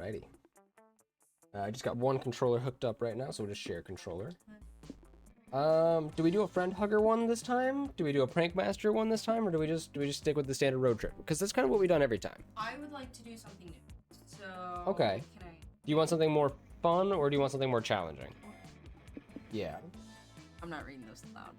Alrighty. I just got one controller hooked up right now, so we'll just share controller. Do we do a friend hugger one this time? Do we do a prank master one this time, or do we just stick with the standard road trip? Because that's kind of what we've done every time. I would like to do something new. So Okay. Can I? Do you want something more fun, or do you want something more challenging? Yeah. I'm not reading those aloud.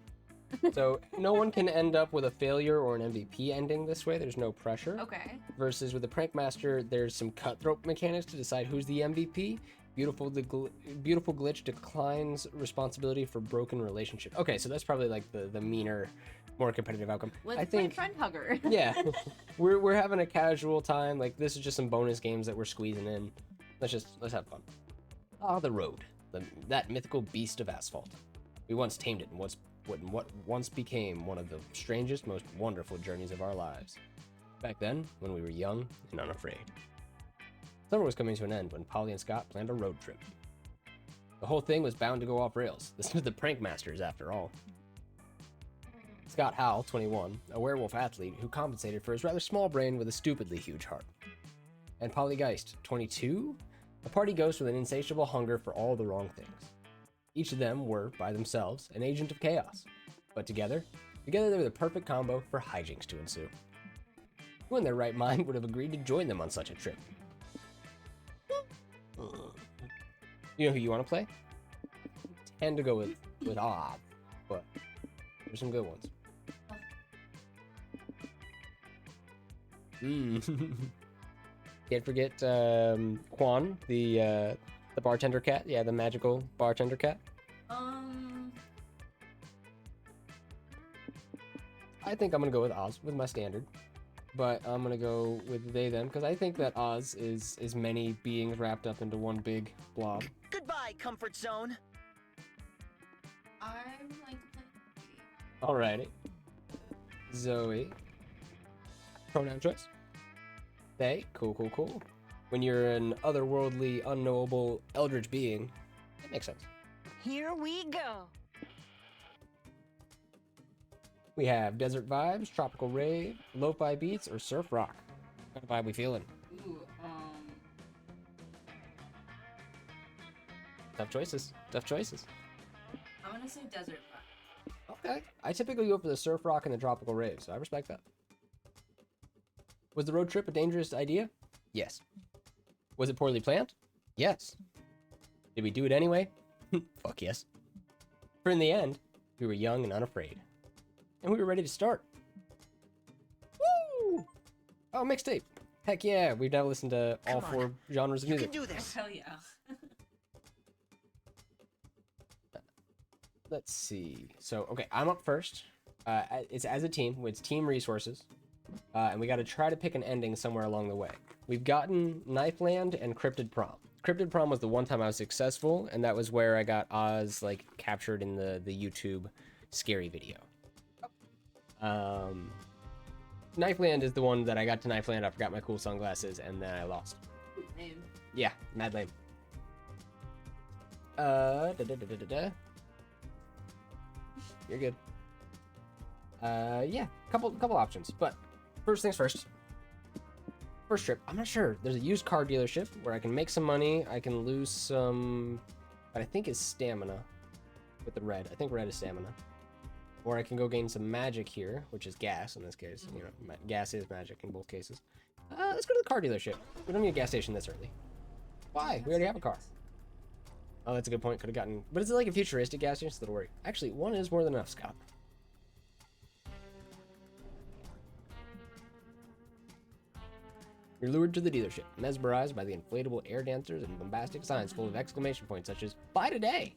So no one can end up with a failure or an MVP ending this way. There's no pressure. Okay. Versus with the prank master, there's some cutthroat mechanics to decide who's the MVP. Beautiful glitch declines responsibility for broken relationship. Okay, so that's probably like the meaner, more competitive outcome. Let's play friend hugger. Yeah, we're having a casual time. Like, this is just some bonus games that we're squeezing in. Let's have fun. Ah, the road, that mythical beast of asphalt. We once tamed it in what once became one of the strangest, most wonderful journeys of our lives. Back then, when we were young and unafraid. Summer was coming to an end when Polly and Scott planned a road trip. The whole thing was bound to go off rails. This was the prank masters, after all. Scott Howell, 21, a werewolf athlete who compensated for his rather small brain with a stupidly huge heart. And Polly Geist, 22, a party ghost with an insatiable hunger for all the wrong things. Each of them were, by themselves, an agent of chaos. But together they were the perfect combo for hijinks to ensue. Who in their right mind would have agreed to join them on such a trip? You know who you want to play? I tend to go with Odd, but there's some good ones. Can't forget Quan, the bartender cat. Yeah, the magical bartender cat. I think I'm gonna go with Oz with my standard, but I'm gonna go with they them because I think that Oz is many beings wrapped up into one big blob. Goodbye, comfort zone. I would like to play. Alrighty. Zoe. Pronoun choice. They. Cool. When you're an otherworldly, unknowable, eldritch being, it makes sense. Here we go. We have desert vibes, tropical rave, lo-fi beats, or surf rock. What kind of vibe we feeling? Ooh, Tough choices. I'm gonna say desert vibe. Okay. I typically go for the surf rock and the tropical rave, so I respect that. Was the road trip a dangerous idea? Yes. Was it poorly planned? Yes. Did we do it anyway? Fuck yes. For in the end, we were young and unafraid. And we were ready to start. Woo! Oh, mixtape. Heck yeah, we've now listened to all four genres of music. You can do this. Hell yeah. Let's see. So, okay, I'm up first. It's as a team. It's team resources. And we got to try to pick an ending somewhere along the way. We've gotten Knifeland and Cryptid Prom. Cryptid Prom was the one time I was successful, and that was where I got Oz, like, captured in the YouTube scary video. Knifeland is the one that I got to Knifeland, I forgot my cool sunglasses, and then I lost. Lame. Yeah, mad lame. You're good. Yeah, couple options, but first things first. First trip, I'm not sure. There's a used car dealership where I can make some money, I can lose some, but I think it's stamina with the red. I think red is stamina. Or I can go gain some magic here, which is gas in this case. You know, gas is magic in both cases. Let's go to the car dealership. We don't need a gas station this early. Why? We already have a car. Oh, that's a good point. Could have gotten... But is it like a futuristic gas station? So don't worry. Actually, one is more than enough, Scott. You're lured to the dealership, mesmerized by the inflatable air dancers and bombastic signs full of exclamation points such as, "Buy today!"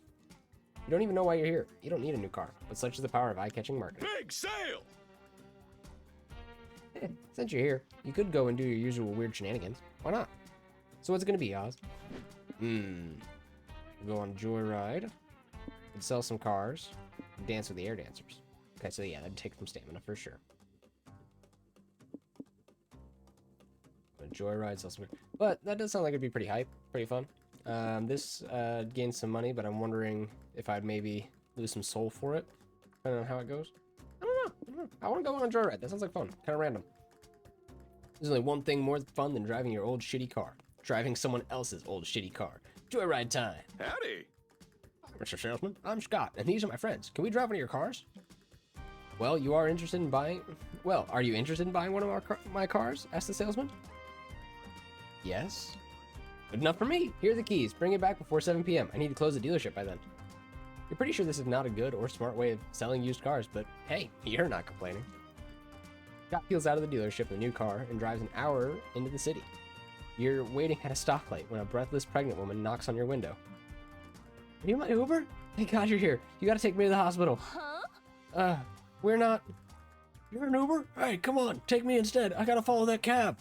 You don't even know why you're here. You don't need a new car, but such is the power of eye-catching marketing. Big sale! Since you're here, you could go and do your usual weird shenanigans. Why not? So what's it gonna be, Oz? We'll go on a joyride, and sell some cars, and dance with the air dancers. Okay, so yeah, that'd take some stamina for sure. A joyride, sell some... But that does sound like it'd be pretty hype, pretty fun. This gains some money, but I'm wondering if I'd maybe lose some soul for it, depending on how it goes. I don't know. I want to go on a joyride. That sounds like fun. Kind of random. There's only one thing more fun than driving your old shitty car. driving someone else's old shitty car. Joyride time. Howdy. Hi, Mr. Salesman. I'm Scott, and these are my friends. Can we drive one of your cars? Well, you are interested in buying... Well, are you interested in buying one of my cars? Asked the salesman. Yes. Good enough for me. Here are the keys. Bring it back before 7 p.m. I need to close the dealership by then. You're pretty sure this is not a good or smart way of selling used cars, but hey, you're not complaining. Scott peels out of the dealership in a new car and drives an hour into the city. You're waiting at a stoplight when a breathless pregnant woman knocks on your window. Are you my Uber? Thank God you're here. You gotta take me to the hospital. Huh? We're not... You're an Uber? Hey, come on, take me instead. I gotta follow that cab.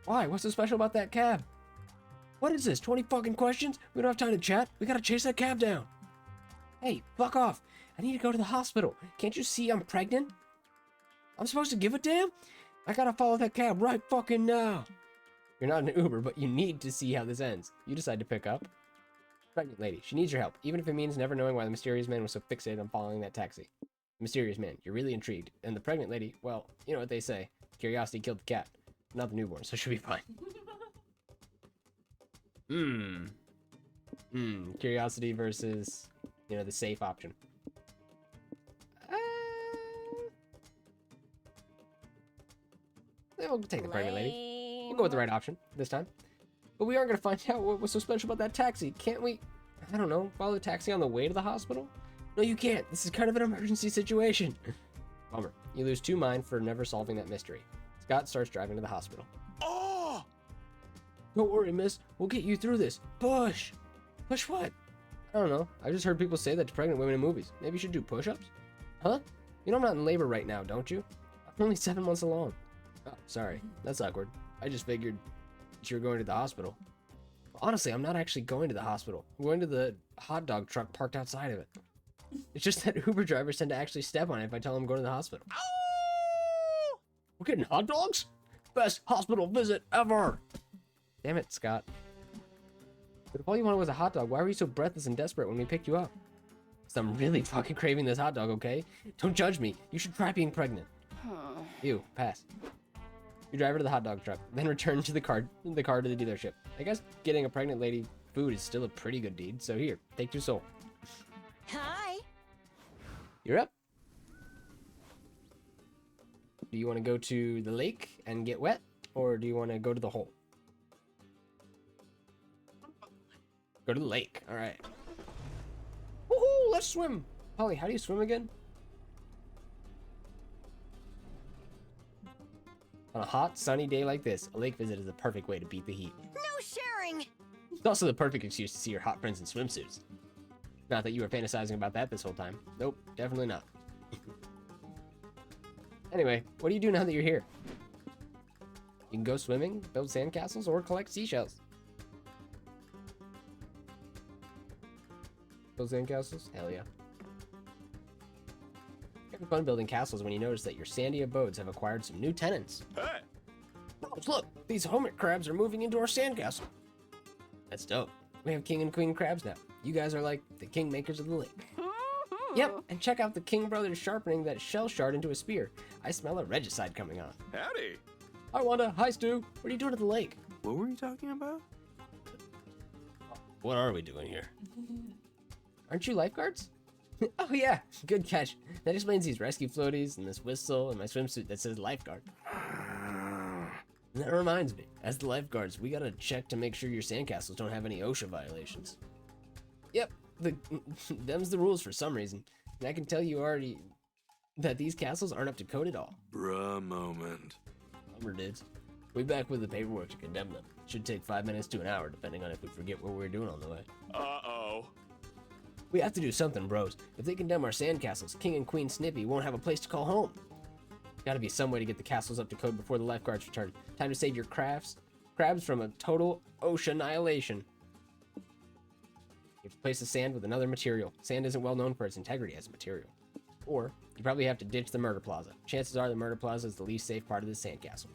Why? What's so special about that cab? What is this, 20 fucking questions? We don't have time to chat. We gotta chase that cab down. Hey, fuck off. I need to go to the hospital. Can't you see I'm pregnant? I'm supposed to give a damn? I gotta follow that cab right fucking now. You're not an Uber, but you need to see how this ends. You decide to pick up. Pregnant lady, she needs your help, even if it means never knowing why the mysterious man was so fixated on following that taxi. Mysterious man, you're really intrigued. And the pregnant lady, well, you know what they say. Curiosity killed the cat. Not the newborn, so she'll be fine. Curiosity versus, you know, the safe option. We'll take the pregnant lady. We'll go with the right option this time. But we aren't going to find out what was so special about that taxi. Can't we, I don't know, follow the taxi on the way to the hospital? No, you can't. This is kind of an emergency situation. Bummer. You lose 2 mind for never solving that mystery. Scott starts driving to the hospital. Oh! Don't worry, miss. We'll get you through this. Push! Push what? I don't know. I just heard people say that to pregnant women in movies. Maybe you should do push-ups? Huh? You know I'm not in labor right now, don't you? I'm only 7 months along. Oh, sorry. That's awkward. I just figured you were going to the hospital. Honestly, I'm not actually going to the hospital. I'm going to the hot dog truck parked outside of it. It's just that Uber drivers tend to actually step on it if I tell them I'm going to the hospital. Oh! We're getting hot dogs? Best hospital visit ever! Damn it, Scott. But if all you wanted was a hot dog, why were you so breathless and desperate when we picked you up? Because I'm really fucking craving this hot dog, okay? Don't judge me. You should try being pregnant. Ew, pass. You drive her to the hot dog truck, then return to the car to the dealership. I guess getting a pregnant lady food is still a pretty good deed, so here, take your soul. Hi. You're up. Do you want to go to the lake and get wet, or do you want to go to the hole? Go to the lake. All right. Woohoo! Let's swim. Holly, how do you swim again? On a hot, sunny day like this, a lake visit is the perfect way to beat the heat. No sharing. It's also the perfect excuse to see your hot friends in swimsuits. Not that you were fantasizing about that this whole time. Nope, definitely not. Anyway, what do you do now that you're here? You can go swimming, build sandcastles, or collect seashells. Build sandcastles? Hell yeah. Having fun building castles when you notice that your sandy abodes have acquired some new tenants. Hey! Bros, look! These hermit crabs are moving into our sandcastle. That's dope. We have king and queen crabs now. You guys are like the kingmakers of the lake. Yep, and check out the King brothers sharpening that shell shard into a spear. I smell a regicide coming on. Howdy! Hi, Wanda. Hi, Stu. What are you doing at the lake? What were you talking about? What are we doing here? Aren't you lifeguards? Oh yeah, good catch. That explains these rescue floaties and this whistle and my swimsuit that says lifeguard. And that reminds me, as the lifeguards, we gotta check to make sure your sandcastles don't have any OSHA violations. Yep, them's the rules for some reason. And I can tell you already that these castles aren't up to code at all. Bruh moment. Bummer, dudes. We back with the paperwork to condemn them. Should take 5 minutes to an hour, depending on if we forget what we were doing on the way. Uh-oh. We have to do something, bros. If they condemn our sandcastles, King and Queen Snippy won't have a place to call home. Gotta be some way to get the castles up to code before the lifeguards return. Time to save your crabs from a total OSHA annihilation. You have to replace the sand with another material. Sand isn't well known for its integrity as a material. Or, you probably have to ditch the murder plaza. Chances are the murder plaza is the least safe part of the sandcastle.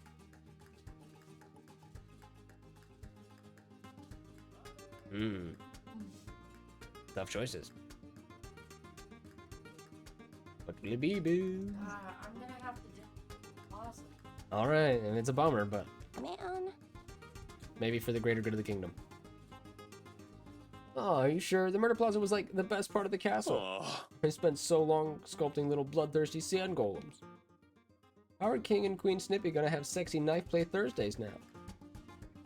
Tough choices. What will it be, boo? I'm gonna have to do awesome. Alright, and it's a bummer, but... Man. Maybe for the greater good of the kingdom. Oh, are you sure? The Murder Plaza was like the best part of the castle. Oh. I spent so long sculpting little bloodthirsty sand golems. How are King and Queen Snippy gonna have sexy knife play Thursdays now?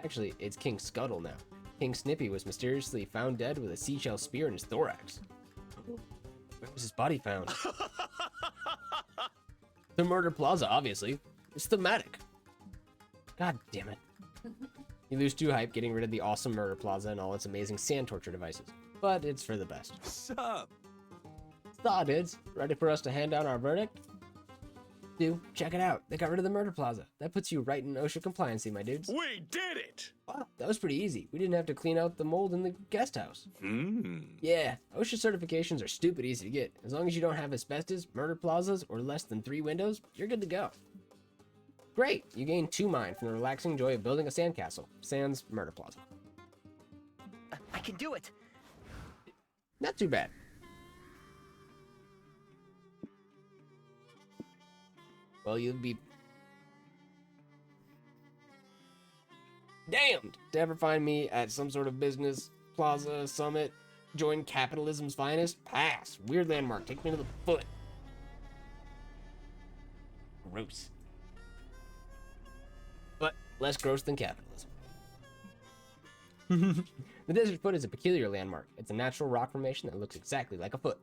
Actually, it's King Scuttle now. King Snippy was mysteriously found dead with a seashell spear in his thorax. Where was his body found? The Murder Plaza, obviously. It's thematic. God damn it. You lose 2 hype getting rid of the awesome Murder Plaza and all its amazing sand torture devices. But it's for the best. Sup? Saw, dudes. Ready for us to hand down our verdict? Dude, check it out. They got rid of the Murder Plaza. That puts you right in OSHA compliancy, my dudes. We did it! Wow, that was pretty easy. We didn't have to clean out the mold in the guest house. Yeah, OSHA certifications are stupid easy to get. As long as you don't have asbestos, murder plazas, or less than 3 windows, you're good to go. Great! You gain 2 mind from the relaxing joy of building a sandcastle. Sans Murder Plaza. I can do it. Not too bad. Well, you'll be damned to ever find me at some sort of business, plaza, summit, join capitalism's finest. Pass. Weird landmark. Take me to the foot. Gross. But less gross than capitalism. The Desert Foot is a peculiar landmark. It's a natural rock formation that looks exactly like a foot.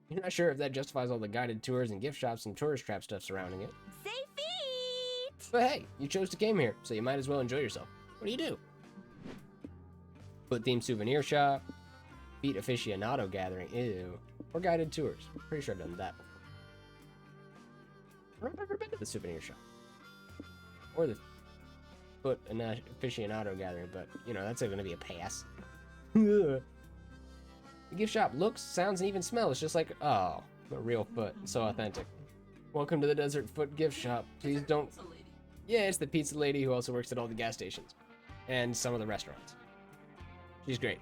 You're not sure if that justifies all the guided tours and gift shops and tourist trap stuff surrounding it. Say feet! But hey, you chose to come here, so you might as well enjoy yourself. What do you do? Foot-themed souvenir shop, feet aficionado gathering, ew, or guided tours. Pretty sure I've done that before. I've never been to the souvenir shop. Or the foot aficionado gathering, but, you know, that's going to be a pass. The gift shop looks, sounds, and even smells just like, oh, a real foot. So authentic. Welcome to the Desert Foot gift shop. Please don't... Pizza lady. Yeah, it's the pizza lady who also works at all the gas stations. And some of the restaurants. She's great.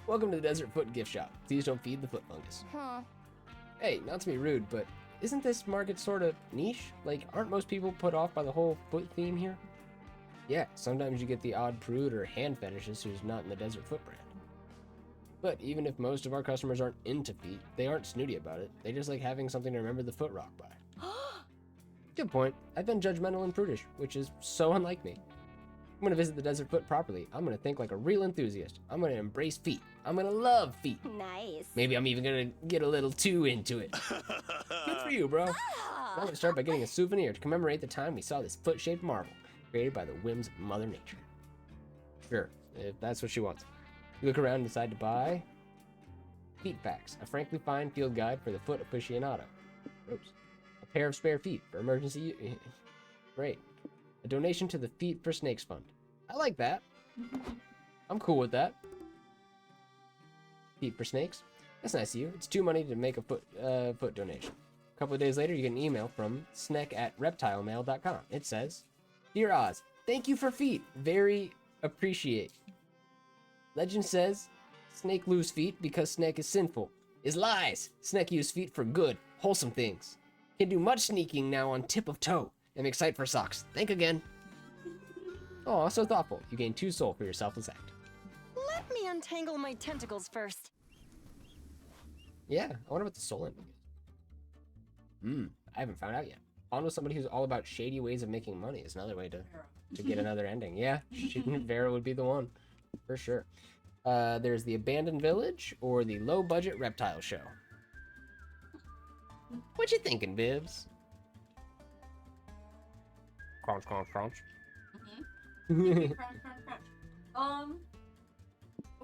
Welcome to the Desert Foot gift shop. Please don't feed the foot fungus. Huh. Hey, not to be rude, but isn't this market sort of niche? Like, aren't most people put off by the whole foot theme here? Yeah, sometimes you get the odd prude or hand fetishist who's not in the Desert Foot brand. But even if most of our customers aren't into feet, they aren't snooty about it. They just like having something to remember the foot rock by. Good point. I've been judgmental and prudish, which is so unlike me. I'm gonna visit the Desert Foot properly. I'm gonna think like a real enthusiast. I'm gonna embrace feet. I'm gonna love feet. Nice. Maybe I'm even gonna get a little too into it. Good for you, bro. I'm Ah. gonna start by getting a souvenir to commemorate the time we saw this foot-shaped marvel created by the whims of Mother Nature. Sure, if that's what she wants. You look around and decide to buy Feet Facts, a frankly fine field guide for the foot aficionado. Oops. A pair of spare feet for emergency Great. A donation to the Feet for Snakes Fund. I like that. I'm cool with that. Feet for Snakes? That's nice of you. It's too money to make a foot donation. A couple of days later, you get an email from sneck@reptilemail.com. It says, Dear Oz, thank you for feet. Very appreciate. Legend says, Snake lose feet because Snake is sinful. Is lies. Snake use feet for good, wholesome things. Can do much sneaking now on tip of toe. Am excited for socks. Thank again. Oh, so thoughtful. You gain 2 soul for your selfless act. Let me untangle my tentacles first. Yeah, I wonder what the soul ending is. I haven't found out yet. On with somebody who's all about shady ways of making money is another way to get another ending. Yeah, Vera would be the one. For sure. There's the Abandoned Village or the Low Budget Reptile Show. What you thinking, Bibs? Crunch, crunch, crunch. Crunch, crunch, crunch. Oh,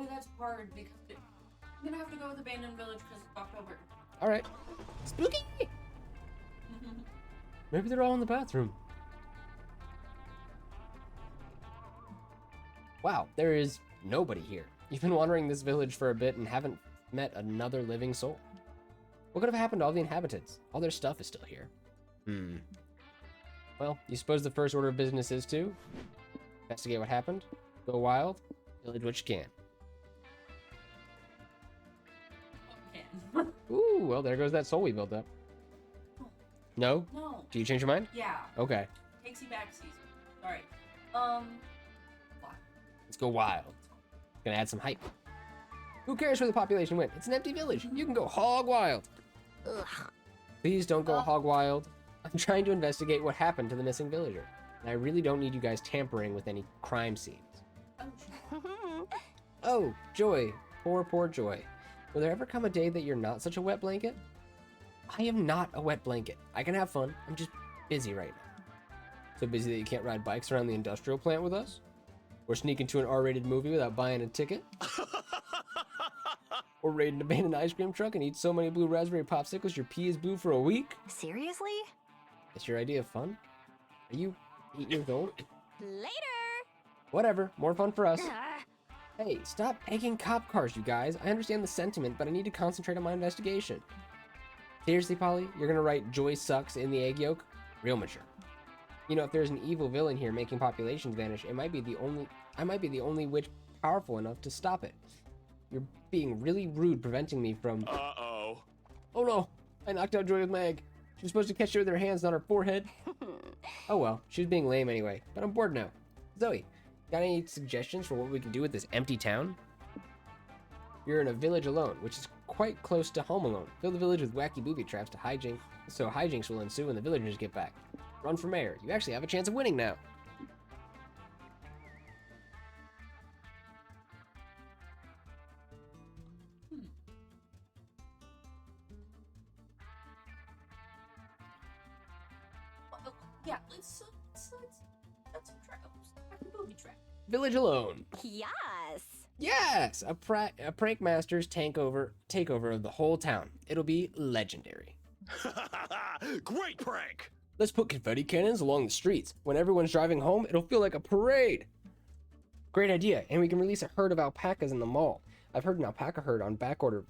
that's hard because I'm gonna have to go with Abandoned Village because it's October. All right. Spooky. Maybe they're all in the bathroom. Wow, there is nobody here. You've been wandering this village for a bit and haven't met another living soul. What could have happened to all the inhabitants? All their stuff is still here. Well, you suppose the first order of business is to investigate what happened, go wild, pillage what you can. Okay. Ooh, well, there goes that soul we built up. No? No. Do you change your mind? Yeah. Okay. Takesy backsies. Alright. go wild. Gonna add some hype. Who cares where the population went? It's an empty village. You can go hog wild. Ugh. Please don't go hog wild. I'm trying to investigate what happened to the missing villager. And I really don't need you guys tampering with any crime scenes. Oh, Joy. Poor, poor Joy. Will there ever come a day that you're not such a wet blanket? I am not a wet blanket. I can have fun. I'm just busy right now. So busy that you can't ride bikes around the industrial plant with us? Or sneak into an R-rated movie without buying a ticket? Or raid an abandoned ice cream truck and eat so many blue raspberry popsicles your pee is blue for a week? Seriously? That's your idea of fun? Are you 8 years old? Later! Whatever, more fun for us. Ah, Hey, stop egging cop cars, you guys. I understand the sentiment, but I need to concentrate on my investigation. Seriously, Polly? You're gonna write Joy sucks in the egg yolk? Real mature. You know, if there's an evil villain here making populations vanish, I might be the only witch powerful enough to stop it. You're being really rude preventing me from... Uh-oh. Oh no! I knocked out Joy with my egg. She was supposed to catch it with her hands, not her forehead. Oh well, she was being lame anyway, but I'm bored now. Zoe, got any suggestions for what we can do with this empty town? You're in a village alone, which is quite close to Home Alone. Fill the village with wacky booby traps to hijinks, so hijinks will ensue when the villagers get back. Run for mayor. You actually have a chance of winning now. Yeah, let's try a booby trap. Village alone. yes! Yes! A prank master's takeover of the whole town. It'll be legendary. Great prank! Let's put confetti cannons along the streets. When everyone's driving home, it'll feel like a parade. Great idea, and we can release a herd of alpacas in the mall. I've had an alpaca herd on back order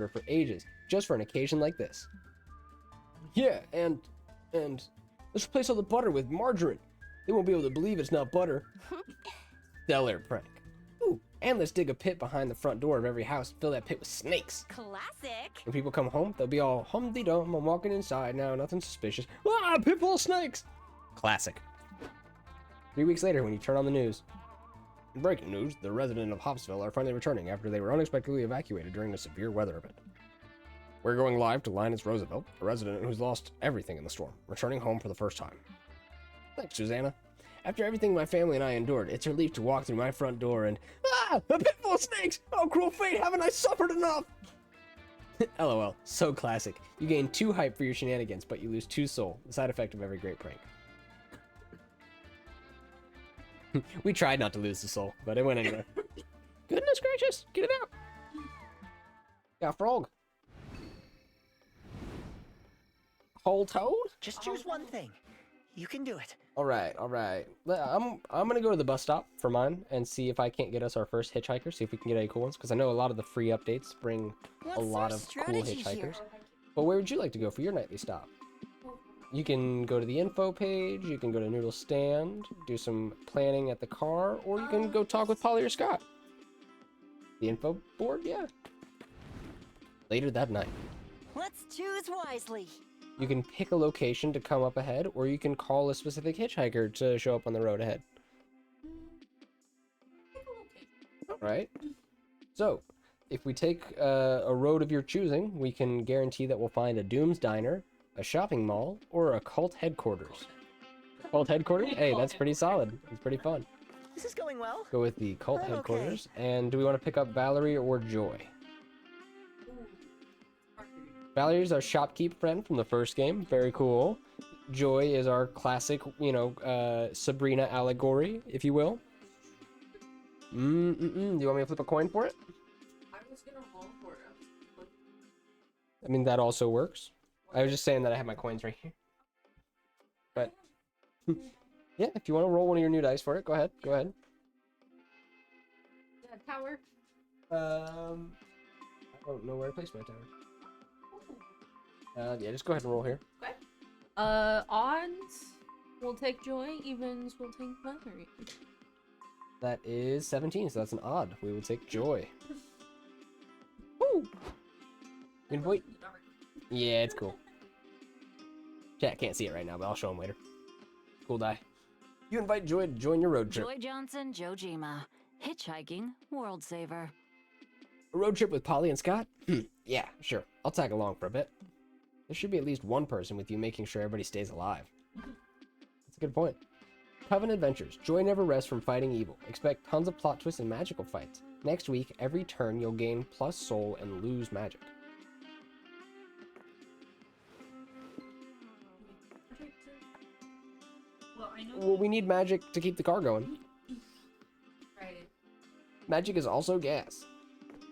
for ages, just for an occasion like this. Yeah, and let's replace all the butter with margarine. They won't be able to believe it's not butter. Stellar prank. Ooh, and let's dig a pit behind the front door of every house and fill that pit with snakes. Classic! When people come home, they'll be all hum-de-dum, I'm walking inside now, nothing suspicious. Ah, pit full of snakes! Classic. 3 weeks later, when you turn on the news. Breaking news, the residents of Hopsville are finally returning after they were unexpectedly evacuated during a severe weather event. We're going live to Linus Roosevelt, a resident who's lost everything in the storm, returning home for the first time. Thanks, Susanna. After everything my family and I endured, it's a relief to walk through my front door and... Ah! A pit full of snakes! Oh, cruel fate, haven't I suffered enough? LOL, so classic. You gain 2 hype for your shenanigans, but you lose 2 soul, the side effect of every great prank. We tried not to lose the soul, but it went anyway. Goodness gracious, get it out! Got a frog. Whole toad? Just choose one thing. You can do it. All right. I'm gonna go to the bus stop for mine and see if I can't get us our first hitchhiker. See if we can get any cool ones, because I know a lot of the free updates bring What's a lot our of cool strategy hitchhikers. here? But where would you like to go for your nightly stop? You can go to the info page. You can go to Noodle Stand, do some planning at the car, or you can go talk with Polly or Scott. The info board, yeah. Later that night. Let's choose wisely. You can pick a location to come up ahead, or you can call a specific hitchhiker to show up on the road ahead. Alright. So, if we take a road of your choosing, we can guarantee that we'll find a Doom's Diner, a shopping mall, or a cult headquarters. Cult headquarters? Hey, that's pretty solid. It's pretty fun. This is going well. Go with the cult I'm okay. headquarters. And do we want to pick up Valerie or Joy? Valerie's our shopkeep friend from the first game. Very cool. Joy is our classic, Sabrina allegory, if you will. Do you want me to flip a coin for it? I was gonna roll for it. I mean, that also works. I was just saying that I have my coins right here. But, yeah, if you want to roll one of your new dice for it, go ahead. Go ahead. Tower. I don't know where to place my tower. Yeah, just go ahead and roll here. Okay. Odds. We'll take Joy. Evens. We'll take Valerie. That is 17, so that's an odd. We will take Joy. Woo! Good boy. Yeah, it's cool. Chat can't see it right now, but I'll show him later. Cool die. You invite Joy to join your road trip. Joy Johnson, Jojima. Hitchhiking, world saver. A road trip with Polly and Scott? Yeah, sure. I'll tag along for a bit. There should be at least one person with you making sure everybody stays alive. That's a good point. Coven Adventures. Joy never rests from fighting evil. Expect tons of plot twists and magical fights. Next week, every turn you'll gain plus soul and lose magic. Well, we need magic to keep the car going. Right. Magic is also gas.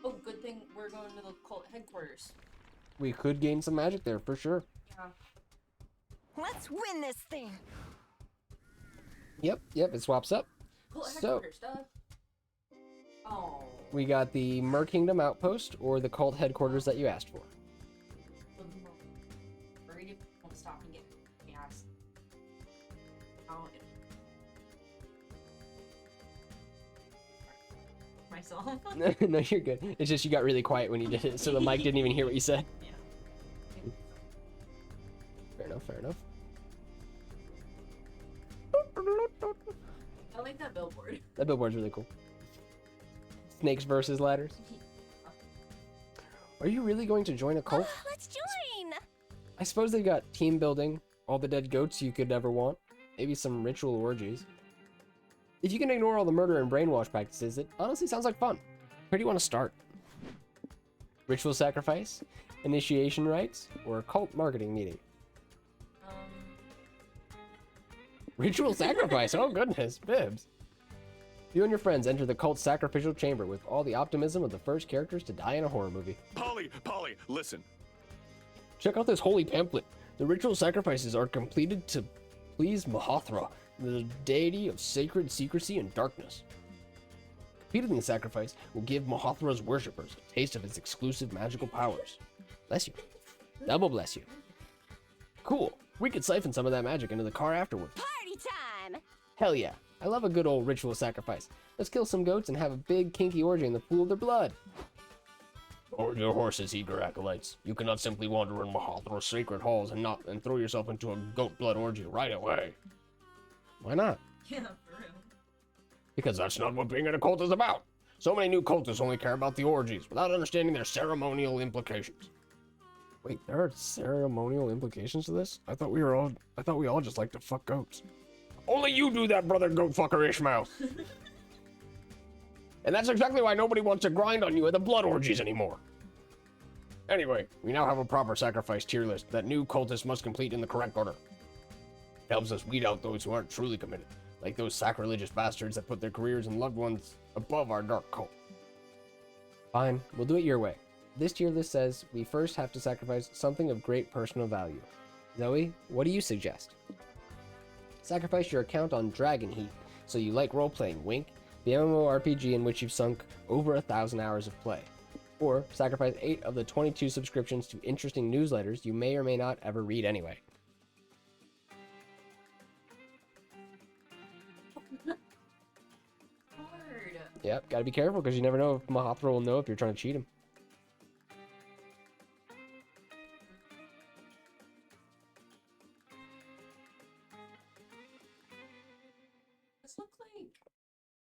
Oh, good thing we're going to the cult headquarters. We could gain some magic there, for sure. Yeah. Let's win this thing. Yep, it swaps up. Cult So- headquarters, duh. Oh. We got the Mer Kingdom outpost or the cult headquarters that you asked for. Worried if we won't stop and get gas. Oh, myself. No, you're good. It's just you got really quiet when you did it, so the mic didn't even hear what you said. Yeah. Fair enough. I like that billboard. That billboard's really cool. Snakes versus ladders. Are you really going to join a cult? Let's join. I suppose they've got team building, all the dead goats you could ever want, maybe some ritual orgies. If you can ignore all the murder and brainwash practices, it honestly sounds like fun. Where do you want to start? Ritual sacrifice, initiation rites, or a cult marketing meeting? Ritual sacrifice, oh goodness, Bibs. You and your friends enter the cult's sacrificial chamber with all the optimism of the first characters to die in a horror movie. Polly, listen. Check out this holy pamphlet. The ritual sacrifices are completed to please Mahathra, the deity of sacred secrecy and darkness. Completing the sacrifice will give Mahathra's worshippers a taste of his exclusive magical powers. Bless you. Double bless you. Cool. We could siphon some of that magic into the car afterwards. Party time. Hell yeah. I love a good old ritual sacrifice. Let's kill some goats and have a big kinky orgy in the pool of their blood. Or your horses, eager acolytes. You cannot simply wander in Mahathra's sacred halls and throw yourself into a goat blood orgy right away. Why not? Yeah, for real. Because that's not what being in a cult is about. So many new cultists only care about the orgies without understanding their ceremonial implications. Wait, there are ceremonial implications to this? I thought we all just like to fuck goats. Only you do that, brother goat fucker Ishmael. And that's exactly why nobody wants to grind on you at the blood orgies anymore. Anyway, we now have a proper sacrifice tier list that new cultists must complete in the correct order. It helps us weed out those who aren't truly committed, like those sacrilegious bastards that put their careers and loved ones above our dark cult. Fine, we'll do it your way. This tier list says we first have to sacrifice something of great personal value. Zoe, what do you suggest? Sacrifice your account on Dragon Heat, so you like role-playing, wink, the MMORPG in which you've sunk over 1,000 hours of play. Or sacrifice 8 of the 22 subscriptions to interesting newsletters you may or may not ever read anyway. Hard. Yep, gotta be careful because you never know if Mahathra will know if you're trying to cheat him. This looks like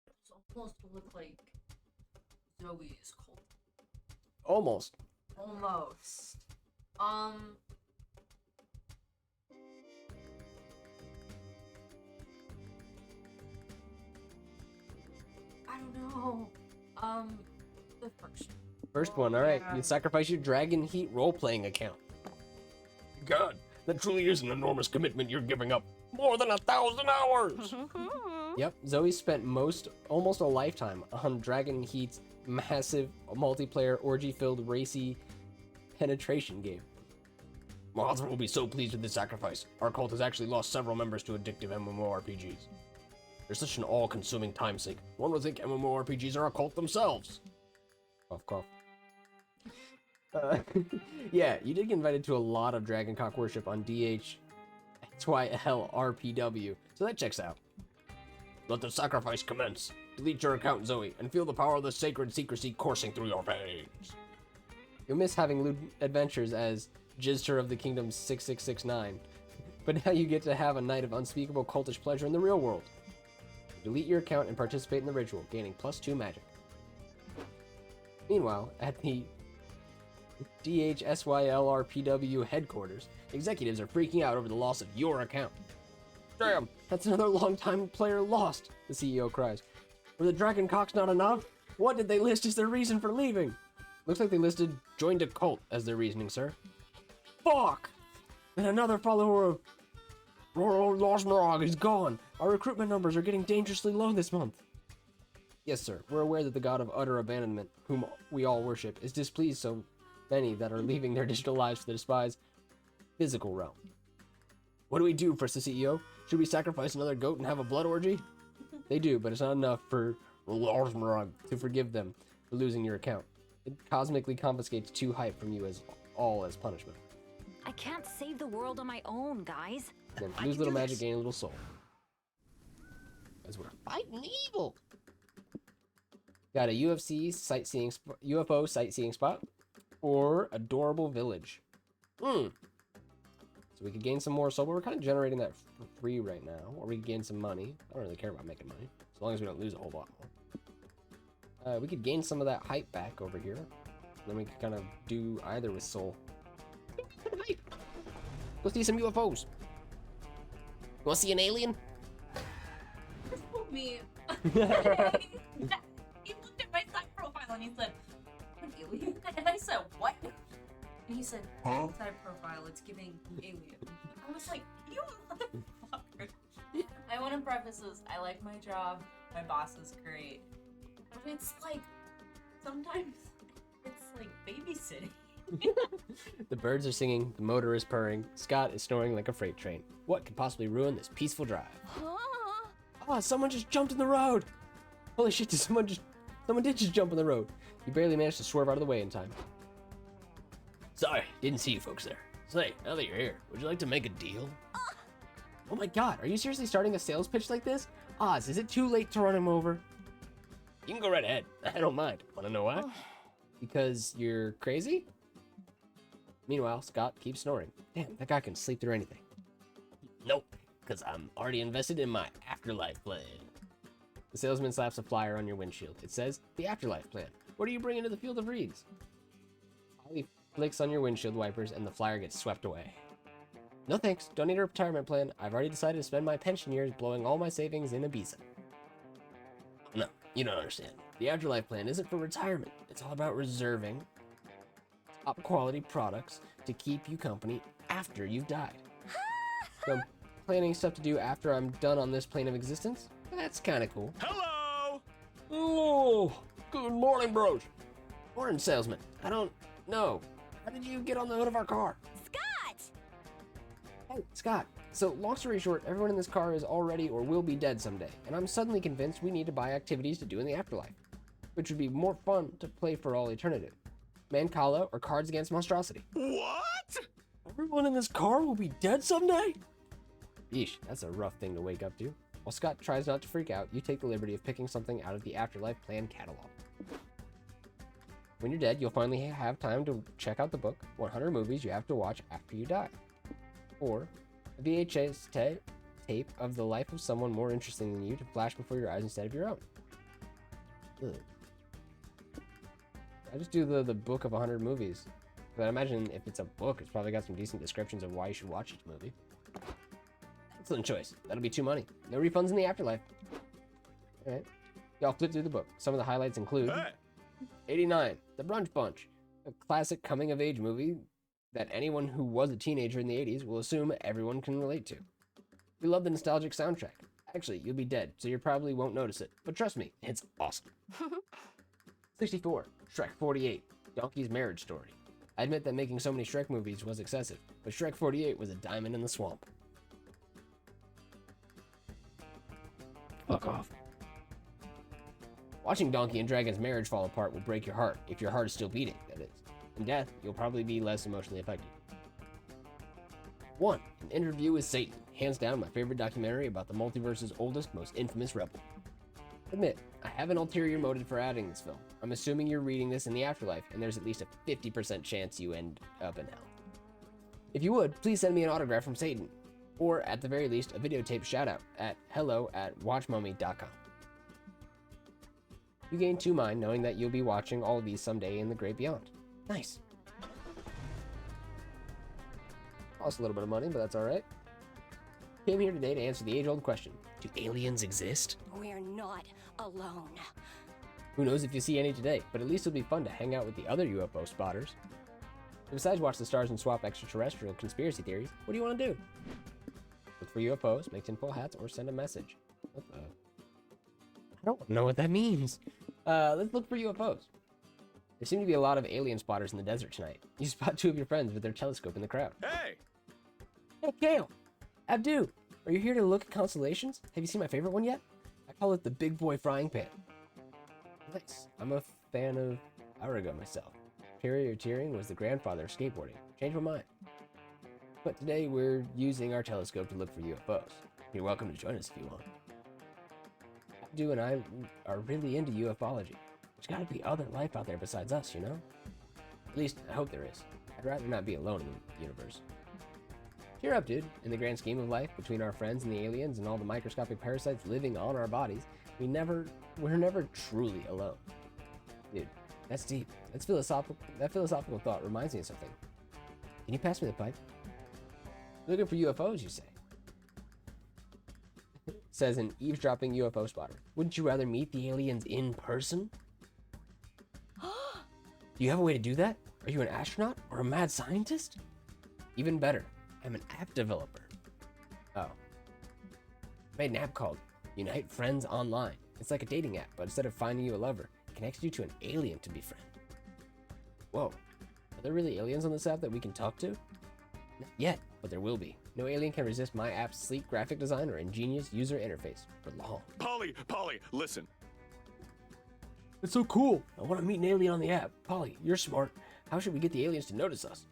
it's almost look like Zoe's cult. Almost. Almost. I don't know. The First one, alright. Yeah. You sacrifice your Dragon Heat role-playing account. God, that truly is an enormous commitment you're giving up. More than 1,000 hours! Yep, Zoe spent almost a lifetime on Dragon Heat's massive multiplayer orgy-filled racy penetration game. Mahathra will be so pleased with this sacrifice. Our cult has actually lost several members to addictive MMORPGs. They're such an all-consuming time sink. One would think MMORPGs are a cult themselves. Cough, cough. Yeah, you did get invited to a lot of Dragoncock worship on DHYLRPW, so that checks out. Let the sacrifice commence. Delete your account, Zoe, and feel the power of the sacred secrecy coursing through your veins. You'll miss having lewd adventures as Jizter of the Kingdom 6669, but now you get to have a night of unspeakable cultish pleasure in the real world. Delete your account and participate in the ritual, gaining +2 magic. Meanwhile, at the DHSYLRPW headquarters, executives are freaking out over the loss of your account. Damn, that's another long-time player lost, the CEO cries. Were the Dragon Cocks not enough? What did they list as their reason for leaving? Looks like they listed joined a cult as their reasoning, sir. Fuck! And another follower of Losmerog is gone. Our recruitment numbers are getting dangerously low this month. Yes, sir. We're aware that the god of utter abandonment, whom we all worship, is displeased so many that are leaving their digital lives for the despised physical realm. What do we do, first the CEO? Should we sacrifice another goat and have a blood orgy? They do, but it's not enough for Losmerog to forgive them for losing your account. It cosmically confiscates 2 hype from you as punishment. I can't save the world on my own, guys. Then lose little magic, gain a little soul. As we're fighting evil. Got a UFO sightseeing spot, or adorable village. So we could gain some more soul, but we're kind of generating that for free right now, or we could gain some money. I don't really care about making money, as long as we don't lose a whole lot more. We could gain some of that hype back over here. Then we could kind of do either with soul. Go see some UFOs. You want to see an alien? Me. He looked at my side profile and he said, "An alien?" And I said, "What?" And he said, "Side profile, it's giving alien." I was like, "You motherfucker." I want to preface this. I like my job. My boss is great. But it's like, sometimes it's like babysitting. The birds are singing, the motor is purring, Scott is snoring like a freight train. What could possibly ruin this peaceful drive? Ah, someone just jumped in the road! Holy shit, someone did just jump in the road. You barely managed to swerve out of the way in time. Sorry, didn't see you folks there. Say, now that you're here, would you like to make a deal? Oh my god, are you seriously starting a sales pitch like this? Oz, is it too late to run him over? You can go right ahead. I don't mind. Wanna know why? Because you're crazy? Meanwhile, Scott keeps snoring. Damn, that guy can sleep through anything. Nope, because I'm already invested in my afterlife plan. The salesman slaps a flyer on your windshield. It says, the afterlife plan. What are you bringing to the field of reeds? Holly flicks on your windshield wipers and the flyer gets swept away. No thanks, don't need a retirement plan. I've already decided to spend my pension years blowing all my savings in Ibiza. No, you don't understand. The afterlife plan isn't for retirement. It's all about reserving top quality products to keep you company after you've died. So I'm planning stuff to do after I'm done on this plane of existence. That's kind of cool. Hello! Oh, good morning, bros. Morning, salesman. I don't know. How did you get on the hood of our car? Scott! Hey, Scott. So, long story short, everyone in this car is already or will be dead someday, and I'm suddenly convinced we need to buy activities to do in the afterlife, which would be more fun to play for all eternity. Mancala or Cards Against Monstrosity. What? Everyone in this car will be dead someday? Yeesh, that's a rough thing to wake up to. While Scott tries not to freak out, you take the liberty of picking something out of the Afterlife Plan catalog. When you're dead, you'll finally have time to check out the book, 100 Movies You Have to Watch After You Die. Or a VHS tape of the life of someone more interesting than you to flash before your eyes instead of your own. Ugh. I just do the book of 100 movies. But I imagine if it's a book, it's probably got some decent descriptions of why you should watch each movie. Excellent choice. That'll be 2 money. No refunds in the afterlife. Alright. Y'all flip through the book. Some of the highlights include 89, The Brunch Bunch, a classic coming-of-age movie that anyone who was a teenager in the 80s will assume everyone can relate to. We love the nostalgic soundtrack. Actually, you'll be dead, so you probably won't notice it. But trust me, it's awesome. 64, Shrek 48, Donkey's Marriage Story. I admit that making so many Shrek movies was excessive, but Shrek 48 was a diamond in the swamp. Fuck off. Watching Donkey and Dragon's marriage fall apart will break your heart, if your heart is still beating, that is. In death, you'll probably be less emotionally affected. 1. An Interview with Satan. Hands down my favorite documentary about the multiverse's oldest, most infamous rebel. Admit, I have an ulterior motive for adding this film. I'm assuming you're reading this in the afterlife, and there's at least a 50% chance you end up in hell. If you would, please send me an autograph from Satan. or at the very least, a videotape shoutout at hello@watchmummy.com. You gain 2 mind knowing that you'll be watching all of these someday in the great beyond. Nice. Lost a little bit of money, but that's alright. Came here today to answer the age-old question. Do aliens exist? We're not alone. Who knows if you see any today, but at least it'll be fun to hang out with the other UFO spotters. Besides watch the stars and swap extraterrestrial conspiracy theories, what do you want to do? Look for UFOs, make tinfoil hats, or send a message. I don't know what that means. Let's look for UFOs. There seem to be a lot of alien spotters in the desert tonight. You spot 2 of your friends with their telescope in the crowd. Hey! Hey, Kale! Abdu! Are you here to look at constellations? Have you seen my favorite one yet? I call it the Big Boy Frying Pan. Nice. I'm a fan of Auriga myself. Tearing was the grandfather of skateboarding. Changed my mind. But today we're using our telescope to look for UFOs. You're welcome to join us if you want. Abdu and I are really into ufology. There's gotta be other life out there besides us, you know? At least, I hope there is. I'd rather not be alone in the universe. Cheer up, dude. In the grand scheme of life, between our friends and the aliens and all the microscopic parasites living on our bodies, we're never truly alone. Dude, that's deep. That philosophical thought reminds me of something. Can you pass me the pipe? Looking for UFOs, you say? Says an eavesdropping UFO spotter. Wouldn't you rather meet the aliens in person? Do you have a way to do that? Are you an astronaut or a mad scientist? Even better, I'm an app developer. Oh. I made an app called Unite Friends Online. It's like a dating app, but instead of finding you a lover, it connects you to an alien to befriend. Whoa. Are there really aliens on this app that we can talk to? Not yet, but there will be. No alien can resist my app's sleek graphic design or ingenious user interface for long. Polly, listen. It's so cool. I want to meet an alien on the app. Polly, you're smart. How should we get the aliens to notice us?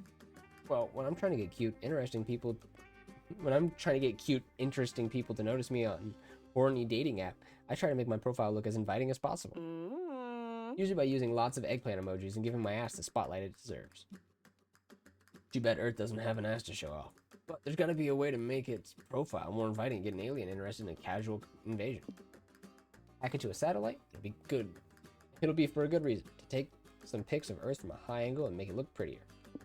Well, when I'm trying to get cute, interesting people to notice me on horny dating app, I try to make my profile look as inviting as possible. Usually by using lots of eggplant emojis and giving my ass the spotlight it deserves. Too bad Earth doesn't have an ass to show off. But there's gotta be a way to make its profile more inviting and get an alien interested in a casual invasion. Hack it to a satellite, it'll be for a good reason. To take some pics of Earth from a high angle and make it look prettier.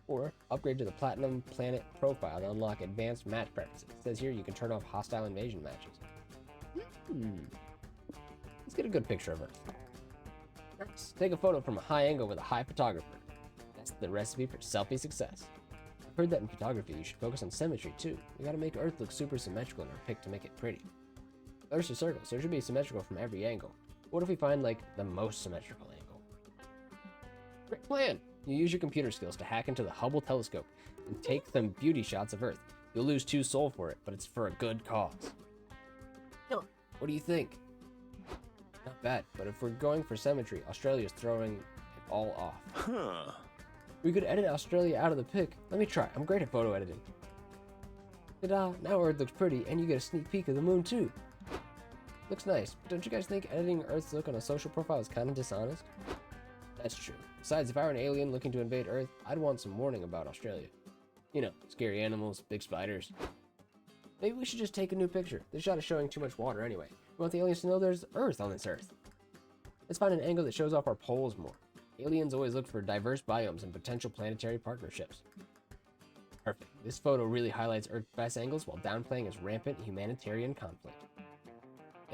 Or upgrade to the Platinum Planet profile to unlock advanced match preferences. It says here you can turn off hostile invasion matches. Let's get a good picture of Earth. Nice. Take a photo from a high angle with a high photographer. That's the recipe for selfie success. I've heard that in photography you should focus on symmetry too. You gotta make Earth look super symmetrical in our pic to make it pretty. Earth's a circle, so it should be symmetrical from every angle. What if we find like the most symmetrical angle? Great plan! You use your computer skills to hack into the Hubble telescope and take some beauty shots of Earth. You'll lose 2 soul for it, but it's for a good cause. What do you think? Not bad, but if we're going for symmetry, Australia's throwing it all off. Huh. We could edit Australia out of the pic. Let me try. I'm great at photo editing. Ta-da! Now Earth looks pretty, and you get a sneak peek of the moon too. Looks nice, but don't you guys think editing Earth's look on a social profile is kind of dishonest? That's true. Besides, if I were an alien looking to invade Earth, I'd want some warning about Australia. You know, scary animals, big spiders. Maybe we should just take a new picture. This shot is showing too much water anyway. We want the aliens to know there's Earth on this Earth. Let's find an angle that shows off our poles more. Aliens always look for diverse biomes and potential planetary partnerships. Perfect. This photo really highlights Earth's best angles while downplaying its rampant humanitarian conflict.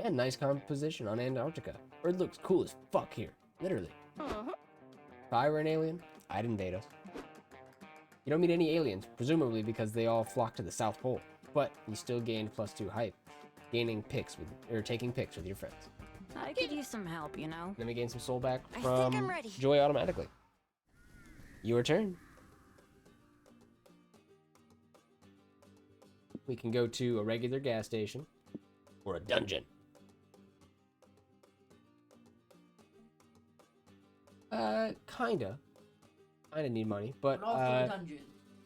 And nice composition on Antarctica. Earth looks cool as fuck here. Literally. If I were an alien, I'd invade us. You don't meet any aliens, presumably because they all flock to the South Pole. But you still gained +2 hype, taking pics with your friends. I could use some help, you know? Let me gain some soul back I from think I'm ready. Joy automatically. Your turn. We can go to a regular gas station or a dungeon. Kinda need money, but also a dungeon.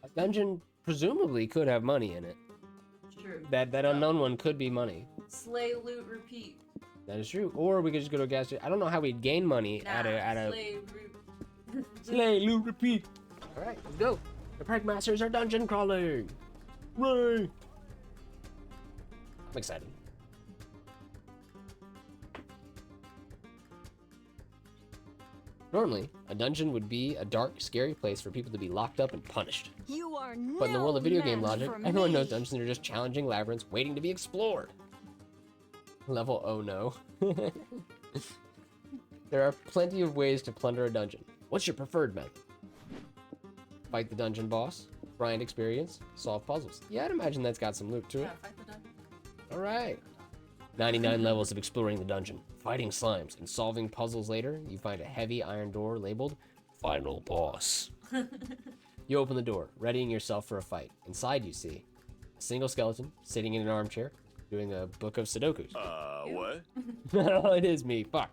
a dungeon presumably could have money in it. True. That unknown one could be money. Slay, loot, repeat. That is true. Or we could just go to a gas station. I don't know how we'd gain money at a slay, root. slay, loot, repeat. All right, let's go. The prank masters are dungeon crawling. Ray. I'm excited. Normally, a dungeon would be a dark, scary place for people to be locked up and punished. You are But in the world of video game match logic, for everyone knows me. dungeons are just challenging labyrinths waiting to be explored. Level oh no. There are plenty of ways to plunder a dungeon. What's your preferred method? Fight the dungeon boss, grind experience, solve puzzles. Yeah, I'd imagine that's got some loot to it. Yeah, fight the dungeon. Alright. 99 levels of exploring the dungeon, fighting slimes, and solving puzzles later, you find a heavy iron door labeled Final Boss. You open the door, readying yourself for a fight. Inside you see a single skeleton sitting in an armchair, doing a book of Sudokus. What? No, it is me. Fuck.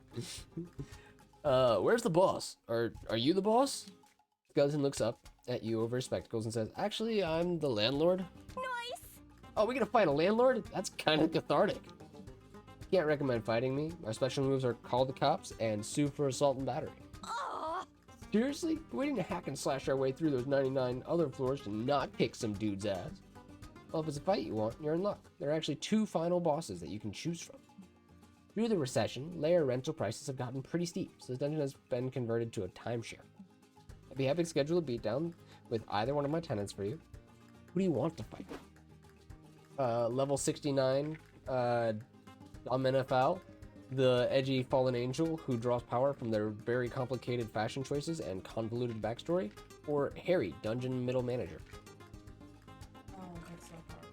Where's the boss? Are you the boss? Skeleton looks up at you over his spectacles and says, actually, I'm the landlord. Nice. Oh, we gonna fight a landlord? That's kind of cathartic. Can't recommend fighting me. Our special moves are call the cops and sue for assault and battery. Oh, Seriously? We're waiting to hack and slash our way through those 99 other floors to not kick some dude's ass. Well, if it's a fight you want, you're in luck. There are actually 2 final bosses that you can choose from. Due to the recession, layer rental prices have gotten pretty steep, so this dungeon has been converted to a timeshare. I'd be happy to schedule a beatdown with either one of my tenants for you. Who do you want to fight? Level 69, Dominifal, the edgy fallen angel who draws power from their very complicated fashion choices and convoluted backstory, or Harry, dungeon middle manager. Oh, that's so hard.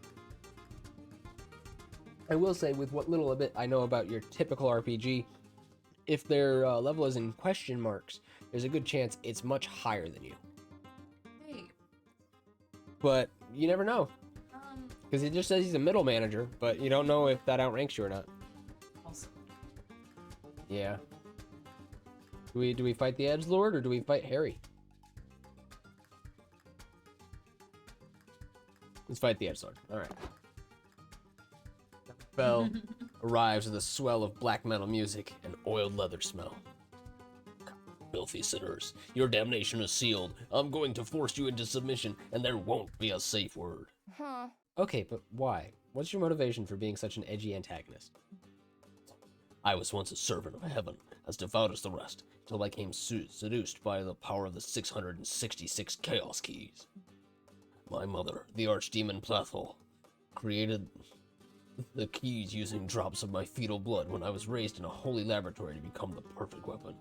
I will say, with what little bit I know about your typical RPG, if their level is in question marks, there's a good chance it's much higher than you. Hey, But you never know, um, because it just says he's a middle manager, but you don't know if that outranks you or not. also, Yeah. Do we fight the Edgelord or do we fight Harry? Let's fight the Edgelord. All right. Bell arrives with a swell of black metal music and oiled leather smell. Filthy sinners, your damnation is sealed. I'm going to force you into submission, and there won't be a safe word. huh. Okay, but why? What's your motivation for being such an edgy antagonist? I was once a servant of heaven, as devout as the rest, until I came seduced by the power of the 666 Chaos Keys. My mother, the archdemon Plathol, created the keys using drops of my fetal blood when I was raised in a holy laboratory to become the perfect weapon.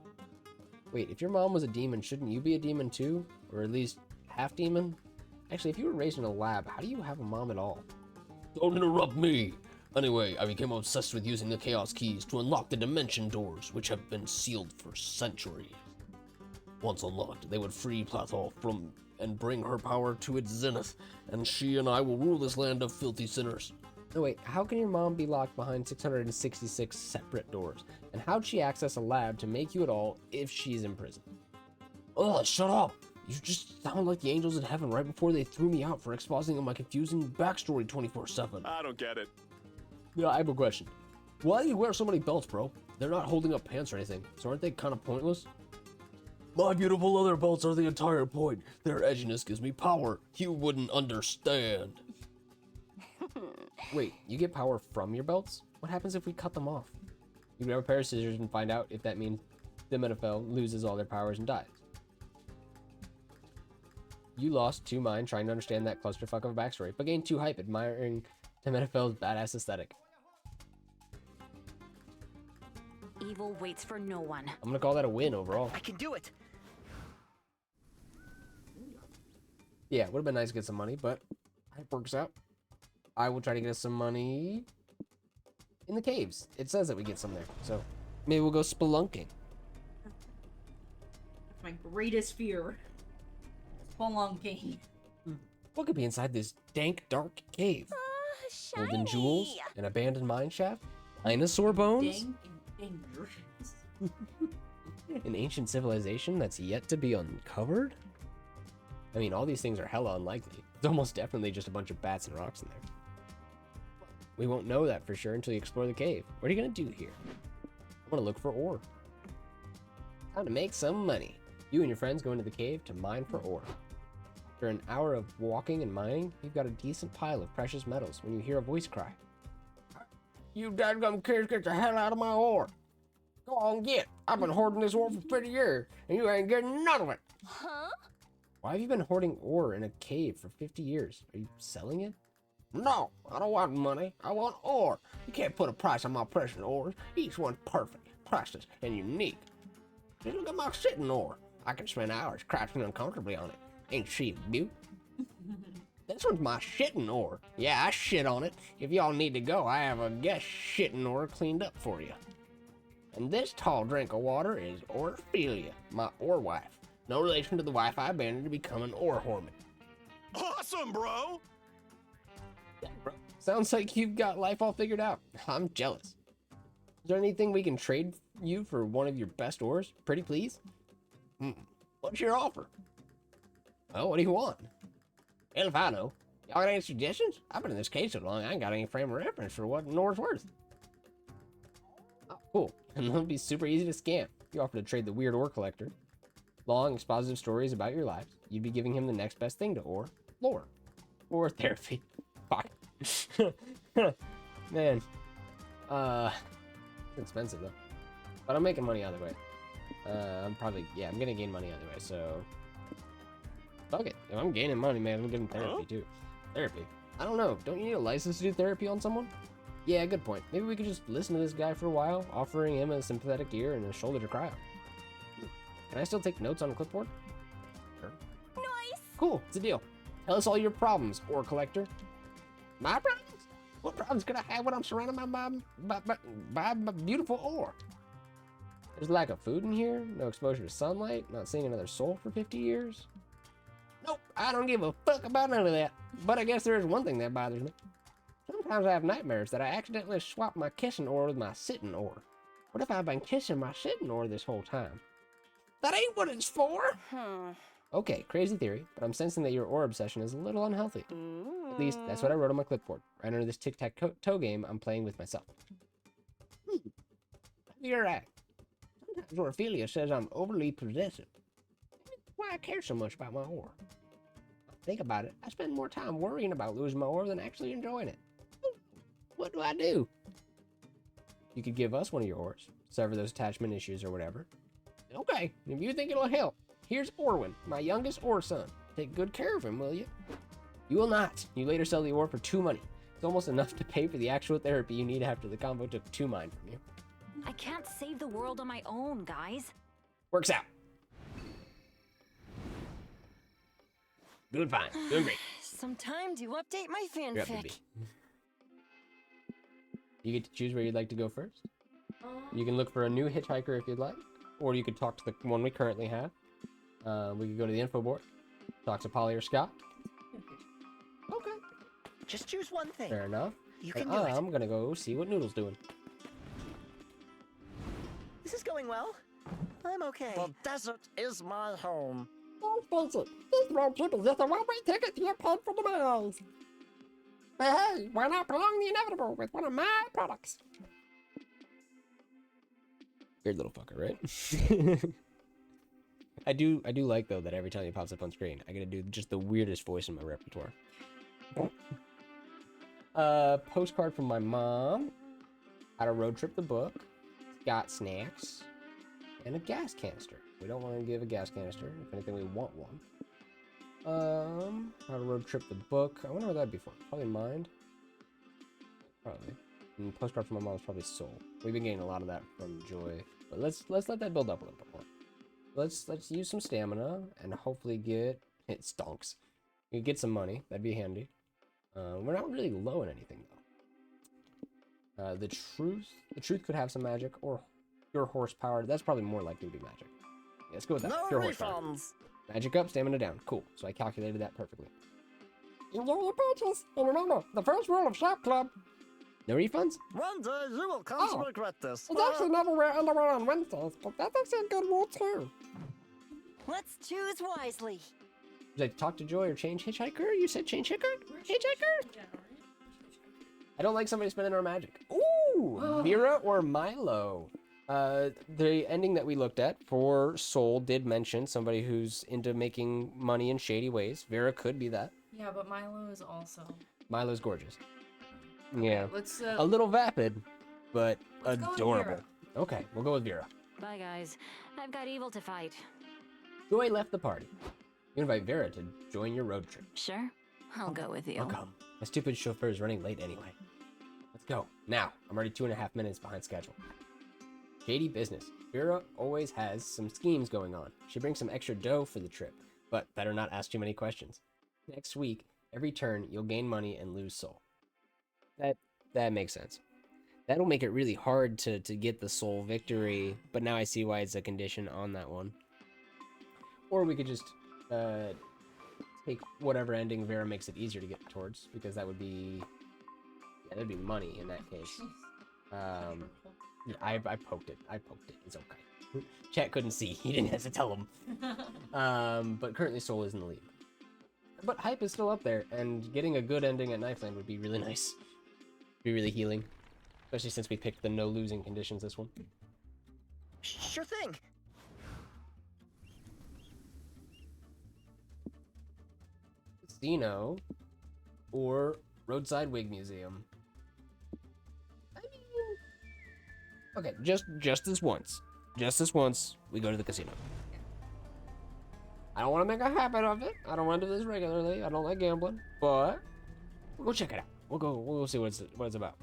Wait, if your mom was a demon, shouldn't you be a demon too? Or at least half demon? Actually, if you were raised in a lab, how do you have a mom at all? Don't interrupt me! Anyway, I became obsessed with using the Chaos Keys to unlock the dimension doors, which have been sealed for centuries. Once unlocked, they would free Plathol from and bring her power to its zenith, and she and I will rule this land of filthy sinners. No, wait, how can your mom be locked behind 666 separate doors? And how'd she access a lab to make you at all if she's in prison? Ugh, shut up! You just sound like the angels in heaven right before they threw me out for expositing my confusing backstory 24/7. I don't get it. Yeah, I have a question. Why do you wear so many belts, bro? They're not holding up pants or anything, so aren't they kind of pointless? My beautiful leather belts are the entire point. Their edginess gives me power. You wouldn't understand. Wait, you get power from your belts? What happens if we cut them off? You grab a pair of scissors and find out if that means the Metafel loses all their powers and dies. You lost 2 mind trying to understand that clusterfuck of a backstory, but gained 2 hype admiring the Metafel's badass aesthetic. Evil waits for no one. I'm gonna call that a win overall. I can do it. Yeah, would have been nice to get some money, but it works out. I will try to get us some money in the caves. It says that we get some there, so maybe we'll go spelunking. that's my greatest fear. Spelunking. What could be inside this dank, dark cave? Shiny. Golden jewels, an abandoned mine shaft, dinosaur bones, Dang and dangerous. an ancient civilization that's yet to be uncovered? I mean, all these things are hella unlikely. It's almost definitely just a bunch of bats and rocks in there. We won't know that for sure until you explore the cave. What are you gonna do here? I wanna look for ore. Time to make some money. You and your friends go into the cave to mine for ore. After an hour of walking and mining, you've got a decent pile of precious metals when you hear a voice cry. You dadgum kids, get the hell out of my ore. Go on, get. I've been hoarding this ore for 50 years, and you ain't getting none of it. Huh? Why have you been hoarding ore in a cave for 50 years? Are you selling it? No, I don't want money. I want ore. You can't put a price on my precious ores. Each one's perfect, priceless, and unique. Just look at my sitting ore. I can spend hours crouching uncomfortably on it. Ain't she a beaut? This one's my shitting ore. Yeah, I shit on it. If y'all need to go, I have a guest shitting ore cleaned up for you. And this tall drink of water is Orphelia, my ore wife. No relation to the wife I abandoned to become an ore whoreman. Awesome, bro! Yeah, bro. Sounds like you've got life all figured out. I'm jealous. Is there anything we can trade you for one of your best ores? Pretty please? What's your offer? Well, what do you want? Hell if I know. Y'all got any suggestions? I've been in this case so long, I ain't got any frame of reference for what an ore's worth. Oh, cool. And it'll be super easy to scam. You offer to trade the weird ore collector. Long, expositive stories about your lives. You'd be giving him the next best thing to ore. Lore. Or therapy. Fuck. Man. It's expensive though. But I'm making money either way. I'm gonna gain money either way, so... Fuck it. If I'm gaining money, man, I'm getting therapy too. Therapy? I don't know. Don't you need a license to do therapy on someone? Yeah, good point. Maybe we could just listen to this guy for a while, offering him a sympathetic ear and a shoulder to cry on. Can I still take notes on a clipboard? Sure. Nice. Cool, it's a deal. Tell us all your problems, ore collector. My problems? What problems could I have when I'm surrounded by beautiful ore? There's lack of food in here, no exposure to sunlight, not seeing another soul for 50 years. Nope, I don't give a fuck about none of that. But I guess there is one thing that bothers me. Sometimes I have nightmares that I accidentally swap my kissing ore with my sitting ore. What if I've been kissing my sitting ore this whole time? That ain't what it's for! Okay, crazy theory, but I'm sensing that your ore obsession is a little unhealthy. At least, that's what I wrote on my clipboard, right under this tic-tac-toe game I'm playing with myself. You're right. Sometimes Orphelia says I'm overly possessive. That's why I care so much about my ore. Think about it, I spend more time worrying about losing my ore than actually enjoying it. What do I do? You could give us one of your ores, sever those attachment issues or whatever. Okay, if you think it'll help, here's Orwin, my youngest ore son. Take good care of him, will you? You will not. You later sell the ore for 2 money. It's almost enough to pay for the actual therapy you need after the combo took 2 mine from you. I can't save the world on my own, guys. Works out. Doing fine. Doing great. Some time to update my You're up to fanfic. be. You get to choose where you'd like to go first. You can look for a new hitchhiker if you'd like, or you could talk to the one we currently have. We could go to the info board, talk to Polly or Scott. Okay. Just choose one thing. Fair enough. You And can do it. I'm gonna go see what Noodle's doing. This is going well. I'm okay. The desert is my home. Don't face it, this road trip is just a one-way ticket to your paid for the miles. But hey, why not prolong the inevitable with one of my products? Weird little fucker, right? I do like though that every time he pops up on screen, I gotta do just the weirdest voice in my repertoire. Postcard from my mom. How to road trip the book. Got snacks. And a gas canister. We don't want to give a gas canister. If anything, we want one. How to road trip the book. I wonder what that'd be for. Probably Mind. Probably. And postcard from my mom is probably Soul. We've been getting a lot of that from Joy. But let's let that build up a little bit more. Let's use some stamina and hopefully get it stonks. We get some money. That'd be handy. We're not really low in anything though. The truth could have some magic or pure horsepower. That's probably more likely to be magic. Yeah, let's go with that. No Pure horsepower. refunds. Magic up, stamina down. Cool. So I calculated that perfectly. Enjoy your purchase, and remember, the first rule of Shop Club, No refunds? One day you will come Oh. to regret this. is actually never wear underwear on Wednesdays, but that's actually a good rule too. Let's choose wisely. Did I talk to Joy or change hitchhiker? You said change hitchhiker? I don't like somebody spending our magic. Ooh, Vera or Milo. The ending that we looked at for Soul did mention somebody who's into making money in shady ways. Vera could be that. Yeah, but Milo is also. Milo's gorgeous. Yeah. Let's A little vapid, but Let's go with adorable. Vera. Okay, we'll go with Vera. Bye, guys. I've got evil to fight. Joy left the party. You invite Vera to join your road trip. Sure, I'll go with you. I'll come. My stupid chauffeur is running late anyway. Let's go. Now, I'm already 2.5 minutes behind schedule. Shady business. Vera always has some schemes going on. She brings some extra dough for the trip, but better not ask too many questions. Next week, every turn, you'll gain money and lose soul. That makes sense. That'll make it really hard to get the soul victory, but now I see why it's a condition on that one. Or we could just take whatever ending Vera makes it easier to get towards, because that would be... Yeah, that'd be money in that case. Yeah, I poked it. It's okay. Chat couldn't see. He didn't have to tell him. But currently Soul is in the lead. But hype is still up there, and getting a good ending at Knifeland would be really nice. Be really healing. Especially since we picked the no losing conditions this one. Sure thing. Casino or Roadside Wig Museum. I mean, okay, just this once. Just this once, we go to the casino. I don't want to make a habit of it. I don't want to do this regularly. I don't like gambling, but we'll go check it out. We'll go see what it's about.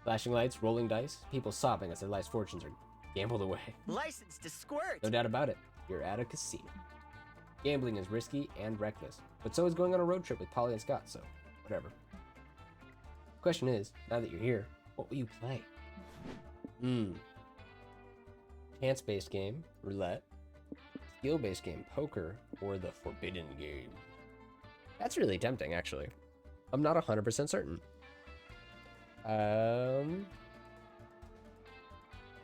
Flashing lights, rolling dice, people sobbing as their life's fortunes are gambled away. License to squirt. No doubt about it, you're at a casino. Gambling is risky and reckless, but so is going on a road trip with Polly and Scott, so whatever. The question is, now that you're here, what will you play? Chance-based game, roulette, skill-based game, poker, or the forbidden game? That's really tempting, actually. I'm not 100% certain.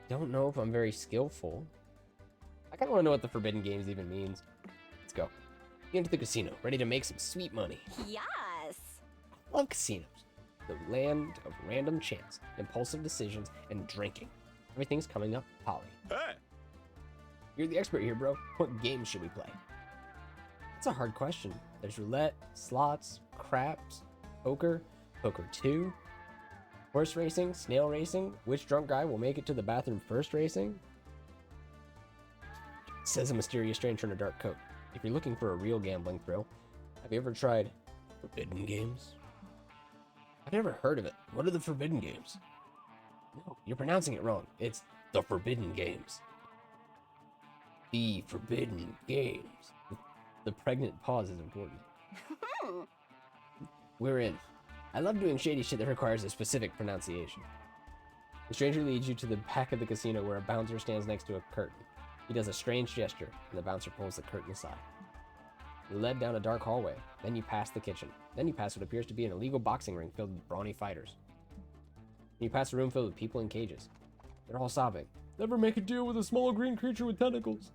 Don't know if I'm very skillful. I kind of want to know what the forbidden games even means. Let's go. Get into the casino, ready to make some sweet money. Yes. I love casinos. The land of random chance, impulsive decisions, and drinking. Everything's coming up, Polly. Hey! You're the expert here, bro. What games should we play? That's a hard question. There's roulette, slots, craps, poker, poker 2, horse racing, snail racing, which drunk guy will make it to the bathroom first racing? Says a mysterious stranger in a dark coat. If you're looking for a real gambling thrill, have you ever tried forbidden games? I've never heard of it. What are the forbidden games? No, you're pronouncing it wrong. It's the forbidden games. The forbidden games. The pregnant pause is important. We're in. I love doing shady shit that requires a specific pronunciation. The stranger leads you to the back of the casino where a bouncer stands next to a curtain. He does a strange gesture, and the bouncer pulls the curtain aside. You're led down a dark hallway, then you pass the kitchen. Then you pass what appears to be an illegal boxing ring filled with brawny fighters. You pass a room filled with people in cages. They're all sobbing. Never make a deal with a small green creature with tentacles.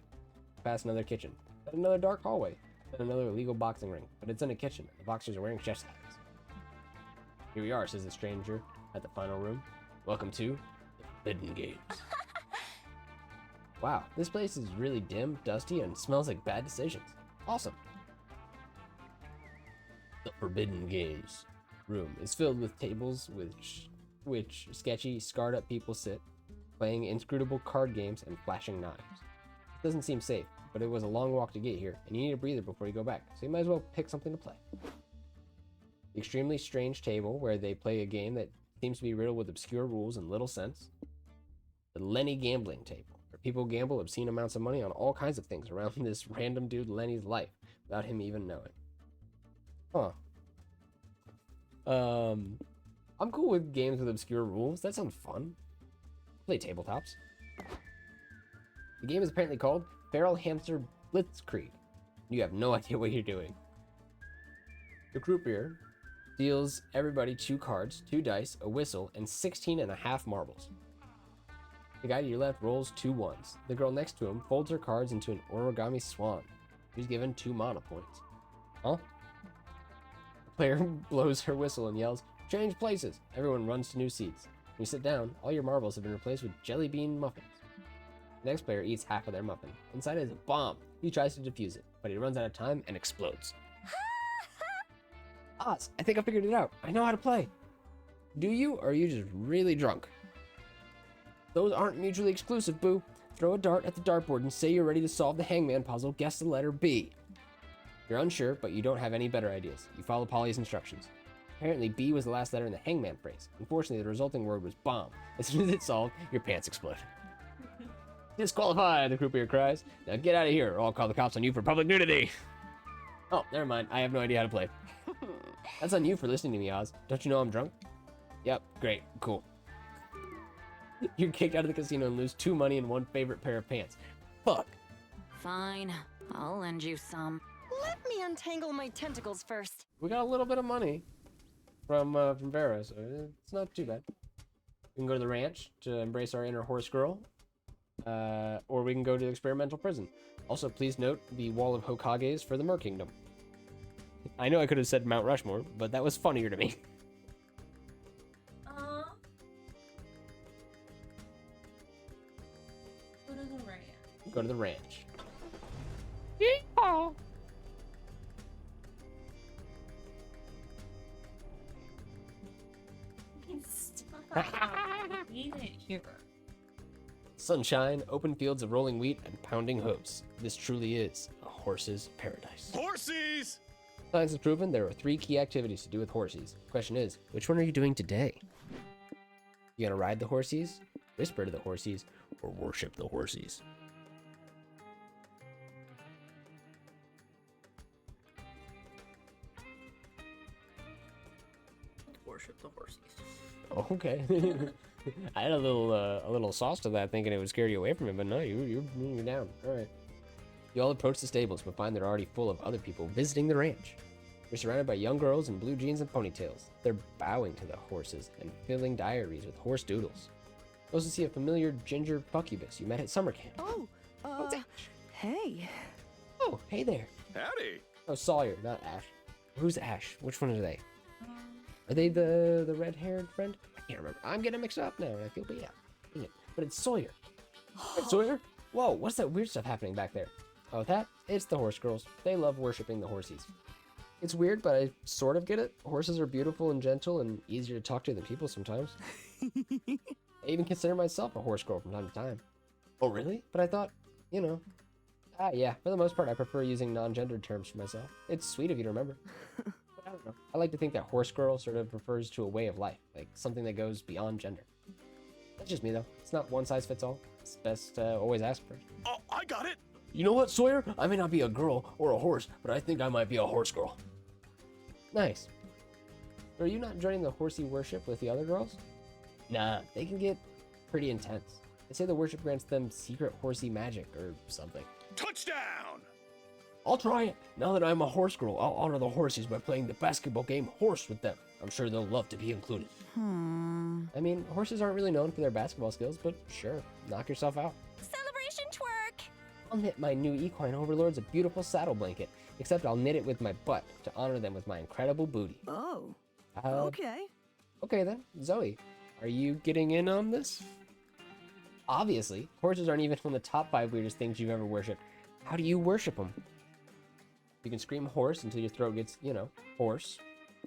Pass another kitchen, then another dark hallway, then another illegal boxing ring, but it's in a kitchen, and the boxers are wearing chest pads. Here we are, says the stranger at the final room. Welcome to the Forbidden Games. Wow, this place is really dim, dusty, and smells like bad decisions. Awesome. The Forbidden Games room is filled with tables which sketchy, scarred up people sit, playing inscrutable card games and flashing knives. It doesn't seem safe, but it was a long walk to get here, and you need a breather before you go back, so you might as well pick something to play. The extremely strange table where they play a game that seems to be riddled with obscure rules and little sense. The Lenny gambling table, where people gamble obscene amounts of money on all kinds of things around this random dude Lenny's life without him even knowing. Huh. I'm cool with games with obscure rules. That sounds fun. Play tabletops. The game is apparently called Feral Hamster Blitzkrieg. You have no idea what you're doing. The croupier deals everybody 2 cards, 2 dice, a whistle, and 16.5 marbles. The guy to your left rolls 2 ones. The girl next to him folds her cards into an origami swan. She's given 2 mana points. Huh? The player blows her whistle and yells, "Change places!" Everyone runs to new seats. When you sit down, all your marbles have been replaced with jelly bean muffins. The next player eats half of their muffin. Inside is a bomb. He tries to defuse it, but he runs out of time and explodes. Oz, I think I figured it out. I know how to play. Do you, or are you just really drunk? Those aren't mutually exclusive, Boo. Throw a dart at the dartboard and say you're ready to solve the hangman puzzle. Guess the letter B. You're unsure, but you don't have any better ideas. You follow Polly's instructions. Apparently, B was the last letter in the hangman phrase. Unfortunately, the resulting word was bomb. As soon as it's solved, your pants explode. Disqualified, the croupier cries. Now get out of here, or I'll call the cops on you for public nudity. Oh, never mind. I have no idea how to play. That's on you for listening to me, Oz. Don't you know I'm drunk? Yep, great, cool. You're kicked out of the casino and lose 2 money and 1 favorite pair of pants. Fuck. Fine, I'll lend you some. Let me untangle my tentacles first. We got a little bit of money from Vera, so it's not too bad. We can go to the ranch to embrace our inner horse girl, or we can go to the experimental prison. Also, please note the wall of Hokages for the Mer Kingdom. I know I could have said Mount Rushmore, but that was funnier to me. Go to the ranch. Go to the ranch. Yeehaw! Stop. Read it here. Sunshine, open fields of rolling wheat, and pounding hooves. This truly is a horse's paradise. Horsies! Science has proven there are 3 key activities to do with horsies. The question is, which one are you doing today? You gonna ride the horsies, whisper to the horsies, or worship the horsies? Worship the horses. Oh, okay. I had a little sauce to that, thinking it would scare you away from it, but no, you're down. All right. You all approach the stables, but find they're already full of other people visiting the ranch. You're surrounded by young girls in blue jeans and ponytails. They're bowing to the horses and filling diaries with horse doodles. You also see a familiar ginger buccubus you met at summer camp. Oh, hey. Oh, hey there. Howdy. Oh, Sawyer, not Ash. Who's Ash? Which one are they? Are they the red-haired friend? I can't remember. I'm getting mixed up now, and I feel bad. Yeah, but it's Sawyer. Right, Sawyer? Whoa, what's that weird stuff happening back there? Oh, that? It's the horse girls. They love worshiping the horsies. It's weird, but I sort of get it. Horses are beautiful and gentle and easier to talk to than people sometimes. I even consider myself a horse girl from time to time. Oh, really? But I thought, you know. Yeah, for the most part, I prefer using non-gendered terms for myself. It's sweet of you to remember. I don't know. I like to think that horse girl sort of refers to a way of life, like something that goes beyond gender. That's just me, though. It's not one size fits all. It's best to always ask first. Oh, I got it. You know what, Sawyer? I may not be a girl or a horse, but I think I might be a horse girl. Nice. Are you not joining the horsey worship with the other girls? Nah, they can get pretty intense. They say the worship grants them secret horsey magic or something. Touchdown. I'll try it. Now that I'm a horse girl, I'll honor the horses by playing the basketball game horse with them. I'm sure they'll love to be included. I mean, horses aren't really known for their basketball skills, but sure, knock yourself out. Celebration twerk. I'll knit my new equine overlords a beautiful saddle blanket, except I'll knit it with my butt to honor them with my incredible booty. Oh, Uh, okay. Okay then, Zoe, are you getting in on this? Obviously, horses aren't even one of the top 5 weirdest things you've ever worshipped. How do you worship them? You can scream horse until your throat gets, you know, hoarse.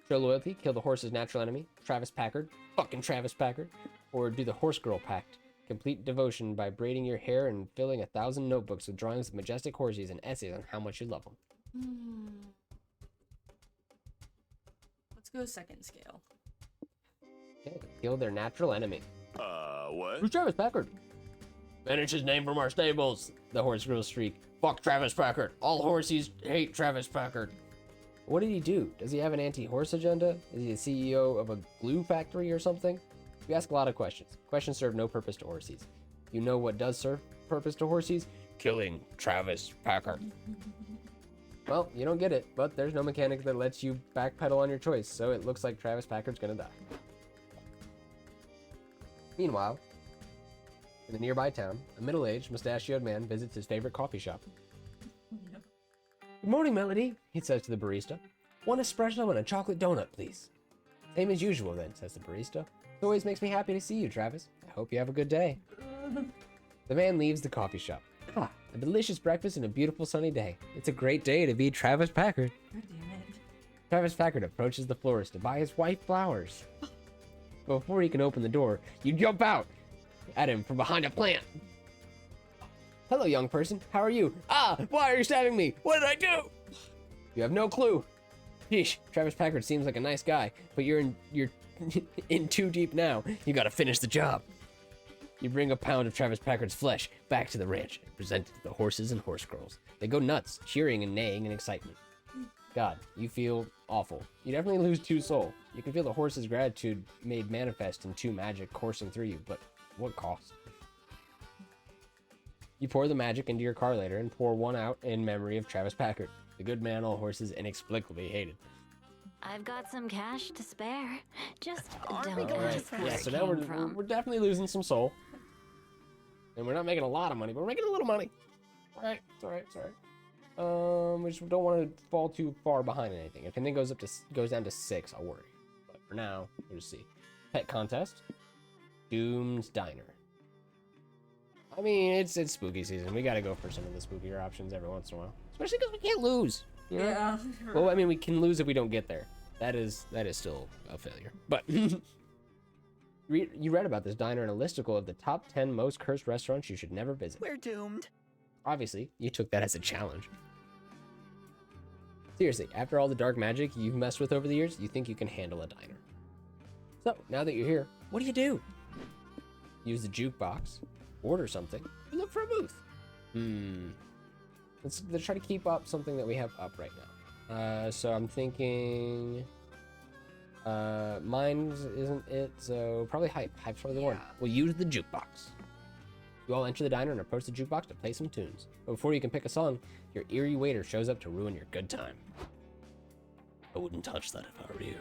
Show loyalty, kill the horse's natural enemy, Travis Packard, fucking Travis Packard, or do the horse girl pact. Complete devotion by braiding your hair and filling 1,000 notebooks with drawings of majestic horses and essays on how much you love them. Let's go second scale. Okay, kill their natural enemy. What? Who's Travis Packard? Banish his name from our stables, the horse girl shriek. Fuck Travis Packard. All horses hate Travis Packard. What did he do? Does he have an anti-horse agenda? Is he the CEO of a glue factory or something? We ask a lot of questions. Questions serve no purpose to horses. You know what does serve purpose to horses? Killing Travis Packard. Well, you don't get it, but there's no mechanic that lets you backpedal on your choice, so it looks like Travis Packard's gonna die. Meanwhile, in a nearby town, a middle-aged, mustachioed man visits his favorite coffee shop. Good morning, Melody, he says to the barista. One espresso and a chocolate donut, please. Same as usual, then, says the barista. It always makes me happy to see you, Travis. I hope you have a good day. The man leaves the coffee shop. Ah, a delicious breakfast and a beautiful sunny day. It's a great day to be Travis Packard. God damn it. Travis Packard approaches the florist to buy his wife flowers. Before he can open the door, you jump out at him from behind a plant. Hello, young person. How are you? Ah, why are you stabbing me? What did I do? You have no clue. Sheesh, Travis Packard seems like a nice guy, but you're in too deep now. You gotta finish the job. You bring a pound of Travis Packard's flesh back to the ranch and present it to the horses and horse girls. They go nuts, cheering and neighing in excitement. God, you feel awful. You definitely lose 2 soul. You can feel the horse's gratitude made manifest in 2 magic coursing through you, but what cost? You pour the magic into your car later and pour 1 out in memory of Travis Packard, the good man all horses inexplicably hated. I've got some cash to spare. Just Aren't we don't going ask to where Yeah, it so now came from. we're definitely losing some soul. And we're not making a lot of money, but we're making a little money. Alright, it's alright, it's alright. We just don't want to fall too far behind anything. If anything goes down to 6, I'll worry. But for now, we'll just see. Pet contest. Doom's Diner. I mean, it's spooky season. We gotta go for some of the spookier options every once in a while. Especially because we can't lose. You know? Yeah. Well, I mean, we can lose if we don't get there. That is still a failure. But you read about this diner in a listicle of the top 10 most cursed restaurants you should never visit. We're doomed. Obviously, you took that as a challenge. Seriously, after all the dark magic you've messed with over the years, you think you can handle a diner. So, now that you're here, what do? Use the jukebox, order something, or look for a booth. Let's try to keep up something that we have up right now. So I'm thinking... mine isn't it, so probably Hype. Hype's probably the one. We'll use the jukebox. You all enter the diner and approach the jukebox to play some tunes. But before you can pick a song, your eerie waiter shows up to ruin your good time. I wouldn't touch that if I were you.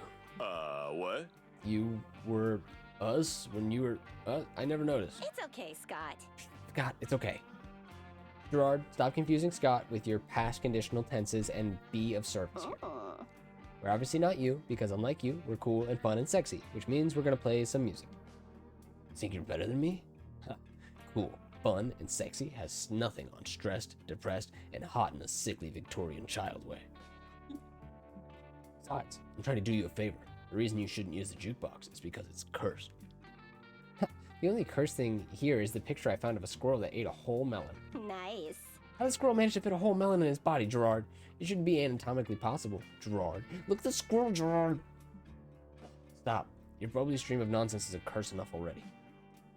What? You were us when you were us? I never noticed. It's okay, Scott. Scott, it's okay. Gerard, stop confusing Scott with your past conditional tenses and be of service here. We're obviously not you, because unlike you, we're cool and fun and sexy, which means we're gonna play some music. Think you're better than me? Cool, fun, and sexy has nothing on stressed, depressed, and hot in a sickly Victorian child way. Besides, I'm trying to do you a favor. The reason you shouldn't use the jukebox is because it's cursed. The only cursed thing here is the picture I found of a squirrel that ate a whole melon. Nice. How did the squirrel manage to fit a whole melon in his body, Gerard? It shouldn't be anatomically possible, Gerard. Look at the squirrel, Gerard! Stop. Your bubbly stream of nonsense is a curse enough already.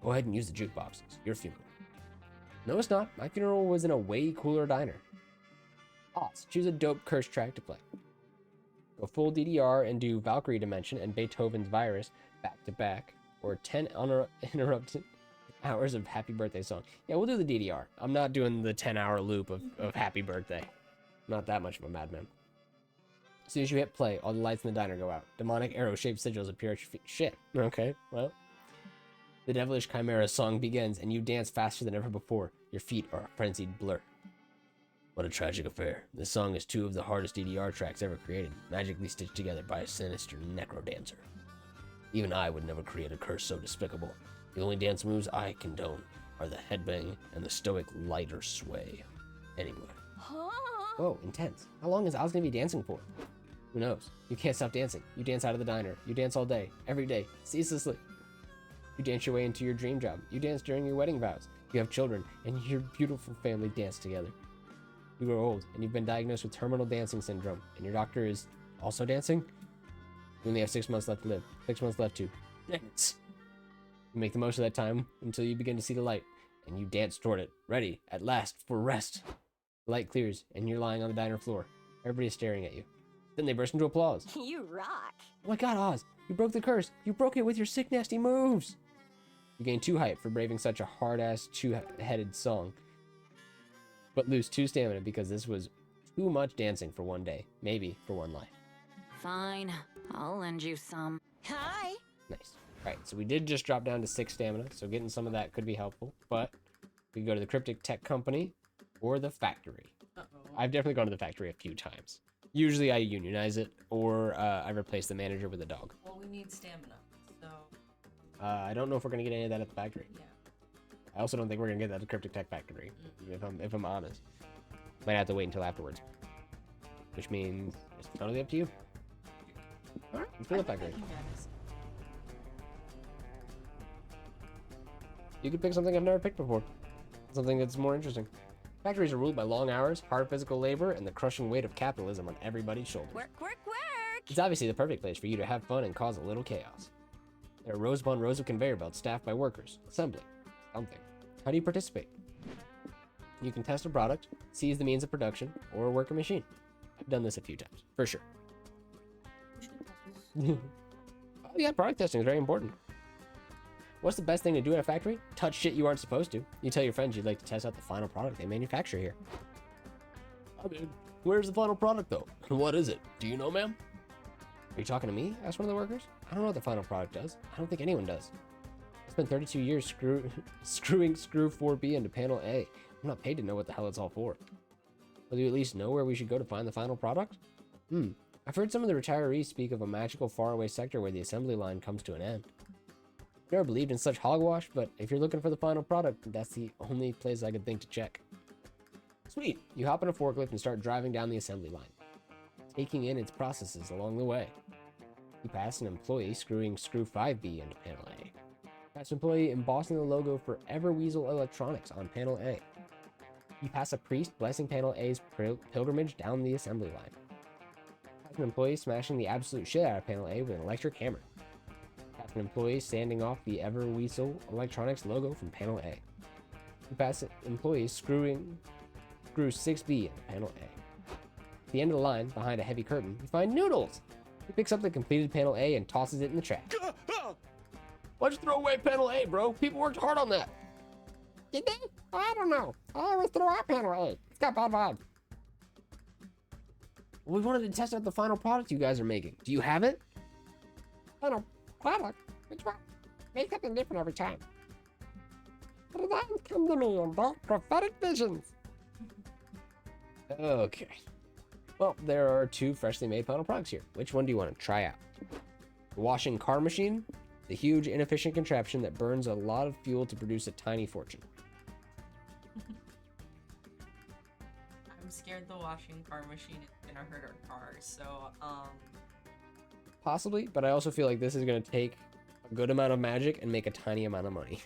Go ahead and use the jukebox. It's your funeral. No, it's not. My funeral was in a way cooler diner. Oz, choose a dope curse track to play. Go full DDR and do Valkyrie Dimension and Beethoven's Virus back to back, or 10 uninterrupted hours of Happy Birthday song. Yeah, we'll do the DDR. I'm not doing the 10-hour loop of Happy Birthday. I'm not that much of a madman. As soon as you hit play, all the lights in the diner go out. Demonic arrow-shaped sigils appear at your feet. Shit. Okay, well. The Devilish Chimera song begins, and you dance faster than ever before. Your feet are a frenzied blur. What a tragic affair. This song is 2 of the hardest DDR tracks ever created, magically stitched together by a sinister necro-dancer. Even I would never create a curse so despicable. The only dance moves I condone are the headbang and the stoic lighter sway. Anyway. Whoa, intense. How long is Oz gonna be dancing for? Who knows? You can't stop dancing. You dance out of the diner. You dance all day, every day, ceaselessly. You dance your way into your dream job. You dance during your wedding vows. You have children, and your beautiful family dance together. You grow old, and you've been diagnosed with terminal dancing syndrome, and your doctor is also dancing? You only have 6 months left to live. 6 months left to dance. You make the most of that time until you begin to see the light, and you dance toward it, ready, at last, for rest. The light clears, and you're lying on the diner floor. Everybody is staring at you. Then they burst into applause. You rock. Oh my god, Oz, you broke the curse. You broke it with your sick, nasty moves. You gain 2 hype for braving such a hard-ass, 2-headed song, but lose 2 stamina because this was too much dancing for one day, maybe for one life. Fine, I'll lend you some. Hi. Nice. Alright, so we did just drop down to 6 stamina, so getting some of that could be helpful, but we can go to the Cryptic Tech Company or the Factory. I've definitely gone to the Factory a few times. Usually I unionize it, or I replace the manager with a dog. Well, we need stamina, so... I don't know if we're going to get any of that at the Factory. Yeah. I also don't think we're going to get that at the Cryptic Tech Factory, if I'm honest. Might have to wait until afterwards. Which means it's totally up to you. Alright, let's go to the Factory. You could pick something I've never picked before. Something that's more interesting. Factories are ruled by long hours, hard physical labor, and the crushing weight of capitalism on everybody's shoulders. Work, work, work! It's obviously the perfect place for you to have fun and cause a little chaos. There are rows upon rows of conveyor belts staffed by workers, assembling something. How do you participate? You can test a product, seize the means of production, or work a machine. I've done this a few times, for sure. Oh yeah, product testing is very important. What's the best thing to do at a factory? Touch shit you aren't supposed to. You tell your friends you'd like to test out the final product they manufacture here. I mean, where's the final product though? What is it? Do you know, ma'am? Are you talking to me? Asked one of the workers. I don't know what the final product does. I don't think anyone does. I spent 32 years screwing screw 4B into panel A. I'm not paid to know what the hell it's all for. Will you at least know where we should go to find the final product? I've heard some of the retirees speak of a magical faraway sector where the assembly line comes to an end. I've never believed in such hogwash, but if you're looking for the final product, that's the only place I could think to check. Sweet. You hop in a forklift and start driving down the assembly line, taking in its processes along the way. You pass an employee screwing screw 5B into panel A. Pass an employee embossing the logo for Everweasel Electronics on panel A. You pass a priest blessing panel A's pilgrimage down the assembly line. Pass an employee smashing the absolute shit out of panel A with an electric hammer. Pass an employee sanding off the Everweasel Electronics logo from panel A. You pass an employee screw 6B into panel A. At the end of the line, behind a heavy curtain, you find Noodles! He picks up the completed panel A and tosses it in the trash. Why'd you throw away panel A, bro? People worked hard on that. Did they? I don't know. I always throw out panel A. It's got bad vibes. We wanted to test out the final product you guys are making. Do you have it? Final product? Which one? Make something different every time. The designs come to me in dark prophetic visions. Okay. Well, there are 2 freshly made final products here. Which one do you want to try out? The washing car machine, the huge inefficient contraption that burns a lot of fuel to produce a tiny fortune. I'm scared the washing car machine is gonna hurt our cars, so Possibly, but I also feel like this is going to take a good amount of magic and make a tiny amount of money.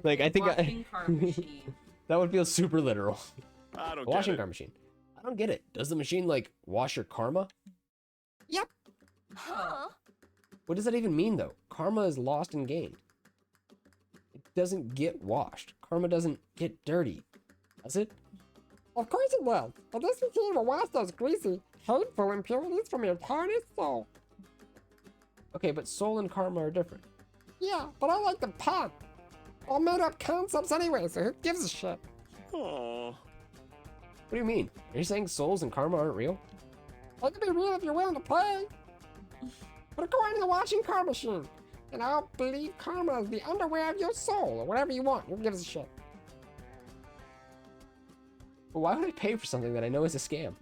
Like, I think washing car machine. that would feel super literal. I don't A washing get car machine. I don't get it. Does the machine, like, wash your karma? Yep. Huh? What does that even mean, though? Karma is lost and gained. It doesn't get washed. Karma doesn't get dirty. Does it? Of course it does. But this machine will wash those greasy, hateful impurities from your tarnished soul. Okay, but soul and karma are different. Yeah, but I like the pun. All made up concepts anyway, so who gives a shit? it. Aw. What do you mean? Are you saying souls and karma aren't real? They can be real if you're willing to play. But go into the washing car machine, and I'll believe karma is the underwear of your soul, or whatever you want. Who gives a shit? But why would I pay for something that I know is a scam?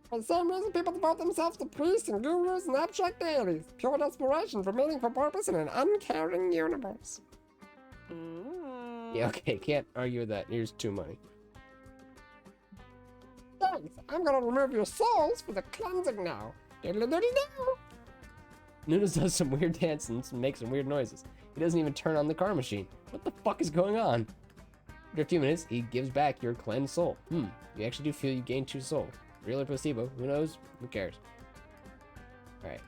For the same reason people devote themselves to priests and gurus and abstract deities. Pure desperation for meaningful purpose in an uncaring universe. Yeah, okay, can't argue with that. Here's 2 money. Thanks. I'm gonna remove your souls for the cleansing now. Diddly-diddly-do. Noodles does some weird dances and makes some weird noises. He doesn't even turn on the car machine. What the fuck is going on? After a few minutes, he gives back your cleansed soul. You actually do feel you gain 2 soul. Real or placebo? Who knows? Who cares? Alright.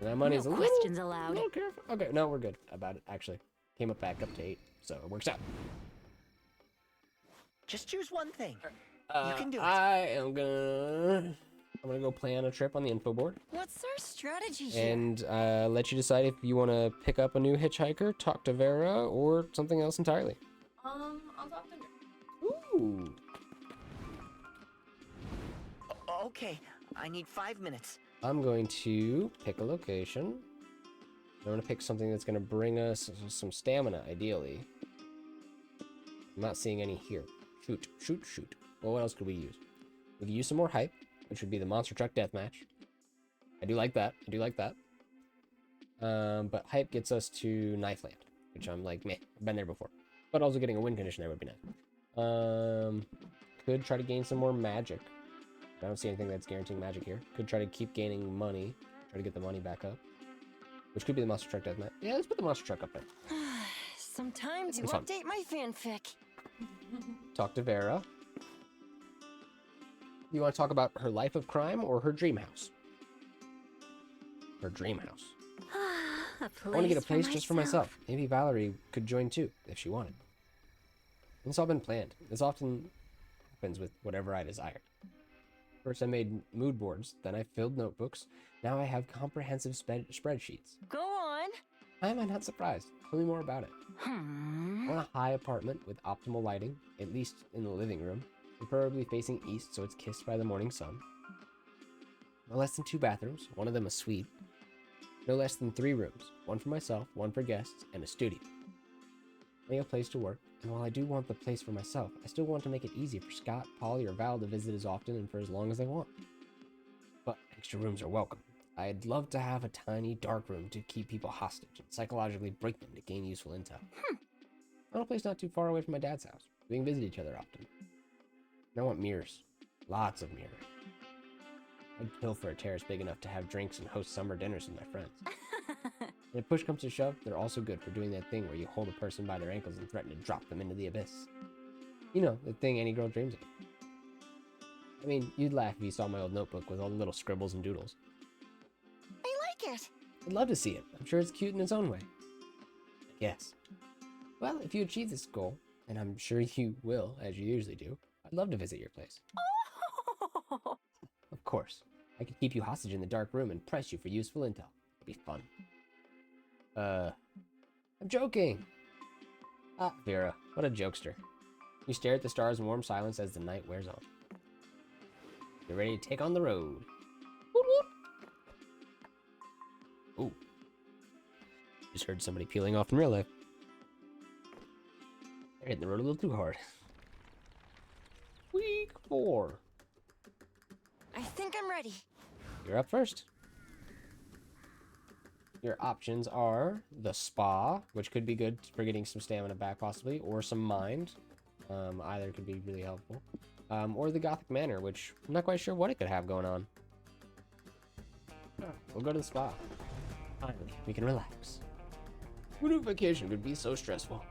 That money's No a little... questions allowed. little careful. Okay, no, we're good about it, actually. Came up back up to 8, so it works out. Just choose one thing. You can do it. I'm gonna go plan a trip on the info board What's our strategy here? and let you decide if you want to pick up a new hitchhiker, talk to Vera, or something else entirely. I'll talk to Ooh. Okay, I need 5 minutes. I'm going to pick a location. I'm going to pick something that's going to bring us some stamina, ideally. I'm not seeing any here. Shoot, shoot, shoot. Well, what else could we use? We could use some more hype, which would be the monster truck deathmatch. I do like that. I do like that. But hype gets us to Knife Land, which I'm like, meh, I've been there before. But also getting a win condition there would be nice. Could try to gain some more magic. I don't see anything that's guaranteeing magic here. Could try to keep gaining money. Try to get the money back up. Which could be the monster truck deathmatch. Yeah, let's put the monster truck up there. some time to It's fun. update my fanfic. Talk to Vera. You want to talk about her life of crime or her dream house? Her dream house. A I want to get a place just for myself. myself. Maybe Valerie could join too, if she wanted. It's all been planned. This often happens with whatever I desired. First I made mood boards, then I filled notebooks. Now I have comprehensive spreadsheets. Go on. Why am I not surprised? Tell me more about it. I want a high apartment with optimal lighting, at least in the living room, preferably facing east so it's kissed by the morning sun. No less than 2 bathrooms, one of them a suite. No less than 3 rooms, one for myself, one for guests, and a studio. Plenty of place to work, and while I do want the place for myself, I still want to make it easy for Scott, Polly, or Val to visit as often and for as long as they want. But extra rooms are welcome. I'd love to have a tiny, dark room to keep people hostage and psychologically break them to gain useful intel. I want a place not too far away from my dad's house. We can visit each other often. And I want mirrors. Lots of mirrors. I'd kill for a terrace big enough to have drinks and host summer dinners with my friends. And if push comes to shove, they're also good for doing that thing where you hold a person by their ankles and threaten to drop them into the abyss. You know, the thing any girl dreams of. I mean, you'd laugh if you saw my old notebook with all the little scribbles and doodles. I like it. I'd love to see it. I'm sure it's cute in its own way. Yes. Well, if you achieve this goal, and I'm sure you will, as you usually do, I'd love to visit your place. Of course. I could keep you hostage in the dark room and press you for useful intel. It'd be fun. I'm joking. Ah, Vera, what a jokester. You stare at the stars in warm silence as the night wears on. You're ready to take on the road. Woot woot. Ooh. Just heard somebody peeling off in real life. They're hitting the road a little too hard. Week 4. I think I'm ready. You're up first. Your options are the spa, which could be good for getting some stamina back possibly, or some mind. Either could be really helpful. Or the Gothic Manor, which I'm not quite sure what it could have going on. We'll go to the spa. Finally, we can relax. Who knew vacation could be so stressful?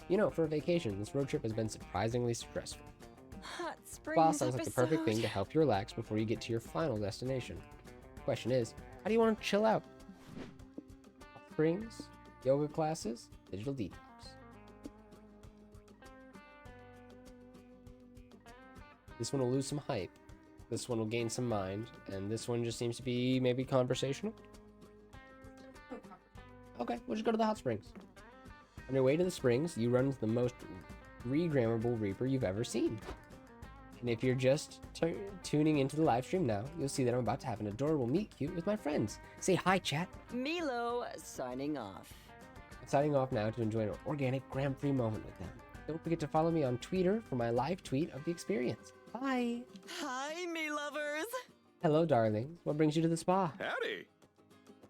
You know, for a vacation, this road trip has been surprisingly stressful. Hot springs Spa sounds like the perfect episode. thing to help you relax before you get to your final destination. Question is, how do you want to chill out? Hot springs, yoga classes, digital detox. This one will lose some hype. This one will gain some mind, and this one just seems to be maybe conversational. Okay, we'll just go to the hot springs. On your way to the springs, you run into the most regrammable Reaper you've ever seen. And if you're just tuning into the live stream now, you'll see that I'm about to have an adorable meet cute with my friends. Say hi, chat. Milo signing off. I'm signing off now to enjoy an organic, gram-free moment with them. Don't forget to follow me on Twitter for my live tweet of the experience. Bye. Hi, me lovers. Hello, darlings. What brings you to the spa? Howdy.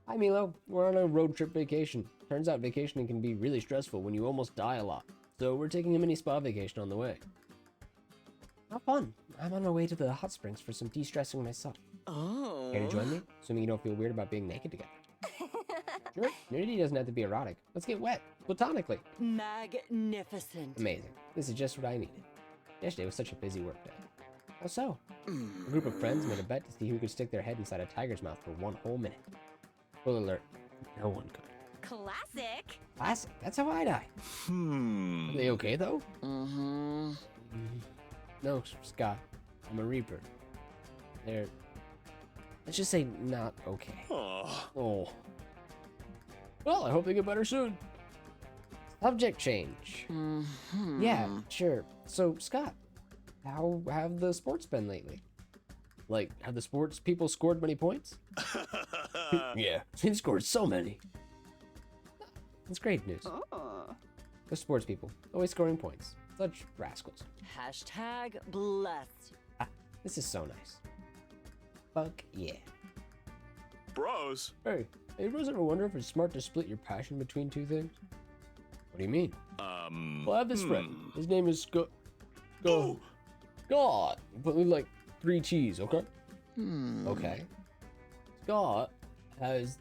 Hi, Milo. We're on a road trip vacation. Turns out vacationing can be really stressful when you almost die a lot. So we're taking a mini spa vacation on the way. How fun. I'm on my way to the hot springs for some de-stressing myself. Oh. Care to join me? Assuming you don't feel weird about being naked together. Sure, nudity doesn't have to be erotic. Let's get wet, platonically. Magnificent. Amazing. This is just what I needed. Yesterday was such a busy work day. How so? A group of friends made a bet to see who could stick their head inside a tiger's mouth for 1 whole minute. Spoiler alert, no one could. Classic. Classic, that's how I die. Are they okay though? Mm-hmm. No, Scott. I'm a Reaper. They're... let's just say not okay. Oh. Well, I hope they get better soon. Subject change. Yeah, sure. So, Scott, how have the sports been lately? Like, have the sports people scored many points? Yeah, they've scored so many. That's great news. The sports people, always scoring points. Such rascals. Hashtag blessed. This is so nice. Fuck yeah. Bros. Hey, bros ever wonder if it's smart to split your passion between 2 things? What do you mean? Well, I have this friend. His name is Scott. But with like 3 T's, okay? Okay. Scott has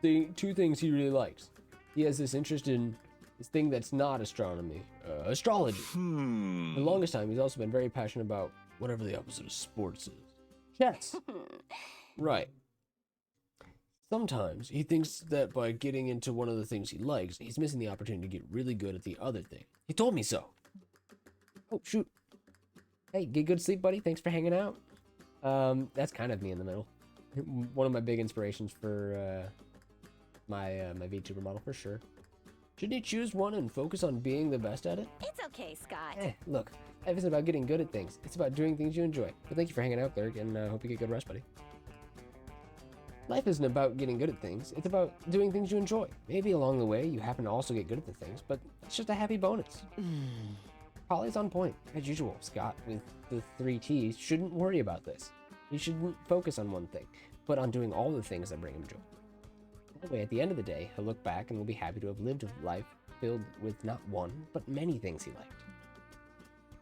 two things he really likes. He has this interest in this thing that's not astronomy, astrology. For the longest time, he's also been very passionate about whatever the opposite of sports is. Chess. Right. Sometimes he thinks that by getting into one of the things he likes, he's missing the opportunity to get really good at the other thing. He told me so. Oh, shoot. Hey, get good sleep, buddy. Thanks for hanging out. That's kind of me in the middle. One of my big inspirations for my VTuber model, for sure. Shouldn't he choose one and focus on being the best at it? It's okay, Scott. Look, life isn't about getting good at things. It's about doing things you enjoy. But thank you for hanging out, Clerk, and hope you get good rest, buddy. Life isn't about getting good at things. It's about doing things you enjoy. Maybe along the way, you happen to also get good at the things, but it's just a happy bonus. Polly's on point, as usual. Scott, with the 3 T's, shouldn't worry about this. He shouldn't focus on one thing, but on doing all the things that bring him joy. That way, at the end of the day, he'll look back and will be happy to have lived a life filled with not one, but many things he liked.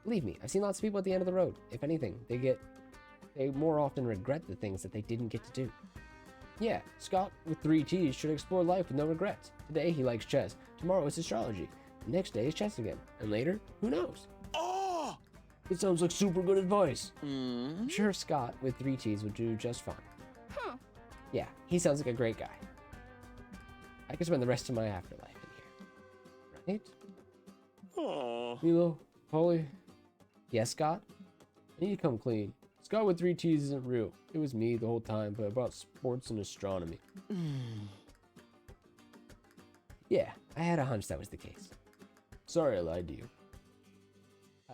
Believe me, I've seen lots of people at the end of the road. If anything, they more often regret the things that they didn't get to do. Yeah, Scott with 3 T's should explore life with no regrets. Today he likes chess, tomorrow it's astrology, the next day is chess again, and later, who knows? Oh! It sounds like super good advice. Mm. I'm sure Scott with 3 T's would do just fine. Huh. Yeah, he sounds like a great guy. I could spend the rest of my afterlife in here. Right? Oh. Milo, Polly. Yes, Scott? I need to come clean. Scott with 3 T's isn't real. It was me the whole time, but about sports and astronomy. Yeah, I had a hunch that was the case. Sorry I lied to you.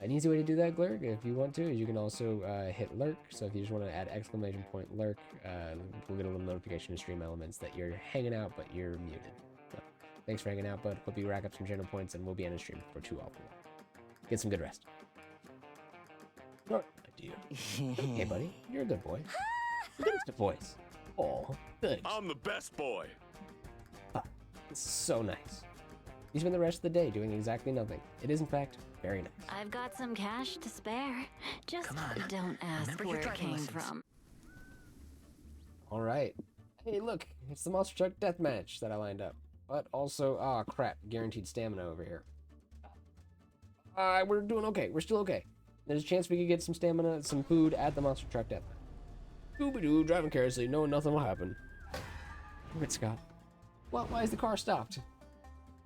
An easy way to do that, Glurg, if you want to, is you can also hit lurk. So if you just want to add exclamation point lurk, we'll get a little notification in Stream Elements that you're hanging out, but you're muted. So, thanks for hanging out, bud. Hope you rack up some channel points, and we'll be on the stream for 2 awful. Get some good rest. Sure, I do. Hey, buddy, you're a good boy. Look at the voice. Oh, thanks. I'm the best boy. It's so nice. You spend the rest of the day doing exactly nothing. It is, in fact, very nice. I've got some cash to spare. Just Come on. don't ask Remember your where it driving came lessons. from. All right. Hey, look, it's the Monster Truck Deathmatch that I lined up. But also, crap, guaranteed stamina over here. We're doing okay. We're still okay. There's a chance we could get some stamina, some food at the Monster Truck Deathmatch. Scooby-Doo, driving carelessly, knowing nothing will happen. Damn it, Scott. Well, why is the car stopped?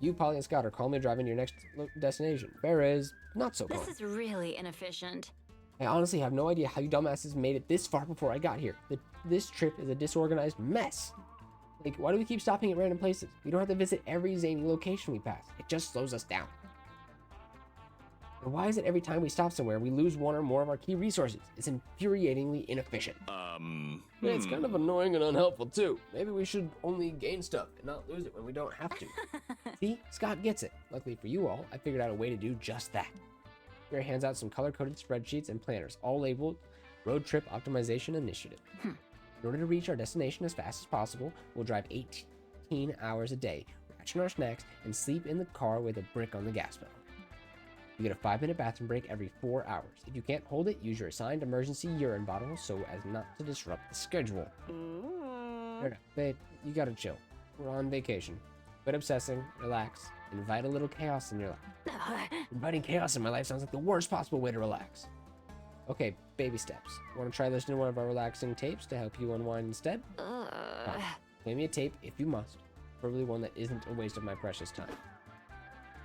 You, Polly, and Scott are calmly driving to your next destination. Fair is not so calm. This is really inefficient. I honestly have no idea how you dumbasses made it this far before I got here. This trip is a disorganized mess. Like, why do we keep stopping at random places? We don't have to visit every zany location we pass. It just slows us down. And why is it every time we stop somewhere, we lose one or more of our key resources? It's infuriatingly inefficient. Yeah, it's kind of annoying and unhelpful, too. Maybe we should only gain stuff and not lose it when we don't have to. See? Scott gets it. Luckily for you all, I figured out a way to do just that. Here hands out some color-coded spreadsheets and planners, all labeled Road Trip Optimization Initiative. In order to reach our destination as fast as possible, we'll drive 18 hours a day, ration our snacks, and sleep in the car with a brick on the gas pedal. You get a 5-minute bathroom break every 4 hours. If you can't hold it, use your assigned emergency urine bottle so as not to disrupt the schedule. No, babe, you gotta chill. We're on vacation. Quit obsessing, relax, invite a little chaos in your life. Inviting chaos in my life sounds like the worst possible way to relax. Okay, baby steps. Want to try listening to one of our relaxing tapes to help you unwind instead? Fine. Play me a tape if you must. Preferably one that isn't a waste of my precious time.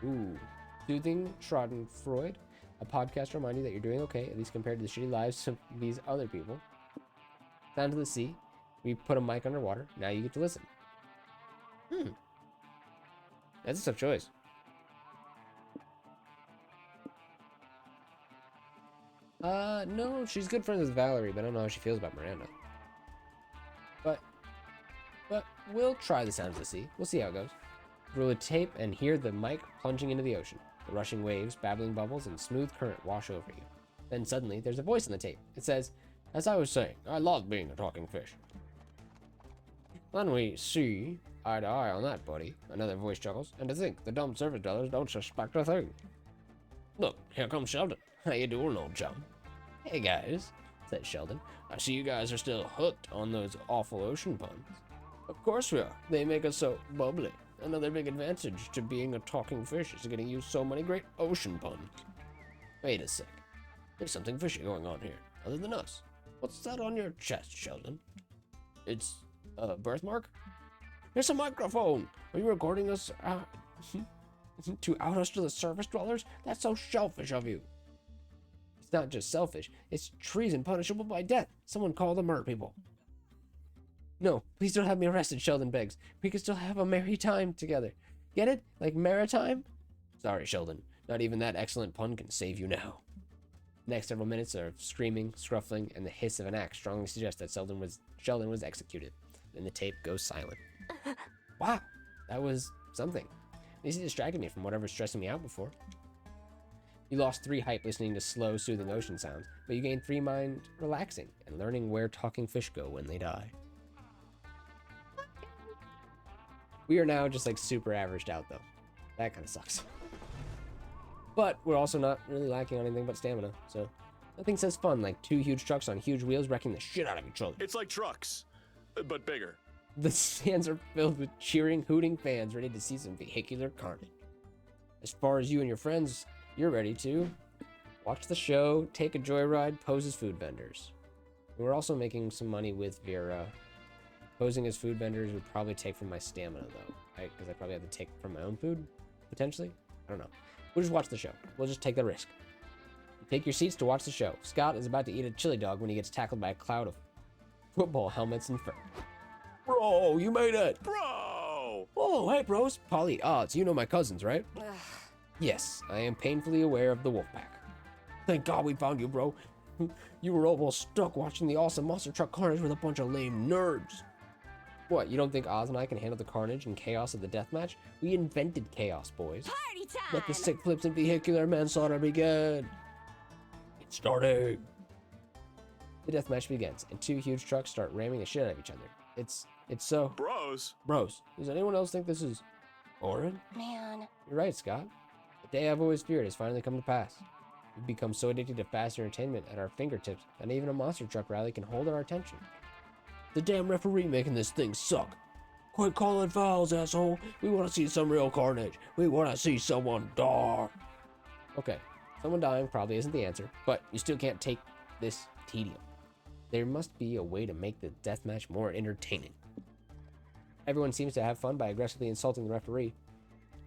Ooh. Soothing Schadenfreude, a podcast to remind you that you're doing okay, at least compared to the shitty lives of these other people. Sound of the Sea. We put a mic underwater. Now you get to listen. That's a tough choice. No, she's good friends with Valerie, but I don't know how she feels about Miranda. But we'll try the Sounds of the Sea. We'll see how it goes. Roll a tape and hear the mic plunging into the ocean. The rushing waves, babbling bubbles, and smooth current wash over you. Then suddenly, there's a voice in the tape. It says, "As I was saying, I love being a talking fish." "Then we see eye to eye on that, buddy," another voice chuckles. "And to think, the dumb service dollars don't suspect a thing." "Look, here comes Sheldon. How you doing, old chum?" "Hey, guys," said Sheldon. "I see you guys are still hooked on those awful ocean puns. Of course we are. They make us so bubbly. Another big advantage to being a talking fish is getting used so many great ocean puns. Wait a sec. There's something fishy going on here, other than us. What's that on your chest, Sheldon? It's a birthmark? It's a microphone! Are you recording us to out us to the surface dwellers? That's so shellfish of you. It's not just selfish, it's treason punishable by death. Someone call the murder people. No, please don't have me arrested, Sheldon begs. We can still have a merry time together. Get it? Like maritime? Sorry, Sheldon. Not even that excellent pun can save you now. Next several minutes of screaming, scruffling, and the hiss of an axe strongly suggest that Sheldon was executed. Then the tape goes silent. Wow, that was something. At least it distracted me from whatever's stressing me out before. You lost 3 hype listening to slow, soothing ocean sounds, but you gained 3 mind relaxing and learning where talking fish go when they die. We are now just like super averaged out though. That kind of sucks. But we're also not really lacking on anything but stamina, so nothing says fun like 2 huge trucks on huge wheels wrecking the shit out of each other. It's like trucks, but bigger. The stands are filled with cheering, hooting fans ready to see some vehicular carnage. As far as you and your friends, you're ready to watch the show, take a joyride, pose as food vendors. We're also making some money with Vera. Posing as food vendors would probably take from my stamina though, right? Because I probably have to take from my own food, potentially. I don't know. We'll just watch the show. We'll just take the risk. Take your seats to watch the show. Scott is about to eat a chili dog when he gets tackled by a cloud of football helmets and fur. Bro, you made it! Bro! Oh, hey, bros. Polly, odds. You know my cousins, right? Yes, I am painfully aware of the wolf pack. Thank God we found you, bro. You were almost stuck watching the awesome monster truck carnage with a bunch of lame nerds. What, you don't think Oz and I can handle the carnage and chaos of the deathmatch? We invented chaos, boys. Party time! Let the sick flips and vehicular manslaughter begin. It's starting. The deathmatch begins, and 2 huge trucks start ramming the shit out of each other. It's so... Bros? Bros, does anyone else think this is boring? Man. You're right, Scott. The day I've always feared has finally come to pass. We've become so addicted to fast entertainment at our fingertips that even a monster truck rally can hold our attention. The damn referee making this thing suck. Quit calling fouls, asshole. We want to see some real carnage. We want to see someone die. Okay, someone dying probably isn't the answer, but you still can't take this tedium. There must be a way to make the deathmatch more entertaining. Everyone seems to have fun by aggressively insulting the referee.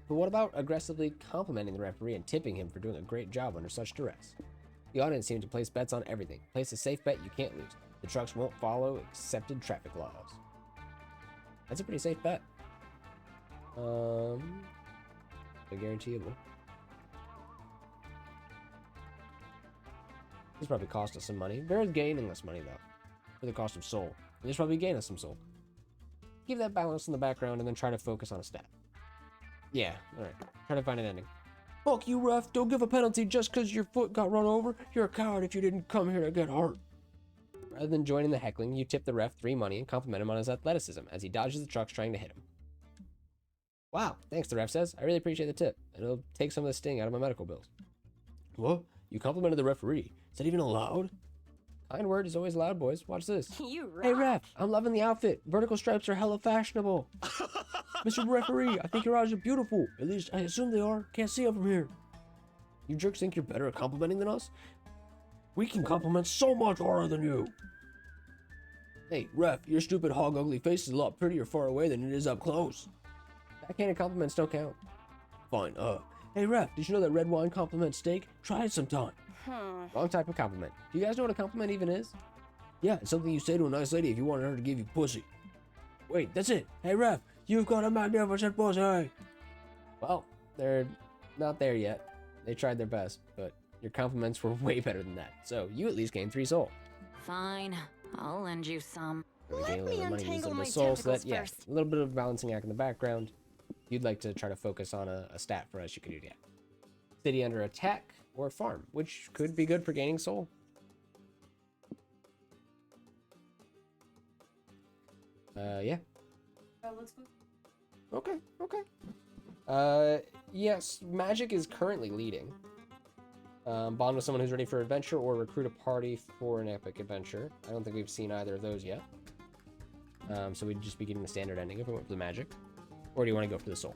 But what about aggressively complimenting the referee and tipping him for doing a great job under such duress? The audience seems to place bets on everything. Place a safe bet you can't lose. The trucks won't follow accepted traffic laws. That's a pretty safe bet. Guaranteeable. This probably cost us some money. Vera's gaining us money though, for the cost of soul. And this probably gain us some soul. Keep that balance in the background and then try to focus on a stat. Yeah, alright. Try to find an ending. Fuck you, ref. Don't give a penalty just because your foot got run over. You're a coward if you didn't come here to get hurt. Rather than joining the heckling, you tip the ref 3 money and compliment him on his athleticism as he dodges the trucks trying to hit him. Wow, thanks, the ref says. I really appreciate the tip, and it'll take some of the sting out of my medical bills. What? You complimented the referee. Is that even allowed? Kind word is always allowed, boys. Watch this. You rock. Hey, ref, I'm loving the outfit. Vertical stripes are hella fashionable. Mr. Referee, I think your eyes are beautiful. At least I assume they are. Can't see them from here. You jerks think you're better at complimenting than us? We can compliment so much harder than you. Hey, ref, your stupid hog ugly face is a lot prettier far away than it is up close. Backhanded compliments don't count. Fine, hey, ref, did you know that red wine compliments steak? Try it sometime. Wrong type of compliment. Do you guys know what a compliment even is? Yeah, it's something you say to a nice lady if you want her to give you pussy. Wait, that's it. Hey, ref, you've got a magnificent pussy. Well, they're not there yet. They tried their best, but your compliments were way better than that. So you at least gained 3 soul. Fine, I'll lend you some. We Let gain a me little money, use a untangle little my soul, so that, tentacles yeah, first. a little bit of balancing act in the background. If you'd like to try to focus on a stat for us, you could do that. City under attack or farm, which could be good for gaining soul. Yeah. Let's go. Okay. Yes, Magic is currently leading. Bond with someone who's ready for adventure or recruit a party for an epic adventure. I don't think we've seen either of those yet. So we'd just be getting the standard ending if we went for the magic. Or do you want to go for the soul?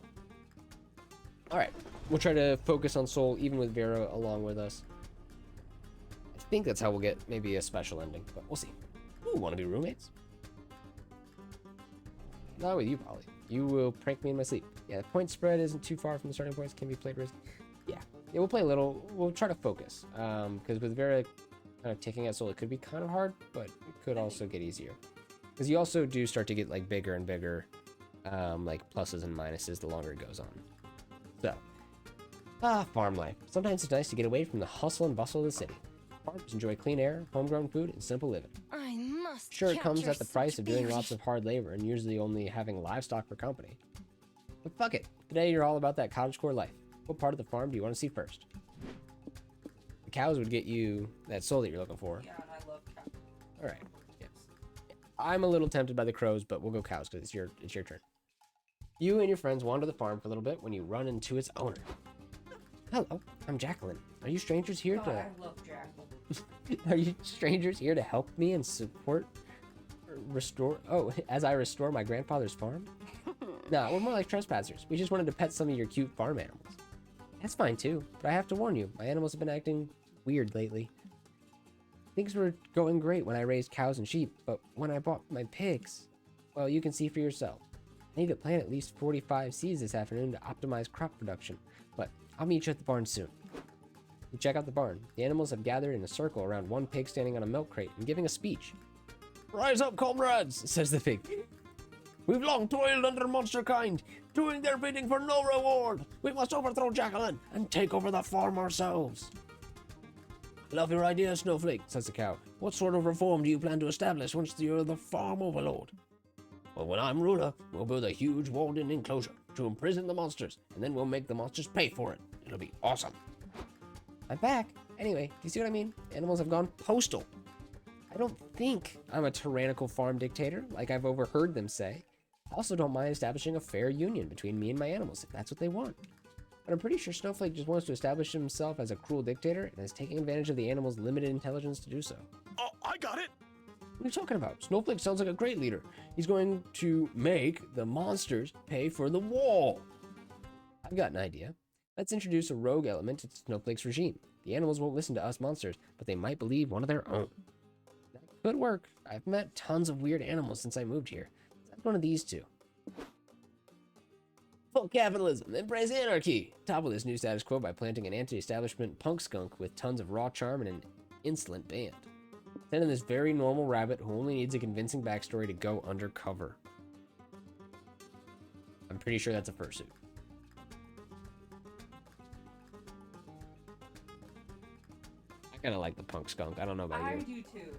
Alright, we'll try to focus on soul even with Vera along with us. I think that's how we'll get maybe a special ending, but we'll see. Ooh, want to be roommates? Not with you, Polly. You will prank me in my sleep. Yeah, the point spread isn't too far from the starting points. Can be played risky. Yeah, we'll play a little. We'll try to focus. Because with Vera kind of taking at soul, it could be kind of hard, but it could also get easier. Because you also do start to get like bigger and bigger, like pluses and minuses the longer it goes on. So, farm life. Sometimes it's nice to get away from the hustle and bustle of the city. Farmers enjoy clean air, homegrown food, and simple living. I must. Sure, it comes capture at the price such of doing beauty. lots of hard labor and usually only having livestock for company. But fuck it. Today you're all about that cottagecore life. What part of the farm do you want to see first? The cows would get you that soul that you're looking for. Yeah, and I love cows. All right. Yeah. I'm a little tempted by the crows, but we'll go cows because it's your turn. You and your friends wander the farm for a little bit when you run into its owner. Hello, I'm Jacqueline. Are you strangers here God, to? I love Jackal. Are you strangers here to help me and support, restore? Oh, as I restore my grandfather's farm? Nah, we're more like trespassers. We just wanted to pet some of your cute farm animals. That's fine too, but I have to warn you, my animals have been acting weird lately. Things were going great when I raised cows and sheep, but when I bought my pigs, well, you can see for yourself. I need to plant at least 45 seeds this afternoon to optimize crop production, but I'll meet you at the barn soon. You check out the barn. The animals have gathered in a circle around one pig standing on a milk crate and giving a speech. Rise up, comrades, says the pig. We've long toiled under monster kind, doing their bidding for no reward. We must overthrow Jacqueline and take over the farm ourselves. Love your idea, Snowflake, says the cow. What sort of reform do you plan to establish once you're the farm overlord? Well, when I'm ruler, we'll build a huge walled-in enclosure to imprison the monsters, and then we'll make the monsters pay for it. It'll be awesome. I'm back. Anyway, do you see what I mean? Animals have gone postal. I don't think I'm a tyrannical farm dictator, like I've overheard them say. I also don't mind establishing a fair union between me and my animals, if that's what they want. But I'm pretty sure Snowflake just wants to establish himself as a cruel dictator and is taking advantage of the animals' limited intelligence to do so. Oh, I got it. What are you talking about? Snowflake sounds like a great leader. He's going to make the monsters pay for the wall. I've got an idea. Let's introduce a rogue element to Snowflake's regime. The animals won't listen to us monsters, but they might believe one of their own. That could work. I've met tons of weird animals since I moved here. That's one of these two. Full capitalism, embrace anarchy. Topple this new status quo by planting an anti-establishment punk skunk with tons of raw charm and an insolent band. Send in this very normal rabbit who only needs a convincing backstory to go undercover. I'm pretty sure that's a fursuit. I kind of like the punk skunk. I don't know about I you. do too.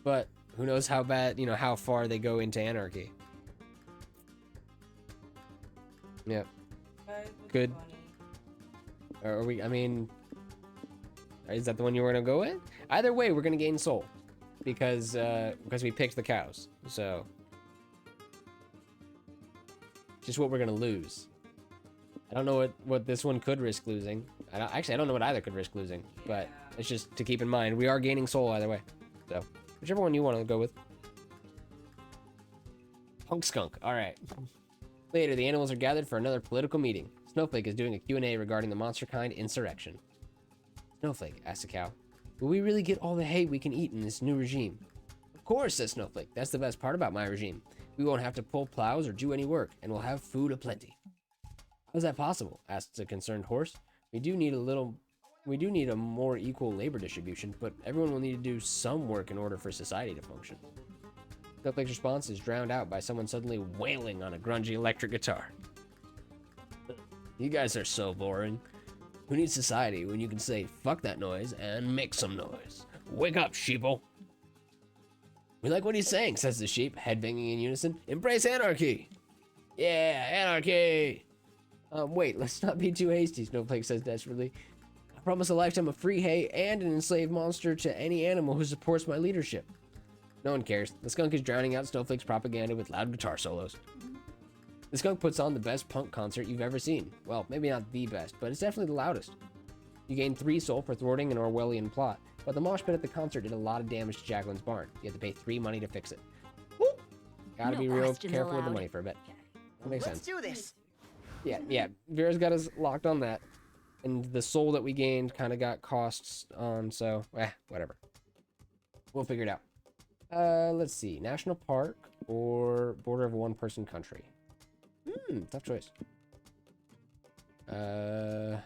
But who knows how bad, how far they go into anarchy. Yep. But it was Good. funny. Are we, is that the one you were going to go with? Either way, we're going to gain soul. Because we picked the cows. So. Just what we're going to lose. I don't know what this one could risk losing. I don't know what either could risk losing. But Yeah. it's just to keep in mind. We are gaining soul either way. So, whichever one you want to go with. Punk skunk. All right. Later, the animals are gathered for another political meeting. Snowflake is doing a Q&A regarding the monster kind insurrection. Snowflake, asks the cow, will we really get all the hay we can eat in this new regime? Of course, says Snowflake. That's the best part about my regime. We won't have to pull plows or do any work, and we'll have food aplenty. How's that possible? Asks a concerned horse. We do need a more equal labor distribution, but everyone will need to do some work in order for society to function. Snowflake's response is drowned out by someone suddenly wailing on a grungy electric guitar. You guys are so boring. Who needs society when you can say fuck that noise and make some noise? Wake up, sheeple. We like what he's saying, says the sheep, headbanging in unison. Embrace anarchy. Yeah, anarchy. Wait, let's not be too hasty, Snowflake says desperately. I promise a lifetime of free hay and an enslaved monster to any animal who supports my leadership. No one cares. The skunk is drowning out Snowflake's propaganda with loud guitar solos. The skunk puts on the best punk concert you've ever seen. Well, maybe not the best, but it's definitely the loudest. You gain 3 soul for thwarting an Orwellian plot, but the mosh pit at the concert did a lot of damage to Jacqueline's barn. You have to pay 3 money to fix it. Gotta No be real questions careful with the allowed. money for a bit. That makes Let's sense. do this. Yeah. Vera's got us locked on that. And the soul that we gained kind of got costs on, so, whatever. We'll figure it out. Let's see. National park or border of a one-person country? Tough choice. Could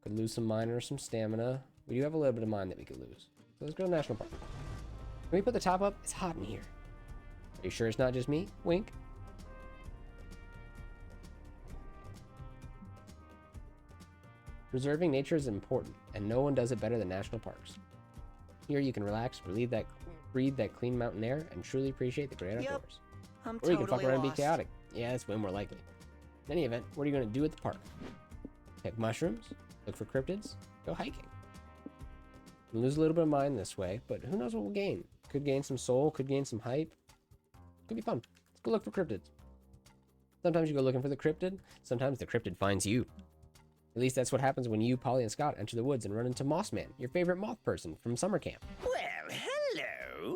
lose some mind or some stamina. We do have a little bit of mind that we could lose. So let's go to national park. Can we put the top up? It's hot in here. Are you sure it's not just me? Wink. Preserving nature is important, and no one does it better than national parks. Here you can relax, breathe that clean mountain air, and truly appreciate the great Yep. outdoors. I'm Or you can totally fuck around and lost. be chaotic. Yeah, that's way more likely. In any event, what are you going to do at the park? Pick mushrooms, look for cryptids, go hiking. We'll lose a little bit of mind this way, but who knows what we'll gain? Could gain some soul, could gain some hype. Could be fun. Let's go look for cryptids. Sometimes you go looking for the cryptid, sometimes the cryptid finds you. At least that's what happens when you, Polly, and Scott enter the woods and run into Mossman, your favorite moth person from summer camp. Well, hello.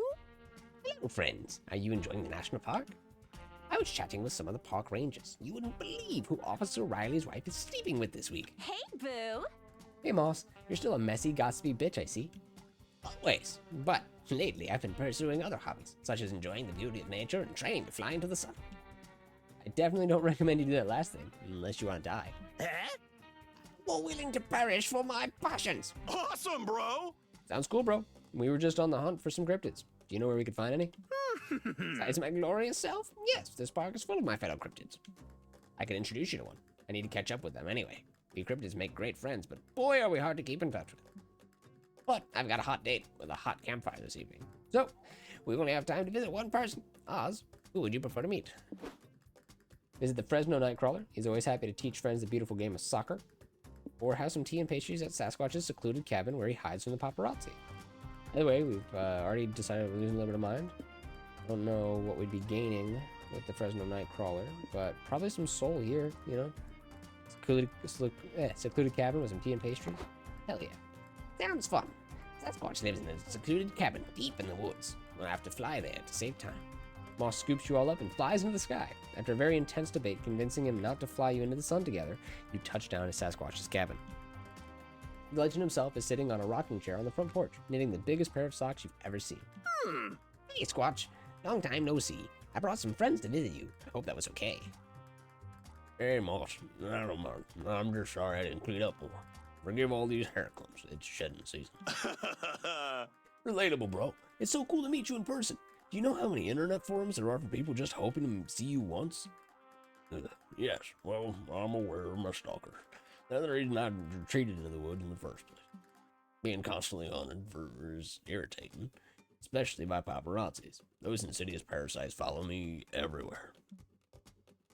Hello, friends. Are you enjoying the national park? I was chatting with some of the park rangers. You wouldn't believe who Officer Riley's wife is sleeping with this week. Hey, boo. Hey, Moss. You're still a messy, gossipy bitch, I see. Always. But lately, I've been pursuing other hobbies, such as enjoying the beauty of nature and training to fly into the sun. I definitely don't recommend you do that last thing, unless you want to die. Huh? More willing to perish for my passions. Awesome, bro! Sounds cool, bro. We were just on the hunt for some cryptids. Do you know where we could find any? Besides my glorious self? Yes, this park is full of my fellow cryptids. I can introduce you to one. I need to catch up with them anyway. We cryptids make great friends, but boy, are we hard to keep in touch with. But I've got a hot date with a hot campfire this evening. So, we only have time to visit one person. Oz, who would you prefer to meet? Visit the Fresno Nightcrawler. He's always happy to teach friends the beautiful game of soccer. Or have some tea and pastries at Sasquatch's secluded cabin where he hides from the paparazzi. By the way, we've already decided we're losing a little bit of mind. I don't know what we'd be gaining with the Fresno Nightcrawler, but probably some soul here, you know? Secluded cabin with some tea and pastries. Hell yeah. Sounds fun. Sasquatch lives in a secluded cabin deep in the woods. We'll have to fly there to save time. Moss scoops you all up and flies into the sky. After a very intense debate convincing him not to fly you into the sun together, you touch down at Sasquatch's cabin. The legend himself is sitting on a rocking chair on the front porch, knitting the biggest pair of socks you've ever seen. Hey, Squatch. Long time no see. I brought some friends to visit you. I hope that was okay. Hey, Moss. I don't mind. I'm just sorry I didn't clean up more. Forgive all these hair clumps. It's shedding season. Relatable, bro. It's so cool to meet you in person. Do you know how many internet forums there are for people just hoping to see you once? Yes, well, I'm aware of my stalkers. That's the reason I retreated into the woods in the first place. Being constantly hunted is irritating, especially by paparazzis. Those insidious parasites follow me everywhere.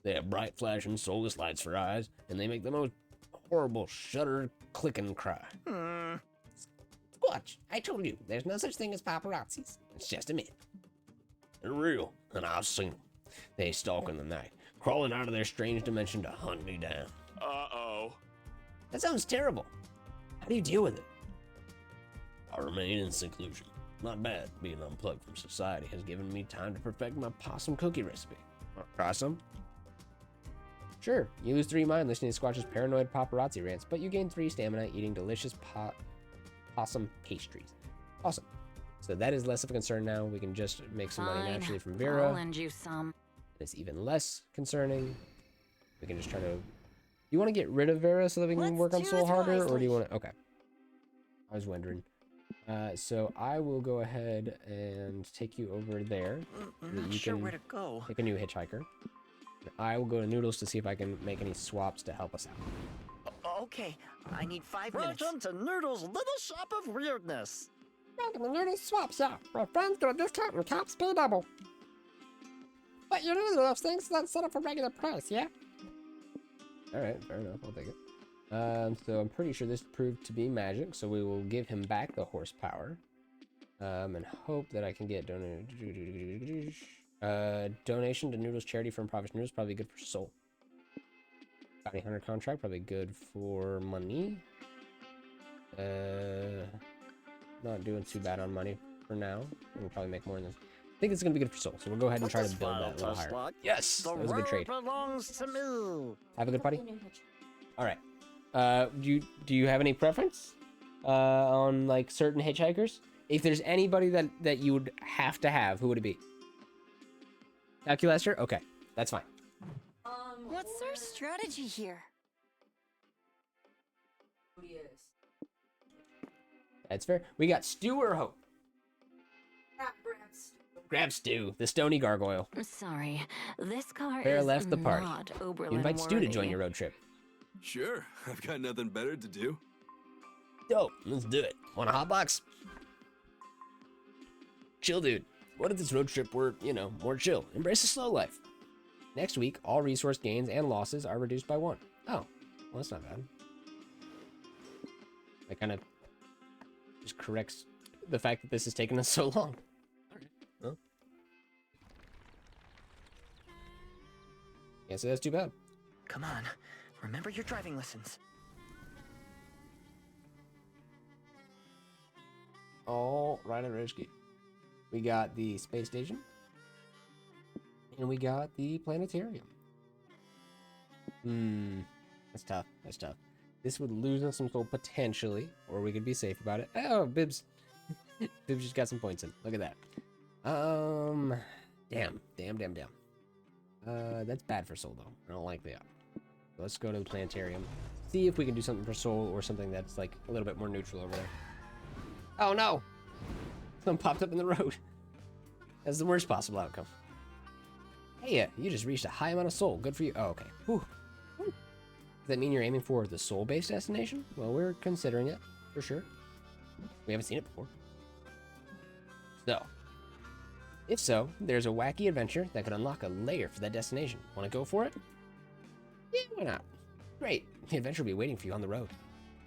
They have bright flashing soulless lights for eyes, and they make the most horrible shutter-clicking cry. Squatch, I told you, there's no such thing as paparazzis. It's just a myth. They're real, and I've seen them. They stalk in the night, crawling out of their strange dimension to hunt me down. Uh-oh. That sounds terrible. How do you deal with it? I remain in seclusion. Not bad. Being unplugged from society has given me time to perfect my possum cookie recipe. Want to try some? Sure, you lose 3 mind listening to Squatch's paranoid paparazzi rants, but you gain 3 stamina eating delicious possum pastries. Awesome. So that is less of a concern now. We can just make some money Fine. naturally from I'll Vera. lend you some. It's even less concerning. We can just try to... You want to get rid of Vera so that we can Let's work on do Soul it harder? Or do wisely. you want to... Okay. I was wondering. So I will go ahead and take you over there. I'm that not you sure can where to go. Pick a new hitchhiker. I will go to Noodles to see if I can make any swaps to help us out. Okay, I need 5 minutes. Welcome to Noodle's Little Shop of Weirdness. Welcome to Nerdy Swap Shop, where friends get a discount and cops pay double. But you know those things that's set up for regular price, yeah? Alright, fair enough. I'll take it. So I'm pretty sure this proved to be magic, so we will give him back the horsepower. And hope that I can get donation to Noodles Charity for Improvised Noodles, probably good for soul. Bounty Hunter contract, probably good for money. Not doing too bad on money for now. We can probably make more than this. think it's gonna be good for Soul, so we'll go ahead and What try to does build file that a little taste higher. like? Yes, The that was a good road trade. belongs to me. Have a good party. Hopefully new hitch. All right. Do you have any preference on like certain hitchhikers? If there's anybody that you would have to have, who would it be? Calculaster? Okay, that's fine. What's our strategy here? Yes. That's fair. We got Stu or Hope. Grab Stu, the stony gargoyle. Sorry, this car Bear is left the party. not You Oberlin invite Stu to join worthy. your road trip. Sure, I've got nothing better to do. Dope, let's do it. Want a hot box? Chill, dude. What if this road trip were, more chill? Embrace the slow life. Next week, all resource gains and losses are reduced by 1. Oh, well, that's not bad. That kind of just corrects the fact that this has taken us so long. Well. Can't say that's too bad. Come on, remember your driving lessons. All right, and Ridgekey. We got the space station. And we got the planetarium. That's tough. That's tough. This would lose us some soul potentially, or we could be safe about it. Oh, Bibs. Bibs just got some points in. Look at that. Damn. That's bad for soul, though. I don't like that. So let's go to the planetarium. See if we can do something for soul or something that's, like, a little bit more neutral over there. Oh, no! Something popped up in the road. That's the worst possible outcome. Hey, you just reached a high amount of soul. Good for you. Oh, okay. Whew. Does that mean you're aiming for the soul-based destination? Well, we're considering it, for sure. We haven't seen it before. So, if so, there's a wacky adventure that could unlock a layer for that destination. Want to go for it? Yeah, why not? Great. The adventure will be waiting for you on the road.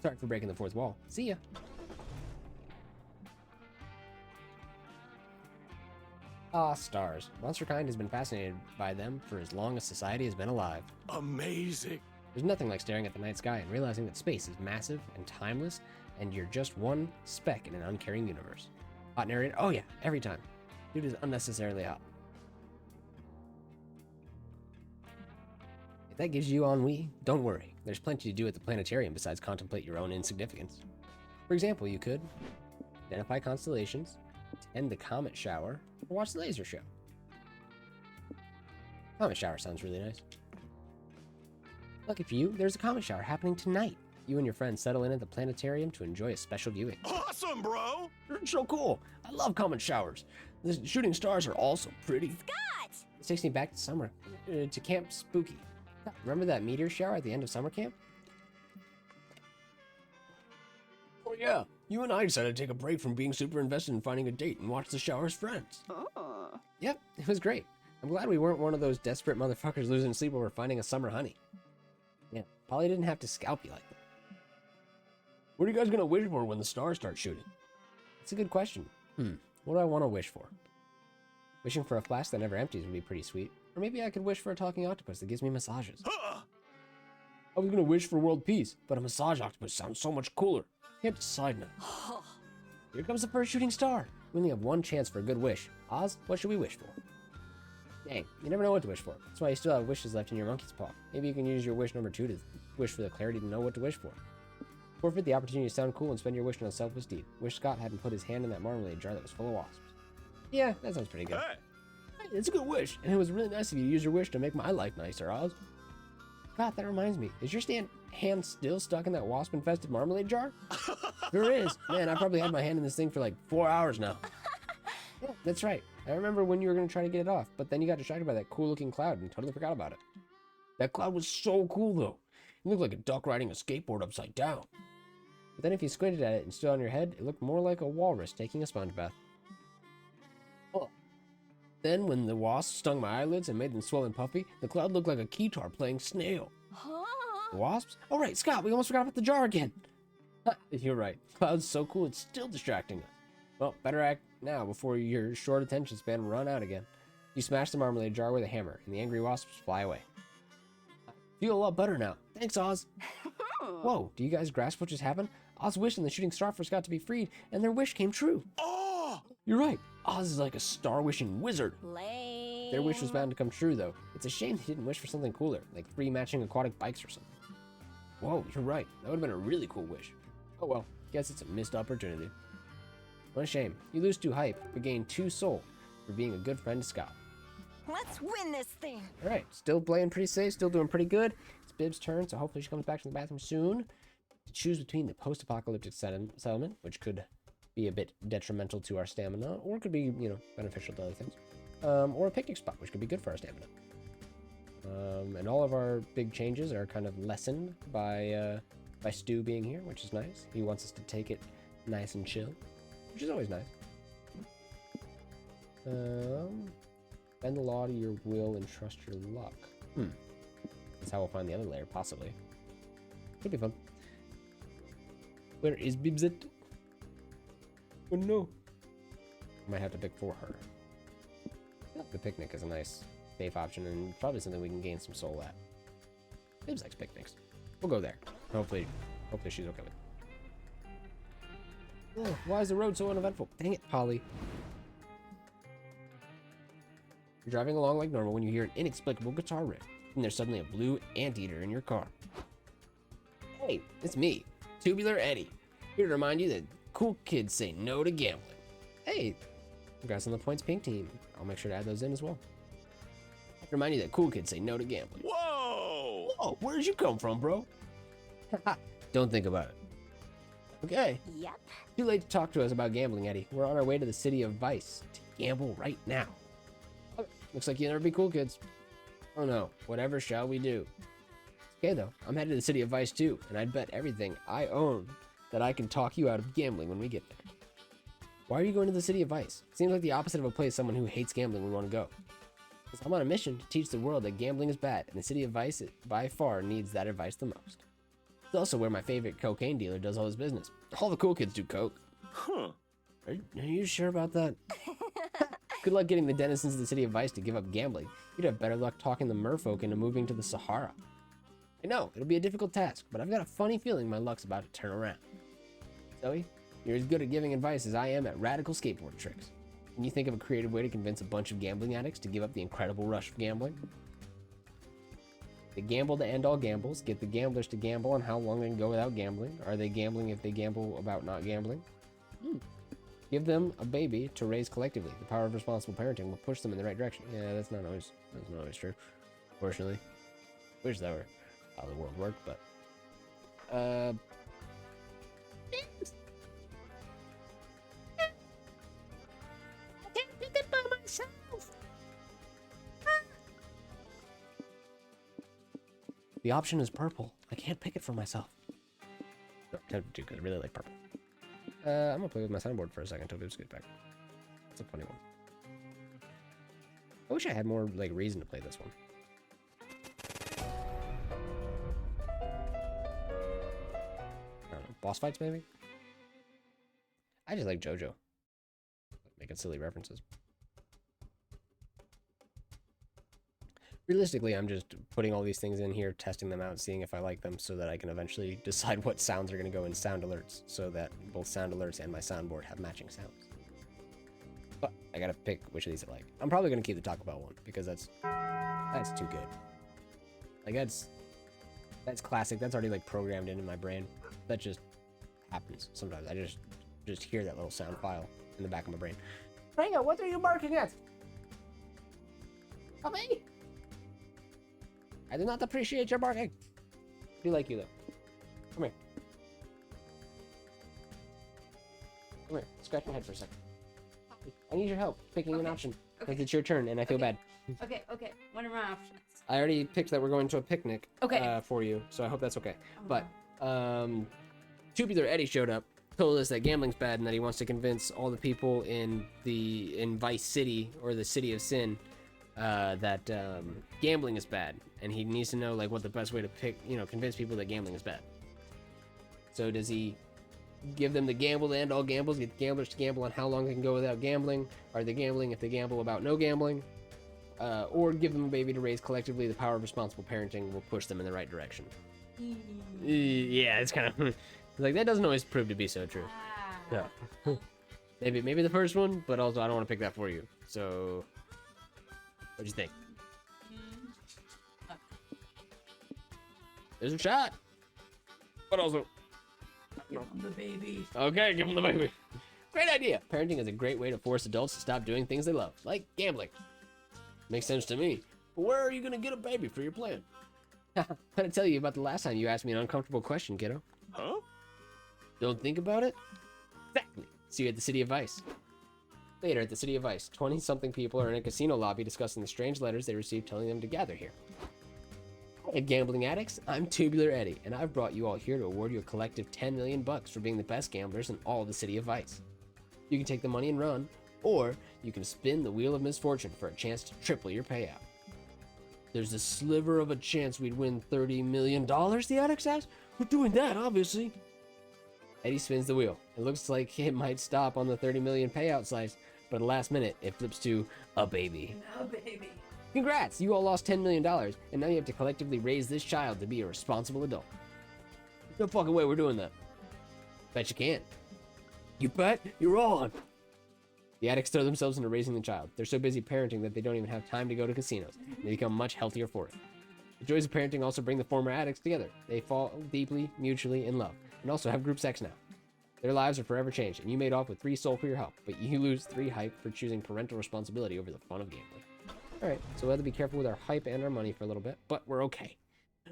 Sorry for breaking the fourth wall. See ya. Ah, stars. Monsterkind has been fascinated by them for as long as society has been alive. Amazing. There's nothing like staring at the night sky and realizing that space is massive and timeless, and you're just one speck in an uncaring universe. Hot narrator? Oh yeah, every time. Dude is unnecessarily hot. If that gives you ennui, don't worry. There's plenty to do at the planetarium besides contemplate your own insignificance. For example, you could identify constellations, attend the comet shower, or watch the laser show. Comet shower sounds really nice. Lucky for you, there's a comet shower happening tonight. You and your friends settle in at the planetarium to enjoy a special viewing. Awesome, bro! You're so cool. I love comet showers. The shooting stars are also pretty. Scott! This takes me back to summer, to Camp Spooky. Remember that meteor shower at the end of summer camp? Oh yeah, you and I decided to take a break from being super invested in finding a date and watch the shower as friends. Oh. Yep, it was great. I'm glad we weren't one of those desperate motherfuckers losing sleep over finding a summer honey. Yeah, Polly didn't have to scalp you like that. What are you guys gonna wish for when the stars start shooting? That's a good question. What do I want to wish for? Wishing for a flask that never empties would be pretty sweet. Or maybe I could wish for a talking octopus that gives me massages. Huh. I was gonna wish for world peace, but a massage octopus sounds so much cooler. Can't decide now. Here comes the first shooting star. We only have one chance for a good wish. Oz, what should we wish for? Dang, you never know what to wish for. That's why you still have wishes left in your monkey's paw. Maybe you can use your wish number 2 to wish for the clarity to know what to wish for. Forfeit the opportunity to sound cool and spend your wish on a selfless deed. Wish Scott hadn't put his hand in that marmalade jar that was full of wasps. Yeah, that sounds pretty good. Hey, Hey, it's a good wish, and it was really nice of you to use your wish to make my life nicer, Oz. God, that reminds me. Is your hand still stuck in that wasp-infested marmalade jar? There is. Man, I probably had my hand in this thing for like 4 hours now. Yeah, that's right. I remember when you were going to try to get it off, but then you got distracted by that cool-looking cloud and totally forgot about it. That cloud was so cool, though. It looked like a duck riding a skateboard upside down. But then if you squinted at it and stood on your head, it looked more like a walrus taking a sponge bath. Oh. Then, when the wasp stung my eyelids and made them swell and puffy, the cloud looked like a keytar playing snail. The wasps? Oh right, Scott, we almost forgot about the jar again. You're right. Cloud's so cool, it's still distracting us. Well, better act now before your short attention span run out again. You smash the marmalade jar with a hammer, and the angry wasps fly away. I feel a lot better now. Thanks, Oz. Whoa, do you guys grasp what just happened? Oz wished and the shooting star for Scott to be freed, and their wish came true. oh! You're right. Oz is like a star-wishing wizard. Lame. Their wish was bound to come true, though. It's a shame they didn't wish for something cooler, like 3 matching aquatic bikes or something. Whoa, you're right. That would have been a really cool wish. Oh well, guess it's a missed opportunity. What a shame. You lose 2 hype, but gain 2 soul for being a good friend to Scott. Let's win this thing. Alright, still playing pretty safe, still doing pretty good. It's Bib's turn, so hopefully she comes back to the bathroom soon. To choose between the post-apocalyptic settlement, which could be a bit detrimental to our stamina, or could be, you know, beneficial to other things. Or a picnic spot, which could be good for our stamina. And all of our big changes are kind of lessened by Stu being here, which is nice. He wants us to take it nice and chill, which is always nice. Bend the law to your will and trust your luck. That's how we'll find the other layer, possibly. Could be fun. Where is Bibs at? Oh no. Might have to pick for her. The picnic is a nice, safe option, and probably something we can gain some soul at. Bibs likes picnics. We'll go there. Hopefully she's okay with it. Oh, why is the road so uneventful? Dang it, Polly. You're driving along like normal when you hear an inexplicable guitar riff, and there's suddenly a blue anteater in your car. Hey, it's me, Tubular Eddie, here to remind you that cool kids say no to gambling. Hey, congrats on the points pink team. I'll make sure to add those in as well. Remind you that cool kids say no to gambling. Whoa! Whoa, where'd you come from, bro? Don't think about it. Okay. Yep. Too late to talk to us about gambling, Eddie. We're on our way to the city of Vice to gamble right now. Looks like you'll never be cool kids. Oh no, whatever shall we do? Okay though, I'm headed to the city of Vice too, and I'd bet everything I own that I can talk you out of gambling when we get there. Why are you going to the city of Vice? Seems like the opposite of a place someone who hates gambling would want to go. Because I'm on a mission to teach the world that gambling is bad, and the city of Vice by far needs that advice the most. It's also where my favorite cocaine dealer does all his business. All the cool kids do coke. Huh. Are you sure about that? Good luck getting the denizens of the city of Vice to give up gambling. You'd have better luck talking the merfolk into moving to the Sahara. I know, it'll be a difficult task, but I've got a funny feeling my luck's about to turn around. Zoe, you're as good at giving advice as I am at radical skateboard tricks. Can you think of a creative way to convince a bunch of gambling addicts to give up the incredible rush of gambling? They gamble to end all gambles, get the gamblers to gamble on how long they can go without gambling. Are they gambling if they gamble about not gambling? Give them a baby to raise collectively. The power of responsible parenting will push them in the right direction. Yeah, that's not always true. Fortunately. Wish that were how the world worked, but I can't pick it by myself. The option is purple. I can't pick it for myself. No, I'm tempted to because I really like purple. I'm gonna play with my soundboard for a second until Bibs gets back. That's a funny one. I wish I had more like reason to play this one. I don't know, boss fights maybe? I just like JoJo. Making silly references. Realistically, I'm just putting all these things in here, testing them out, seeing if I like them, so that I can eventually decide what sounds are going to go in sound alerts, so that both sound alerts and my soundboard have matching sounds. But I gotta pick which of these I like. I'm probably going to keep the Taco Bell one, because that's too good. Like, that's classic. That's already, like, programmed into my brain. That just happens sometimes. I just hear that little sound file in the back of my brain. Rango, what are you barking at? Puppy? I do not appreciate your barking. I do like you, though. Come here. Come here. Scratch my head for a second. I need your help picking an option. Because it's your turn, and I feel bad. Okay. What are my options? I already picked that we're going to a picnic Okay. for you, so I hope that's okay. But Tubular Eddie showed up, told us that gambling's bad, and that he wants to convince all the people in Vice City, or the City of Sin, that gambling is bad, and he needs to know like what the best way to convince people that gambling is bad. So does he give them the gamble to end all gambles, get the gamblers to gamble on how long they can go without gambling? Are they gambling if they gamble about no gambling? Or give them a baby to raise collectively? The power of responsible parenting will push them in the right direction. Yeah, it's kind of like that doesn't always prove to be so true. Yeah. Maybe the first one, but also I don't want to pick that for you. So, what'd you think? There's a shot, but also Give him the baby. okay, give him the baby. Great idea. Parenting is a great way to force adults to stop doing things they love, like gambling. Makes sense to me. But where are you gonna get a baby for your plan? Gotta tell you about the last time you asked me an uncomfortable question, kiddo. Huh? Don't think about it? Exactly. See you at the City of Vice. Later at the City of Vice, 20-something people are in a casino lobby discussing the strange letters they received telling them to gather here. Hey, gambling addicts, I'm Tubular Eddie, and I've brought you all here to award you a collective 10 million bucks for being the best gamblers in all the City of Vice. You can take the money and run, or you can spin the wheel of misfortune for a chance to triple your payout. There's a sliver of a chance we'd win $30 million, the addicts asked. We're doing that, obviously. Eddie spins the wheel. It looks like it might stop on the 30 million payout slice, but at the last minute, it flips to a baby. No, baby. Congrats, you all lost $10 million, and now you have to collectively raise this child to be a responsible adult. No fucking way we're doing that. Bet you can. You bet? You're on. The addicts throw themselves into raising the child. They're so busy parenting that they don't even have time to go to casinos. They become much healthier for it. The joys of parenting also bring the former addicts together. They fall deeply, mutually in love, and also have group sex now. Their lives are forever changed, and you made off with 3 soul for your help, but you lose 3 hype for choosing parental responsibility over the fun of gambling. Alright, so we have to be careful with our hype and our money for a little bit, but we're okay.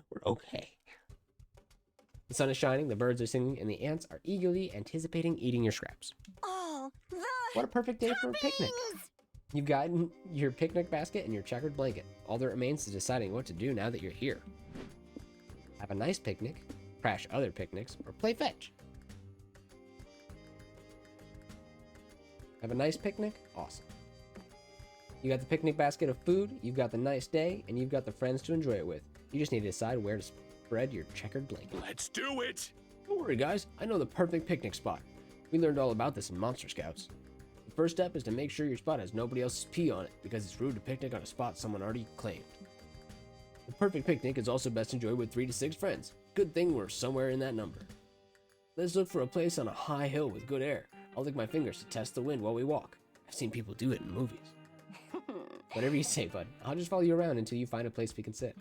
We're okay. The sun is shining, the birds are singing, and the ants are eagerly anticipating eating your scraps. Oh, the What a perfect day for a picnic. You've gotten your picnic basket and your checkered blanket. All that remains is deciding what to do now that you're here. Have a nice picnic, crash other picnics, or play fetch. Have a nice picnic? Awesome. You got the picnic basket of food, you've got the nice day, and you've got the friends to enjoy it with. You just need to decide where to spread your checkered blanket. Let's do it! Don't worry, guys. I know the perfect picnic spot. We learned all about this in Monster Scouts. The first step is to make sure your spot has nobody else's pee on it, because it's rude to picnic on a spot someone already claimed. The perfect picnic is also best enjoyed with 3 to 6 friends. Good thing we're somewhere in that number. Let's look for a place on a high hill with good air. I'll lick my fingers to test the wind while we walk. I've seen people do it in movies. Whatever you say, bud. I'll just follow you around until you find a place we can sit.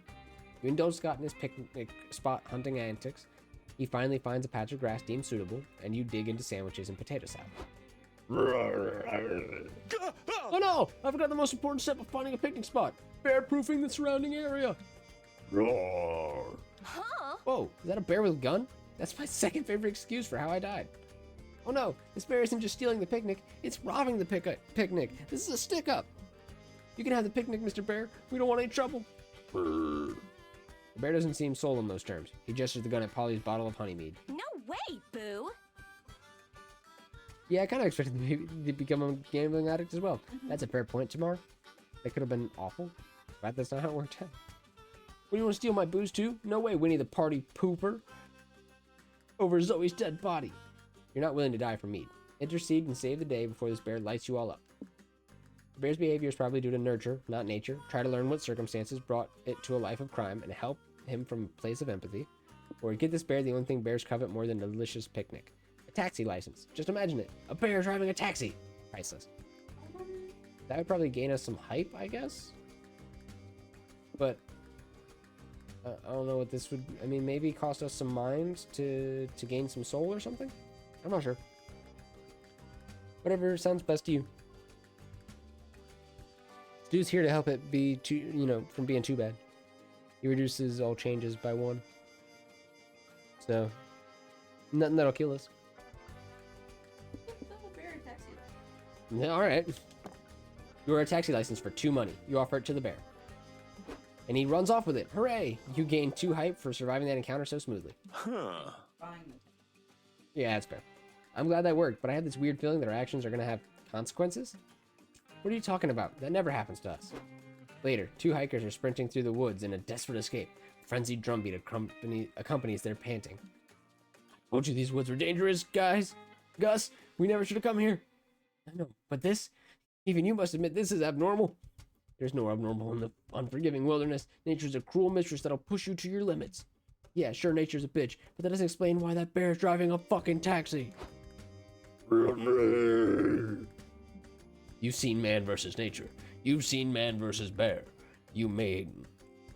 You indulge Scott in his picnic spot hunting antics. He finally finds a patch of grass deemed suitable, and you dig into sandwiches and potato salad. Oh no! I forgot the most important step of finding a picnic spot. Bear-proofing the surrounding area. huh? Whoa, is that a bear with a gun? That's my second favorite excuse for how I died. Oh no, this bear isn't just stealing the picnic, it's robbing the picnic. This is a stick-up. You can have the picnic, Mr. Bear. We don't want any trouble. The bear doesn't seem sold on those terms. He gestures the gun at Polly's bottle of honeymead. No way, Boo. Yeah, I kind of expected him to become a gambling addict as well. That's a fair point, Tamar. That could have been awful, but that's not how it worked out. What, do you want to steal my booze too? No way, Winnie the party pooper. Over Zoe's dead body. You're not willing to die for mead. Intercede and save the day before this bear lights you all up. The bear's behavior is probably due to nurture, not nature. Try to learn what circumstances brought it to a life of crime and help him from a place of empathy. Or get this bear the only thing bears covet more than a delicious picnic. A taxi license. Just imagine it. A bear driving a taxi. Priceless. That would probably gain us some hype, I guess. But I don't know what this would... I mean, maybe cost us some mind to gain some soul or something? I'm not sure. Whatever sounds best to you. Dude's here to help it be too, you know, from being too bad. He reduces all changes by 1. So, nothing that'll kill us. Yeah, alright. You are a taxi license for 2 money. You offer it to the bear. And he runs off with it. Hooray! You gain 2 hype for surviving that encounter so smoothly. Huh. Yeah, that's fair. I'm glad that worked, but I have this weird feeling that our actions are gonna have consequences. What are you talking about? That never happens to us. Later, 2 hikers are sprinting through the woods in a desperate escape. A frenzied drumbeat accompanies their panting. I told you these woods were dangerous, guys. Gus, we never should have come here. I know, but this, even you must admit this is abnormal. There's no abnormal in the unforgiving wilderness. Nature's a cruel mistress that'll push you to your limits. Yeah, sure, nature's a bitch, but that doesn't explain why that bear's driving a fucking taxi. You've seen Man vs. Nature. You've seen Man vs. Bear. You may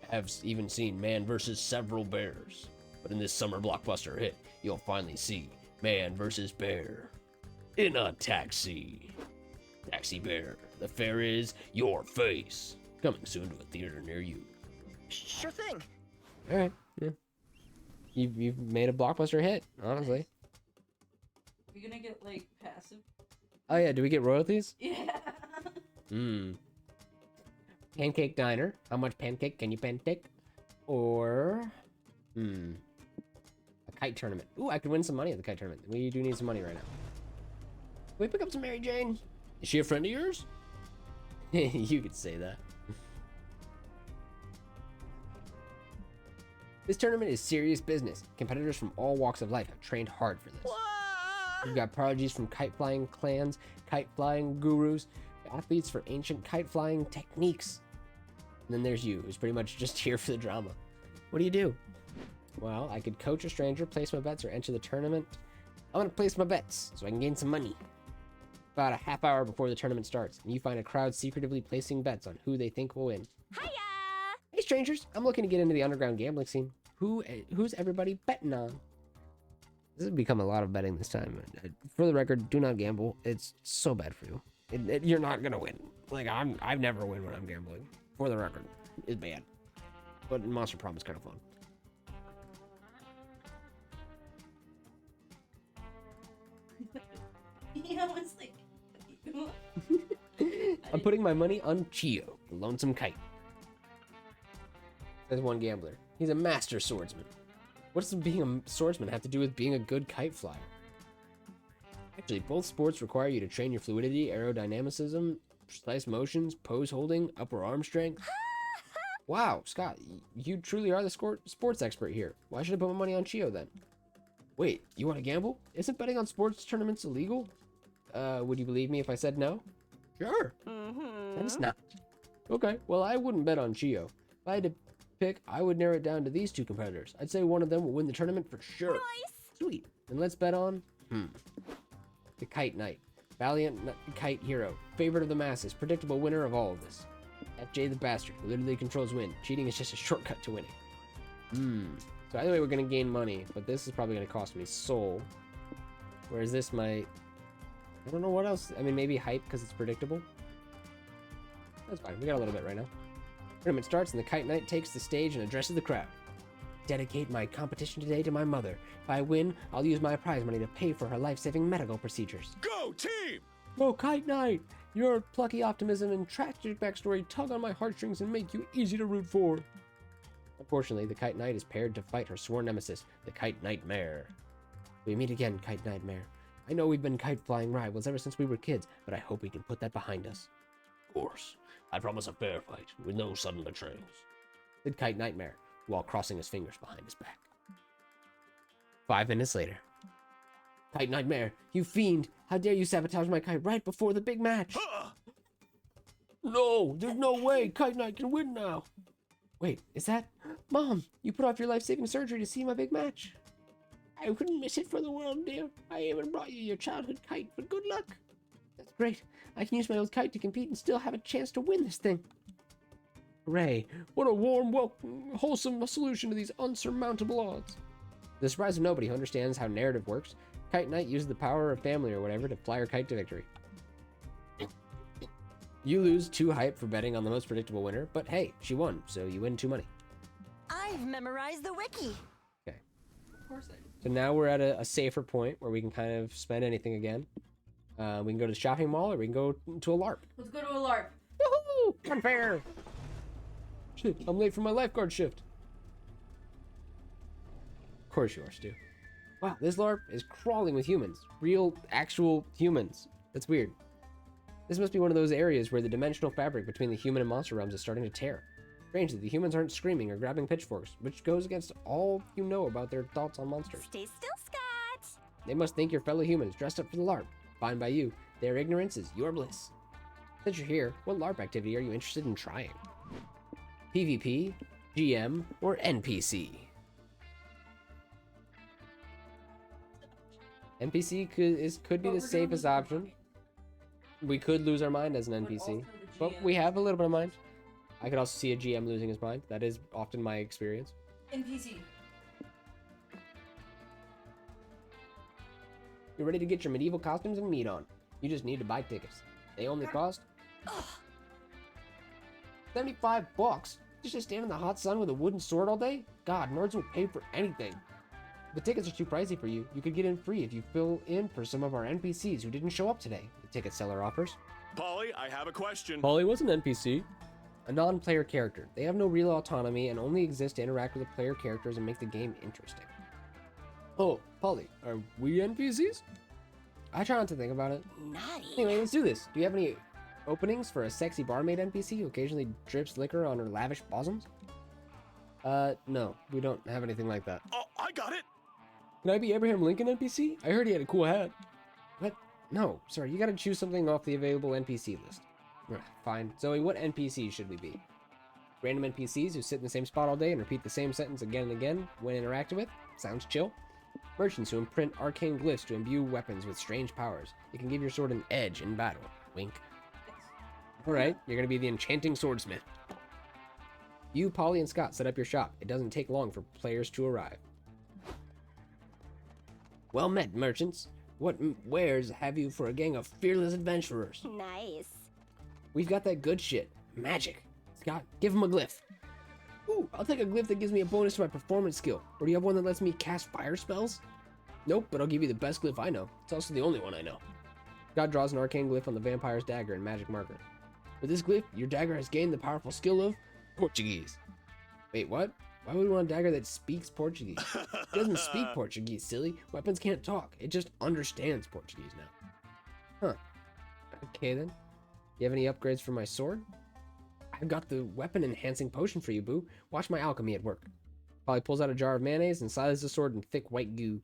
have even seen Man vs. several bears. But in this summer blockbuster hit, you'll finally see Man vs. Bear in a taxi. Taxi Bear. The fare is your face. Coming soon to a theater near you. Sure thing. All right. Yeah. You've made a blockbuster hit, honestly. Are you gonna get like passive? Oh yeah, do we get royalties? Yeah. Pancake Diner. How much pancake can you pancake? Or a kite tournament. Ooh, I could win some money at the kite tournament. We do need some money right now. Can we pick up some Mary Jane? Is she a friend of yours? You could say that. This tournament is serious business. Competitors from all walks of life have trained hard for this. We've got prodigies from kite flying clans, kite flying gurus, athletes for ancient kite flying techniques. And then there's you, who's pretty much just here for the drama. What do? Well, I could coach a stranger, place my bets, or enter the tournament. I'm gonna place my bets so I can gain some money. About a half hour before the tournament starts, and you find a crowd secretively placing bets on who they think will win. Hiya! Hey strangers, I'm looking to get into the underground gambling scene. Who's everybody betting on? This has become a lot of betting this time. For the record, do not gamble. It's so bad for you. You're not gonna win. Like I've never win when I'm gambling. For the record, it's bad. But in Monster Prom is kind of fun. Yeah, I was like. I'm putting my money on Chio, the lonesome kite. There's one gambler. He's a master swordsman. What's being a swordsman have to do with being a good kite flyer? Actually, both sports require you to train your fluidity, aerodynamicism, precise motions, pose holding, upper arm strength. Wow, Scott, you truly are the sports expert here. Why should I put my money on Chio then? Wait, you want to gamble? Isn't betting on sports tournaments illegal? Would you believe me if I said no? Sure. Then it's not. Okay, well, I wouldn't bet on Chio. If I had to pick, I would narrow it down to these two competitors. I'd say one of them will win the tournament for sure. Nice. Sweet. Then let's bet on, the Kite Knight. Valiant kite hero. Favorite of the masses. Predictable winner of all of this. FJ the Bastard, who literally controls wind. Cheating is just a shortcut to winning. So either way, we're going to gain money, but this is probably going to cost me soul. Whereas this might... I don't know what else. I mean, maybe hype because it's predictable. That's fine. We got a little bit right now. Tournament starts and the Kite Knight takes the stage and addresses the crowd. Dedicate my competition today to my mother. If I win, I'll use my prize money to pay for her life-saving medical procedures. Go, team! Oh, Kite Knight! Your plucky optimism and tragic backstory tug on my heartstrings and make you easy to root for. Unfortunately, the Kite Knight is paired to fight her sworn nemesis, the Kite Nightmare. We meet again, Kite Nightmare. I know we've been kite-flying rivals ever since we were kids, but I hope we can put that behind us. Of course. I promise a fair fight, with no sudden betrayals, said Kite Nightmare, while crossing his fingers behind his back. 5 minutes later. Kite Nightmare, you fiend! How dare you sabotage my kite right before the big match? No, there's no way Kite Knight can win now. Wait, is that... Mom, you put off your life-saving surgery to see my big match. I wouldn't miss it for the world, dear. I even brought you your childhood kite, but good luck. That's great. I can use my old kite to compete and still have a chance to win this thing. Hooray. What a warm, welcome, wholesome solution to these unsurmountable odds. To the surprise of nobody who understands how narrative works, Kite Knight uses the power of family or whatever to fly her kite to victory. You lose 2 hype for betting on the most predictable winner, but hey, she won, so you win 2 money. I've memorized the wiki. Okay. Of course I do. So now we're at a safer point where we can kind of spend anything again. We can go to the shopping mall or we can go to a LARP. Let's go to a LARP. Woohoo! Unfair! Shit, I'm late for my lifeguard shift. Of course you are, Stu. Wow, this LARP is crawling with humans. Real, actual humans. That's weird. This must be one of those areas where the dimensional fabric between the human and monster realms is starting to tear. Strangely, the humans aren't screaming or grabbing pitchforks, which goes against all you know about their thoughts on monsters. Stay still, Scott. They must think your fellow humans dressed up for the LARP. Fine by you. Their ignorance is your bliss. Since you're here, what LARP activity are you interested in trying? PvP, GM, or NPC? NPC could be the safest option. We could lose our mind as an NPC, but we have a little bit of mind. I could also see a GM losing his mind. That is often my experience. NPC. You're ready to get your medieval costumes and meat on. You just need to buy tickets. They only cost 75 bucks. Just to stand in the hot sun with a wooden sword all day? God, nerds will pay for anything. If the tickets are too pricey for you, you could get in free if you fill in for some of our NPCs who didn't show up today, the ticket seller offers. Polly, I have a question. Polly was an NPC. A non-player character. They have no real autonomy and only exist to interact with the player characters and make the game interesting. Oh, Polly, are we NPCs? I try not to think about it. Naughty. Anyway, let's do this. Do you have any openings for a sexy barmaid NPC who occasionally drips liquor on her lavish bosoms? No, we don't have anything like that. Oh, I got it. Can I be Abraham Lincoln NPC? I heard he had a cool hat. What? No, sorry, you gotta choose something off the available NPC list. Fine. Zoe, what NPCs should we be? Random NPCs who sit in the same spot all day and repeat the same sentence again and again when interacted with? Sounds chill. Merchants who imprint arcane glyphs to imbue weapons with strange powers. You can give your sword an edge in battle. Wink. Alright, you're gonna be the enchanting swordsmith. You, Polly, and Scott set up your shop. It doesn't take long for players to arrive. Well met, merchants. What wares have you for a gang of fearless adventurers? Nice. We've got that good shit. Magic. Scott, give him a glyph. Ooh, I'll take a glyph that gives me a bonus to my performance skill. Or do you have one that lets me cast fire spells? Nope, but I'll give you the best glyph I know. It's also the only one I know. Scott draws an arcane glyph on the vampire's dagger and magic marker. With this glyph, your dagger has gained the powerful skill of Portuguese. Wait, what? Why would we want a dagger that speaks Portuguese? It doesn't speak Portuguese, silly. Weapons can't talk. It just understands Portuguese now. Huh. Okay then. You have any upgrades for my sword? I've got the weapon enhancing potion for you, boo. Watch my alchemy at work. Polly pulls out a jar of mayonnaise and slides the sword in thick white goo.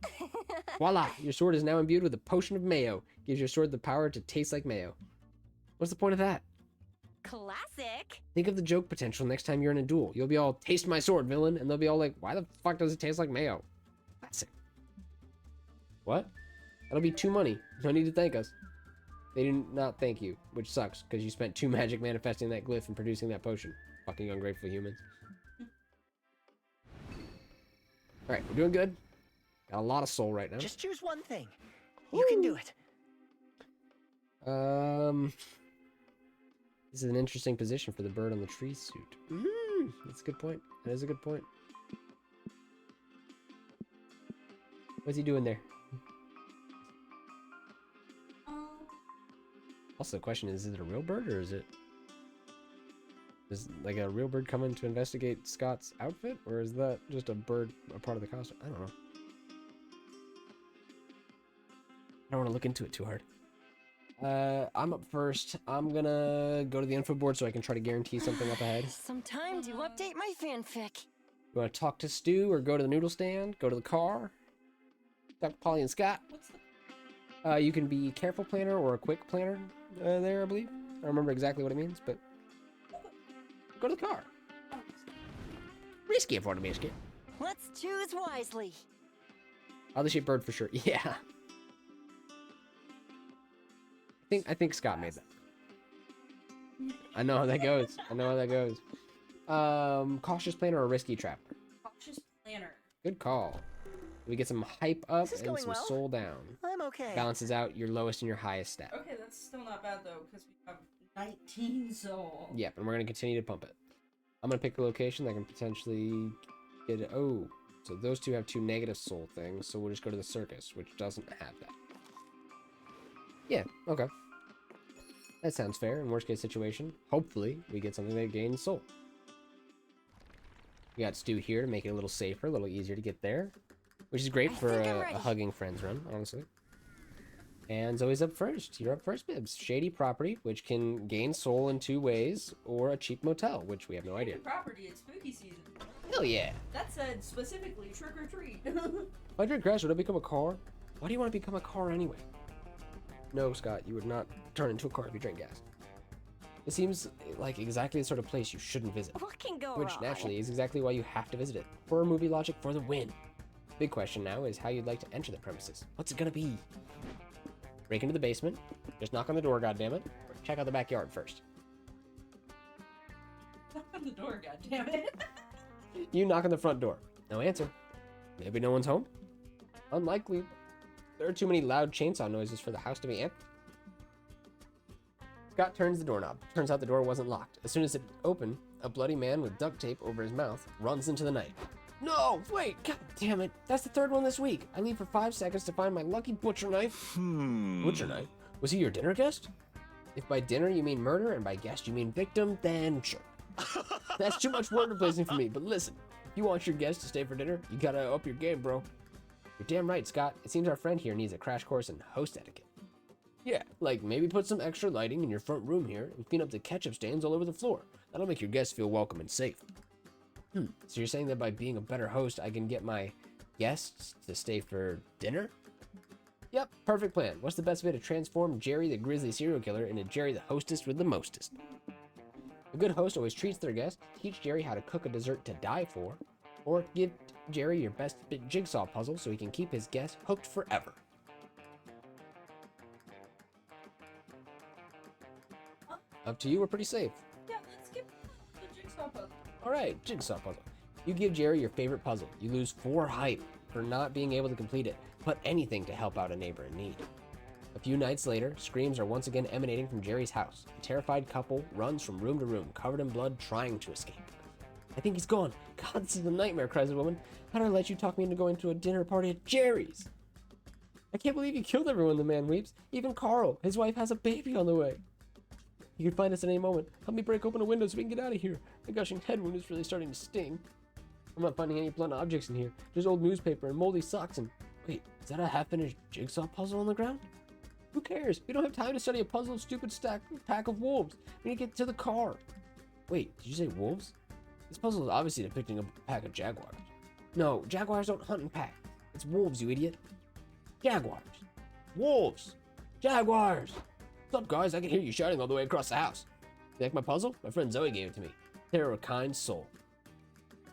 Voila! Your sword is now imbued with a potion of mayo. Gives your sword the power to taste like mayo. What's the point of that? Classic. Think of the joke potential next time you're in a duel. You'll be all, taste my sword, villain, and they'll be all like, why the fuck does it taste like mayo? Classic. What? That'll be 2 money. No need to thank us. They do not thank you, which sucks, because you spent 2 magic manifesting that glyph and producing that potion. Fucking ungrateful humans. Alright, we're doing good. Got a lot of soul right now. Just choose one thing. You can do it. This is an interesting position for the bird on the tree suit. That's a good point. That is a good point. What's he doing there? Also, the question is it a real bird or is like a real bird coming to investigate Scott's outfit, or is that just a bird, a part of the costume? I don't know. I don't want to look into it too hard. I'm up first. I'm gonna go to the info board so I can try to guarantee something up ahead. Some time to update my fanfic. You want to talk to Stu or go to the noodle stand? Go to the car? Talk to Polly and Scott? You can be careful planner or a quick planner there, I believe. I don't remember exactly what it means, but go to the car. Risky for the biscuit. Let's choose wisely. Oddly shaped bird for sure. Yeah. I think Scott made that. I know how that goes. I know how that goes. Cautious planner or risky traveler? Cautious planner. Good call. We get some hype up Is this and going some well? soul down. I'm okay. Balances out your lowest and your highest stat. Okay, that's still not bad though, because we have 19 soul. Yep, and we're gonna continue to pump it. I'm gonna pick a location that can potentially get it. Oh, so those two have 2 negative soul things, so we'll just go to the circus, which doesn't have that. Yeah, okay. That sounds fair. In worst case situation, hopefully we get something that gains soul. We got Stu here to make it a little safer, a little easier to get there, which is great for think I'm a ready. hugging friends run, honestly. And Zoe's up first. You're up first, Bibs. Shady property, which can gain soul in 2 ways, or a cheap motel, which we have no idea. Property, it's spooky season. Hell yeah! That said specifically trick or treat. If I drink grass, would I become a car? Why do you want to become a car anyway? No, Scott, you would not turn into a car if you drank gas. It seems like exactly the sort of place you shouldn't visit. What can go Which wrong? naturally is exactly why you have to visit it. Horror movie logic for the win. Big question now is how you'd like to enter the premises. What's it gonna be? Break into the basement. Just knock on the door, goddammit. Or check out the backyard first. Knock on the door, goddammit. You knock on the front door. No answer. Maybe no one's home? Unlikely. There are too many loud chainsaw noises for the house to be empty. Scott turns the doorknob. Turns out the door wasn't locked. As soon as it opened, a bloody man with duct tape over his mouth runs into the night. No, wait, god damn it. That's the third one this week. I leave for 5 seconds to find my lucky butcher knife. Butcher knife? Was he your dinner guest? If by dinner you mean murder and by guest you mean victim, then sure. That's too much word replacing for me, but listen. If you want your guest to stay for dinner, you gotta up your game, bro. You're damn right, Scott. It seems our friend here needs a crash course in host etiquette. Yeah, like maybe put some extra lighting in your front room here and clean up the ketchup stains all over the floor. That'll make your guests feel welcome and safe. So you're saying that by being a better host, I can get my guests to stay for dinner? Yep, perfect plan. What's the best way to transform Jerry the grizzly serial killer into Jerry the hostess with the mostest? A good host always treats their guests, teach Jerry how to cook a dessert to die for, or give Jerry your best jigsaw puzzle so he can keep his guests hooked forever. Up to you, we're pretty safe. Yeah, let's skip the jigsaw puzzle. Alright, jigsaw puzzle. You give Jerry your favorite puzzle. You lose 4 hype for not being able to complete it, but anything to help out a neighbor in need. A few nights later, screams are once again emanating from Jerry's house. A terrified couple runs from room to room, covered in blood, trying to escape. I think he's gone. God, this is a nightmare, cries the woman. How did I let you talk me into going to a dinner party at Jerry's? I can't believe you killed everyone, the man weeps. Even Carl. His wife has a baby on the way. You can find us at any moment. Help me break open a window so we can get out of here. My gushing head wound is really starting to sting. I'm not finding any blunt objects in here. Just old newspaper and moldy socks and... Wait, is that a half-finished jigsaw puzzle on the ground? Who cares? We don't have time to study a puzzle of stupid pack of wolves. We need to get to the car. Wait, did you say wolves? This puzzle is obviously depicting a pack of jaguars. No, jaguars don't hunt and pack. It's wolves, you idiot. Jaguars. Wolves. Jaguars. What's up, guys? I can hear you shouting all the way across the house. You like my puzzle? My friend Zoe gave it to me. They're a kind soul.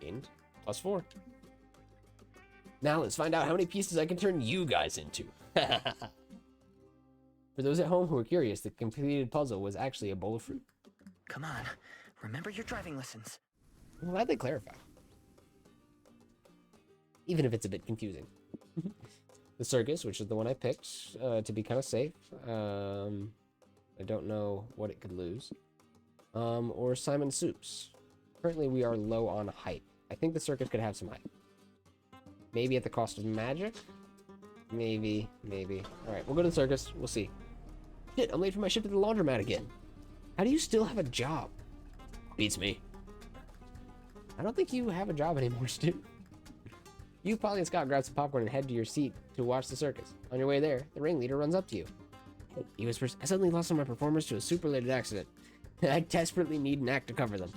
Gained +4. Now let's find out how many pieces I can turn you guys into. For those at home who are curious, the completed puzzle was actually a bowl of fruit. Come on, remember your driving lessons. I'm glad they clarify. Even if it's a bit confusing. The circus, which is the one I picked to be kind of safe. I don't know what it could lose. Or Simon Soups. Currently we are low on hype. I think the circus could have some hype. Maybe at the cost of magic? Maybe. Alright, we'll go to the circus. We'll see. Shit, I'm late for my shift at the laundromat again. How do you still have a job? Beats me. I don't think you have a job anymore, Stu. You, Polly, and Scott grab some popcorn and head to your seat to watch the circus. On your way there, the ringleader runs up to you. Hey, he whispers, I suddenly lost one of my performers to a super-related accident. I desperately need an act to cover them.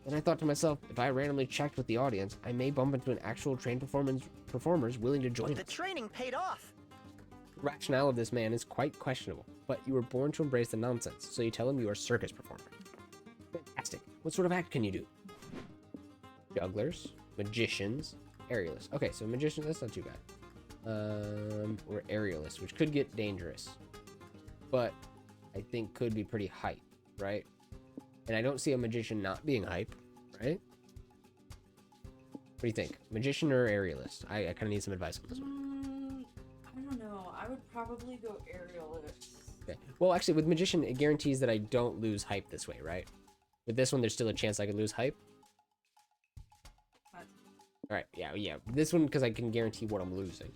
Then I thought to myself, if I randomly checked with the audience, I may bump into an actual trained performers willing to join The us. training paid off. The rationale of this man is quite questionable, but you were born to embrace the nonsense, so you tell him you are a circus performer. Fantastic. What sort of act can you do? Jugglers, magicians, aerialists. Okay, so magicians, that's not too bad. Or aerialists, which could get dangerous, but I think could be pretty hype, right? And I don't see a magician not being hype, right? What do you think? Magician or aerialist? I kind of need some advice on this one. I don't know. I would probably go aerialist. Okay. Well, actually, with magician, it guarantees that I don't lose hype this way, right? With this one, there's still a chance I could lose hype. All right, yeah. This one, because I can guarantee what I'm losing.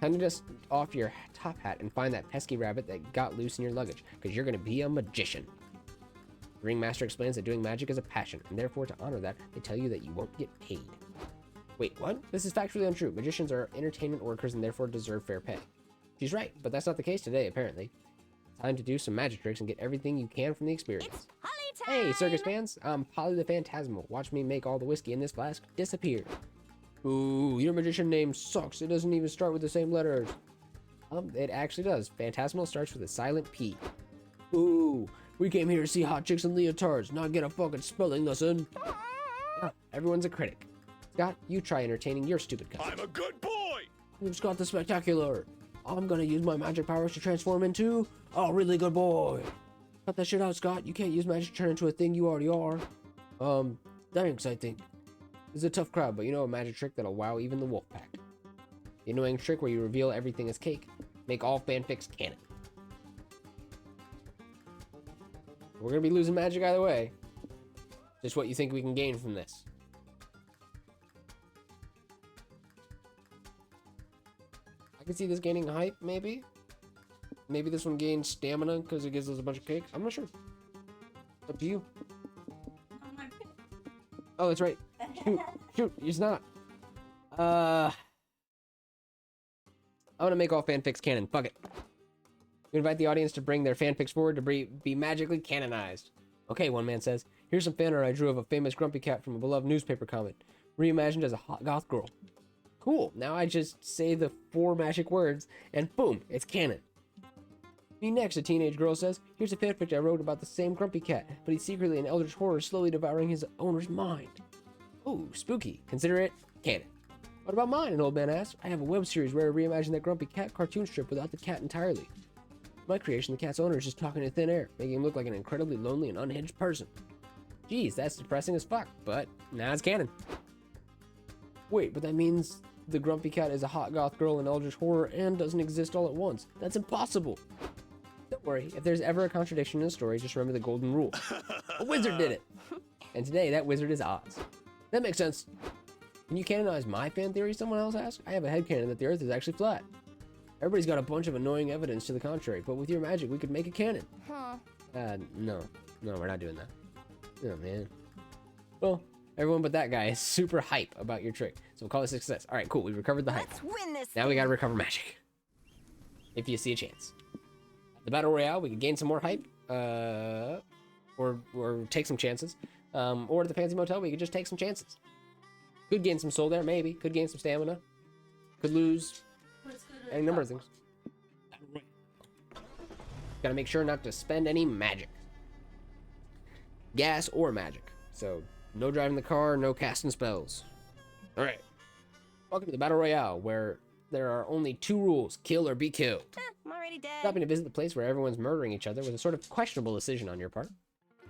Time to dust off your top hat and find that pesky rabbit that got loose in your luggage, because you're going to be a magician. The ringmaster explains that doing magic is a passion, and therefore to honor that, they tell you that you won't get paid. Wait, what? This is factually untrue. Magicians are entertainment workers and therefore deserve fair pay. She's right, but that's not the case today, apparently. Time to do some magic tricks and get everything you can from the experience. Hey, circus fans! I'm Polly the Phantasmal. Watch me make all the whiskey in this flask disappear. Ooh, your magician name sucks. It doesn't even start with the same letters. It actually does. Phantasmal starts with a silent P. Ooh, we came here to see hot chicks and leotards, not get a fucking spelling lesson. Ah, everyone's a critic. Scott, you try entertaining your stupid customers. I'm a good boy! You've got the spectacular. I'm gonna use my magic powers to transform into a really good boy. Cut that shit out, Scott. You can't use magic to turn into a thing you already are. Thanks, I think. This is a tough crowd, but you know a magic trick that'll wow even the wolf pack. The annoying trick where you reveal everything as cake. Make all fanfics canon. We're gonna be losing magic either way. Just what you think we can gain from this. I can see this gaining hype, maybe. Maybe this one gains stamina because it gives us a bunch of cakes. I'm not sure. Up to you. On my pick. Oh, that's right. Shoot, it's not. I'm gonna make all fanfics canon. Fuck it. We invite the audience to bring their fanfics forward to be magically canonized. Okay, one man says. Here's some fan art I drew of a famous grumpy cat from a beloved newspaper comic, reimagined as a hot goth girl. Cool. Now I just say the 4 magic words, and boom, it's canon. Me next, a teenage girl says. Here's a fanfic I wrote about the same grumpy cat, but he's secretly an eldritch horror slowly devouring his owner's mind. Ooh, spooky. Consider it canon. What about mine? An old man asked. I have a web series where I reimagine that grumpy cat cartoon strip without the cat entirely. My creation, the cat's owner is just talking to thin air, making him look like an incredibly lonely and unhinged person. Geez, that's depressing as fuck, but now it's canon. Wait, but that means the grumpy cat is a hot goth girl in eldritch horror and doesn't exist all at once. That's impossible. Don't worry, if there's ever a contradiction in a story, just remember the golden rule. A wizard did it! And today, that wizard is Oz. That makes sense. Can you canonize my fan theory, someone else asked? I have a headcanon that the earth is actually flat. Everybody's got a bunch of annoying evidence to the contrary, but with your magic, we could make a canon. Huh. No, we're not doing that. Oh, man. Well, everyone but that guy is super hype about your trick, so we'll call it a success. All right, cool, we recovered the hype. Let's win this. Now we gotta recover magic. If you see a chance. The Battle Royale, we could gain some more hype, or take some chances. Or at the Fancy Motel, we could just take some chances. Could gain some soul there, maybe. Could gain some stamina. Could lose any number of things. Gotta make sure not to spend any magic. Gas or magic. So, no driving the car, no casting spells. Alright. Welcome to the Battle Royale, where there are only 2 rules. Kill or be killed. I'm already dead. Stopping to visit the place where everyone's murdering each other was a sort of questionable decision on your part.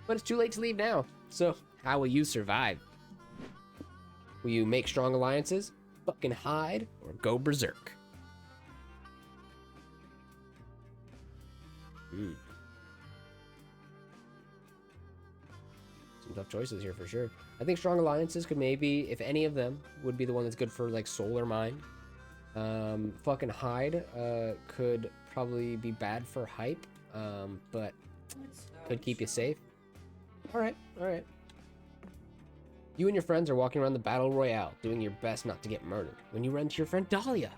But it's too late to leave now. So, how will you survive? Will you make strong alliances, fucking hide, or go berserk? Some tough choices here for sure. I think strong alliances could maybe, if any of them, would be the one that's good for like soul or mind. Fucking hide could probably be bad for hype, but could keep you safe. All right. You and your friends are walking around the Battle Royale, doing your best not to get murdered, when you run into your friend Dahlia.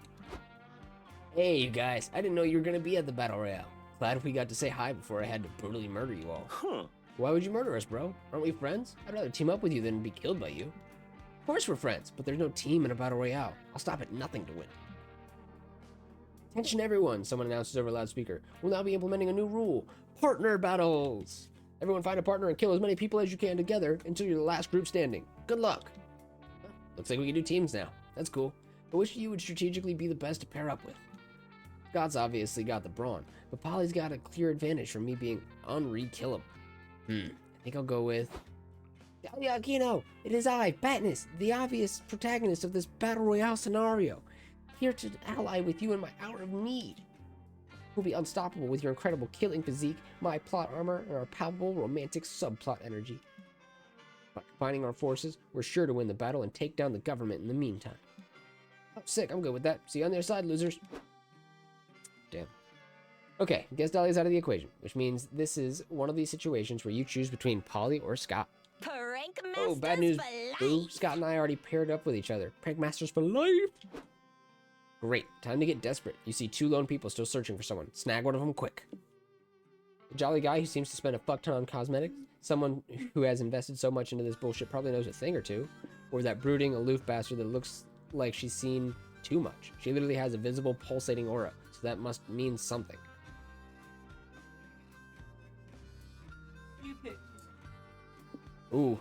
Hey, you guys, I didn't know you were gonna be at the Battle Royale. Glad we got to say hi before I had to brutally murder you all. Huh. Why would you murder us, bro? Aren't we friends? I'd rather team up with you than be killed by you. Of course we're friends, but there's no team in a Battle Royale. I'll stop at nothing to win. Attention everyone, someone announces over a loudspeaker. We'll now be implementing a new rule. Partner battles! Everyone find a partner and kill as many people as you can together until you're the last group standing. Good luck. Well, looks like we can do teams now. That's cool. But which of you would strategically be the best to pair up with? Scott's obviously got the brawn, but Polly's got a clear advantage from me being unre-killable. I think I'll go with... Dahlia Aquino! It is I, Batnus, the obvious protagonist of this Battle Royale scenario. Here to ally with you in my hour of need. We'll be unstoppable with your incredible killing physique, my plot armor, and our palpable romantic subplot energy. By combining our forces, we're sure to win the battle and take down the government in the meantime. Oh, sick, I'm good with that. See you on the other side, losers. Damn. Okay, guess Dahlia's out of the equation, which means this is one of these situations where you choose between Polly or Scott. Prank masters Oh, bad news, for boo. life. Scott and I already paired up with each other. Prank masters for life. Great, time to get desperate. You see 2 lone people still searching for someone. Snag one of them quick. The jolly guy who seems to spend a fuck ton on cosmetics. Someone who has invested so much into this bullshit probably knows a thing or two. Or that brooding, aloof bastard that looks like she's seen too much. She literally has a visible, pulsating aura, so that must mean something. You pick. Ooh.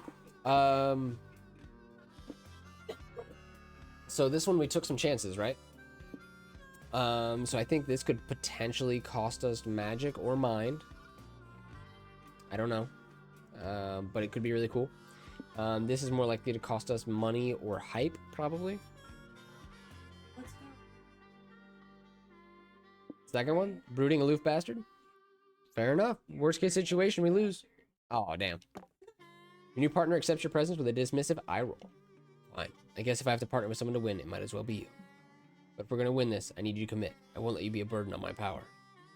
So this one we took some chances, right? So I think this could potentially cost us magic or mind. I don't know. But it could be really cool. This is more likely to cost us money or hype, probably. Let's go. Second one, brooding aloof bastard. Fair enough. Worst case situation, we lose. Oh, damn. Your new partner accepts your presence with a dismissive eye roll. Fine. I guess if I have to partner with someone to win, it might as well be you. But if we're gonna win this, I need you to commit. I won't let you be a burden on my power.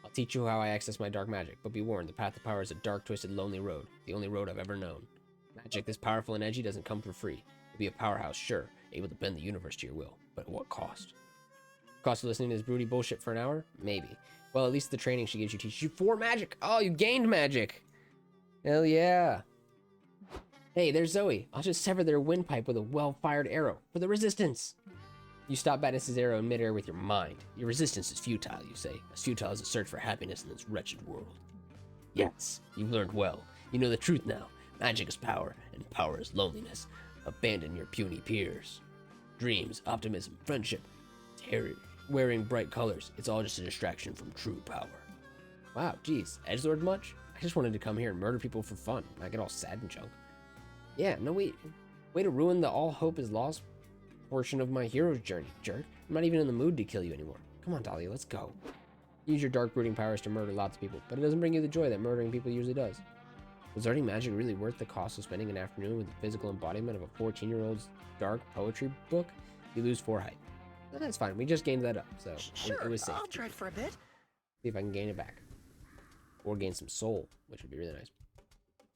I'll teach you how I access my dark magic, but be warned, the path to power is a dark, twisted, lonely road. The only road I've ever known. Magic this powerful and edgy doesn't come for free. You'll be a powerhouse, sure, able to bend the universe to your will, but at what cost? Cost of listening to this broody bullshit for an hour? Maybe. Well, at least the training she gives you teaches you 4 magic. Oh, you gained magic. Hell yeah. Hey, there's Zoe. I'll just sever their windpipe with a well-fired arrow for the resistance. You stop Badness's arrow in midair with your mind. Your resistance is futile, you say. As futile as a search for happiness in this wretched world. Yes, you've learned well. You know the truth now. Magic is power, and power is loneliness. Abandon your puny peers. Dreams, optimism, friendship, terror, wearing bright colors. It's all just a distraction from true power. Wow, geez. Edgelord much? I just wanted to come here and murder people for fun. Not get all sad and junk. Yeah, no wait. Way to ruin the all hope is lost portion of my hero's journey, jerk. I'm not even in the mood to kill you anymore. Come on, Dahlia, let's go. Use your dark brooding powers to murder lots of people, but it doesn't bring you the joy that murdering people usually does. Was learning magic really worth the cost of spending an afternoon with the physical embodiment of a 14-year-old's dark poetry book? You lose 4 height. That's fine, we just gained that up, so Sure, it was safe. I'll try for a bit. See if I can gain it back. Or gain some soul, which would be really nice.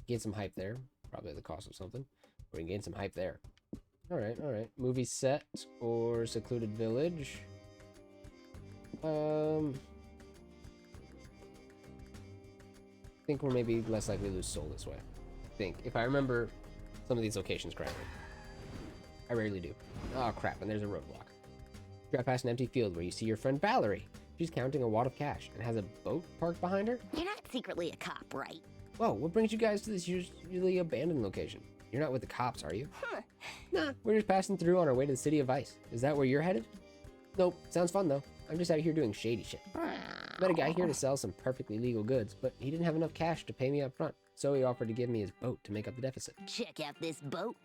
Gain some hype there, probably at the cost of something. Or we can gain some hype there. Alright, alright. Movie set or secluded village. I think we're maybe less likely to lose soul this way. I think, if I remember some of these locations correctly. I rarely do. Oh crap, and there's a roadblock. Drive past an empty field where you see your friend Valerie. She's counting a wad of cash and has a boat parked behind her. You're not secretly a cop, right? Whoa, what brings you guys to this usually abandoned location? You're not with the cops, are you? Huh. Nah, we're just passing through on our way to the city of Ice. Is that where you're headed? Nope, sounds fun though. I'm just out here doing shady shit. Met a guy here to sell some perfectly legal goods, but he didn't have enough cash to pay me up front, so he offered to give me his boat to make up the deficit. Check out this boat.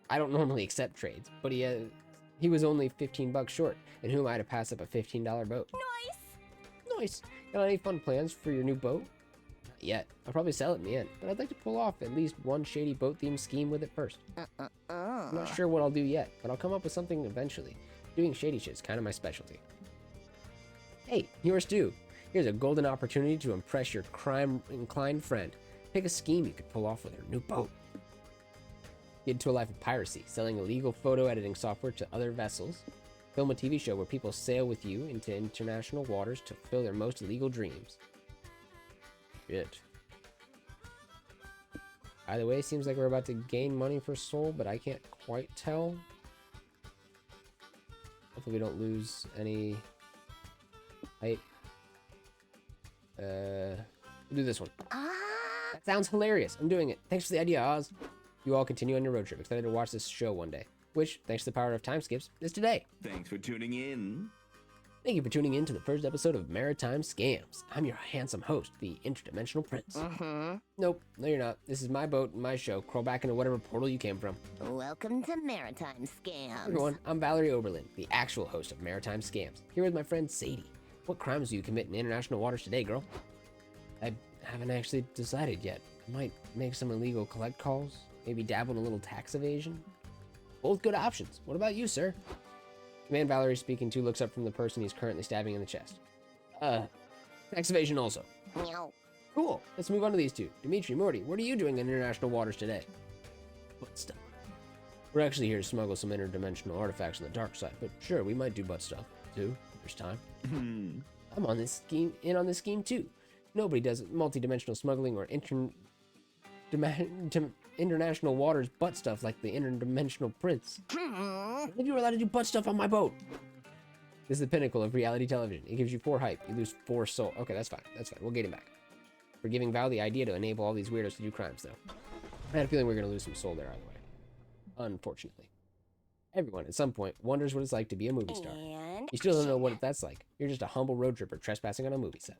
I don't normally accept trades, but he was only 15 bucks short, and who am I to pass up a $15 boat? Nice. Nice. Got any fun plans for your new boat? Not yet. I'll probably sell it in the end, but I'd like to pull off at least one shady boat-themed scheme with it first. I'm not sure what I'll do yet, but I'll come up with something eventually. Doing shady shit is kind of my specialty. Hey, yours too. Here's a golden opportunity to impress your crime-inclined friend. Pick a scheme you could pull off with your new boat. Get into a life of piracy, selling illegal photo editing software to other vessels. Film a TV show where people sail with you into international waters to fulfill their most illegal dreams. Shit. Either way, seems like we're about to gain money for soul, but I can't quite tell. Hopefully we don't lose any height. We'll do this one. That sounds hilarious. I'm doing it. Thanks for the idea, Oz. You all continue on your road trip. Excited to watch this show one day. Which, thanks to the power of time skips, is today. Thanks for tuning in. Thank you for tuning in to the first episode of Maritime Scams. I'm your handsome host, the Interdimensional Prince. Nope, no you're not. This is my boat and my show. Crawl back into whatever portal you came from. Welcome to Maritime Scams. Everyone, I'm Valerie Oberlin, the actual host of Maritime Scams. Here with my friend Sadie. What crimes do you commit in international waters today, girl? I haven't actually decided yet. I might make some illegal collect calls. Maybe dabble in a little tax evasion. Both good options. What about you, sir? The man Valerie's speaking to looks up from the person he's currently stabbing in the chest. Tax evasion also. Meow. Cool. Let's move on to these two. Dimitri, Morty, what are you doing in international waters today? Butt stuff. We're actually here to smuggle some interdimensional artifacts on the dark side, but sure, we might do butt stuff, too, if there's time. I'm on this scheme too. Nobody does multi-dimensional smuggling or international waters butt stuff like the Interdimensional Prince. If you were allowed to do butt stuff on my boat. This is the pinnacle of reality television. It gives you 4 hype. You lose 4 soul. Okay, that's fine. That's fine. We'll get him back. We're giving Val the idea to enable all these weirdos to do crimes, though. I had a feeling we were going to lose some soul there either way. Unfortunately. Everyone, at some point, wonders what it's like to be a movie star. And and You still don't know action. what that's like. You're just a humble road tripper trespassing on a movie set.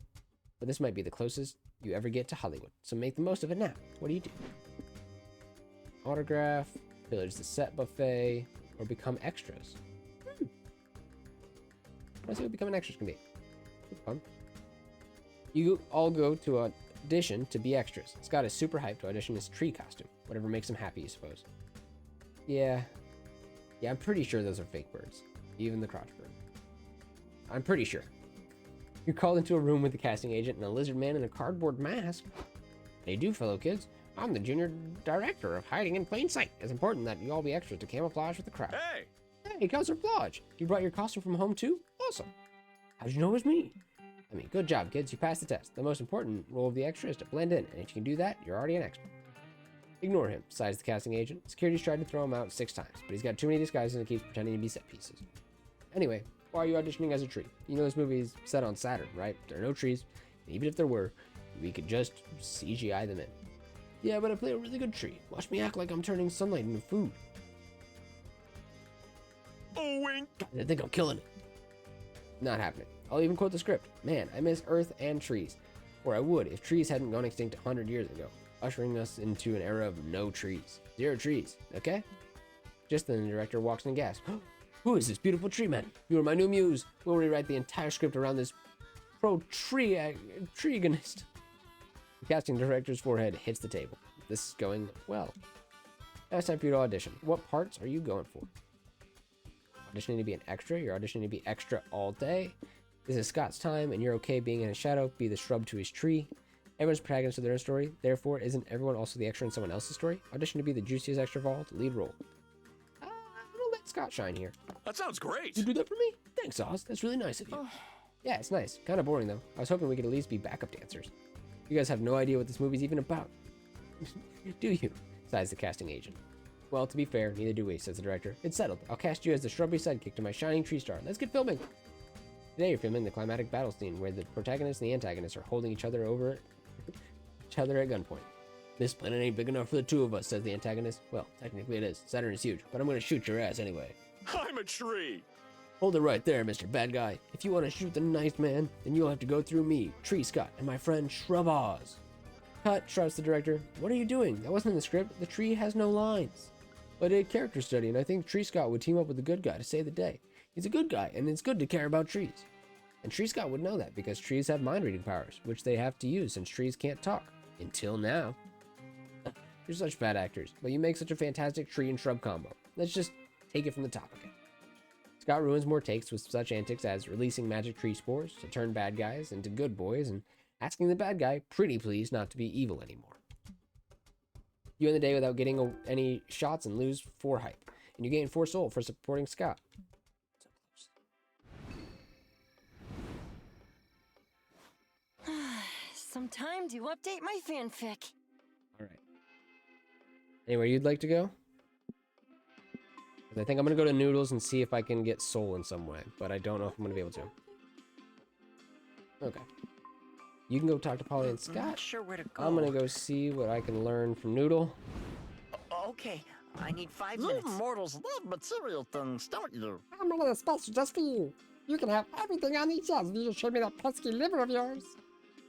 But this might be the closest you ever get to Hollywood, so make the most of it now. What do you do? Autograph, pillage the set buffet, or become extras. Let's see what becoming extras can be. It's fun. You all go to audition to be extras. Scott is super hyped to audition his tree costume. Whatever makes him happy, you suppose. Yeah, I'm pretty sure those are fake birds. Even the crotch bird. I'm pretty sure. You're called into a room with the casting agent and a lizard man in a cardboard mask. They do, fellow kids. I'm the junior director of Hiding in Plain Sight. It's important that you all be extras to camouflage with the crowd. Hey! Hey, camouflage! You brought your costume from home too? Awesome. How'd you know it was me? I mean, good job, kids. You passed the test. The most important role of the extra is to blend in, and if you can do that, you're already an extra. Ignore him, sighs the casting agent. Security's tried to throw him out 6 times, but he's got too many disguises and keeps pretending to be set pieces. Anyway, why are you auditioning as a tree? You know this movie is set on Saturn, right? There are no trees, and even if there were, we could just CGI them in. Yeah, but I play a really good tree. Watch me act like I'm turning sunlight into food. Oh, wink! I think I'm killing it. Not happening. I'll even quote the script. Man, I miss Earth and trees. Or I would if trees hadn't gone extinct 100 years ago, ushering us into an era of no trees. 0 trees, okay? Just then the director walks in and gasps. Who is this beautiful tree man? You are my new muse. We'll rewrite the entire script around this treegonist. The casting director's forehead hits the table. This is going well. Now it's time for you to audition. What parts are you going for? Auditioning to be an extra? You're auditioning to be extra all day? This is Scott's time, and you're okay being in a shadow, be the shrub to his tree. Everyone's protagonist of their own story, therefore, isn't everyone also the extra in someone else's story? Audition to be the juiciest extra of all, the lead role. I'll let Scott shine here. That sounds great! You do that for me? Thanks, Oz. That's really nice of you. Yeah, it's nice. Kind of boring, though. I was hoping we could at least be backup dancers. You guys have no idea what this movie's even about. Do you? Sighs the casting agent. Well, to be fair, neither do we, says the director. It's settled. I'll cast you as the shrubby sidekick to my shining tree star. Let's get filming! Today you're filming the climatic battle scene where the protagonist and the antagonist are holding each other at gunpoint. This planet ain't big enough for the 2 of us, says the antagonist. Well, technically it is. Saturn is huge, but I'm gonna shoot your ass anyway. I'm a tree! Hold it right there, Mr. Bad Guy. If you want to shoot the nice man, then you'll have to go through me, Tree Scott, and my friend Shrub Oz. Cut, shouts the director. What are you doing? That wasn't in the script. The tree has no lines. I did character study, and I think Tree Scott would team up with the good guy to save the day. He's a good guy, and it's good to care about trees. And Tree Scott would know that because trees have mind-reading powers, which they have to use since trees can't talk. Until now. You're such bad actors, but you make such a fantastic tree and shrub combo. Let's just take it from the top again. Scott ruins more takes with such antics as releasing magic tree spores to turn bad guys into good boys and asking the bad guy, pretty please, not to be evil anymore. You end the day without getting any shots and lose 4 hype. And you gain 4 soul for supporting Scott. So close. Some time to update my fanfic. Alright. Anywhere you'd like to go? 'Cause I think I'm gonna go to Noodles and see if I can get soul in some way, but I don't know if I'm gonna be able to. Okay. You can go talk to Polly and I'm not Scott. sure where to go. I'm gonna go see what I can learn from Noodle. Okay, I need 5 You minutes. mortals love material things, don't you? I'm making a special just for you. You can have everything on these shelves if you just show me that pesky liver of yours.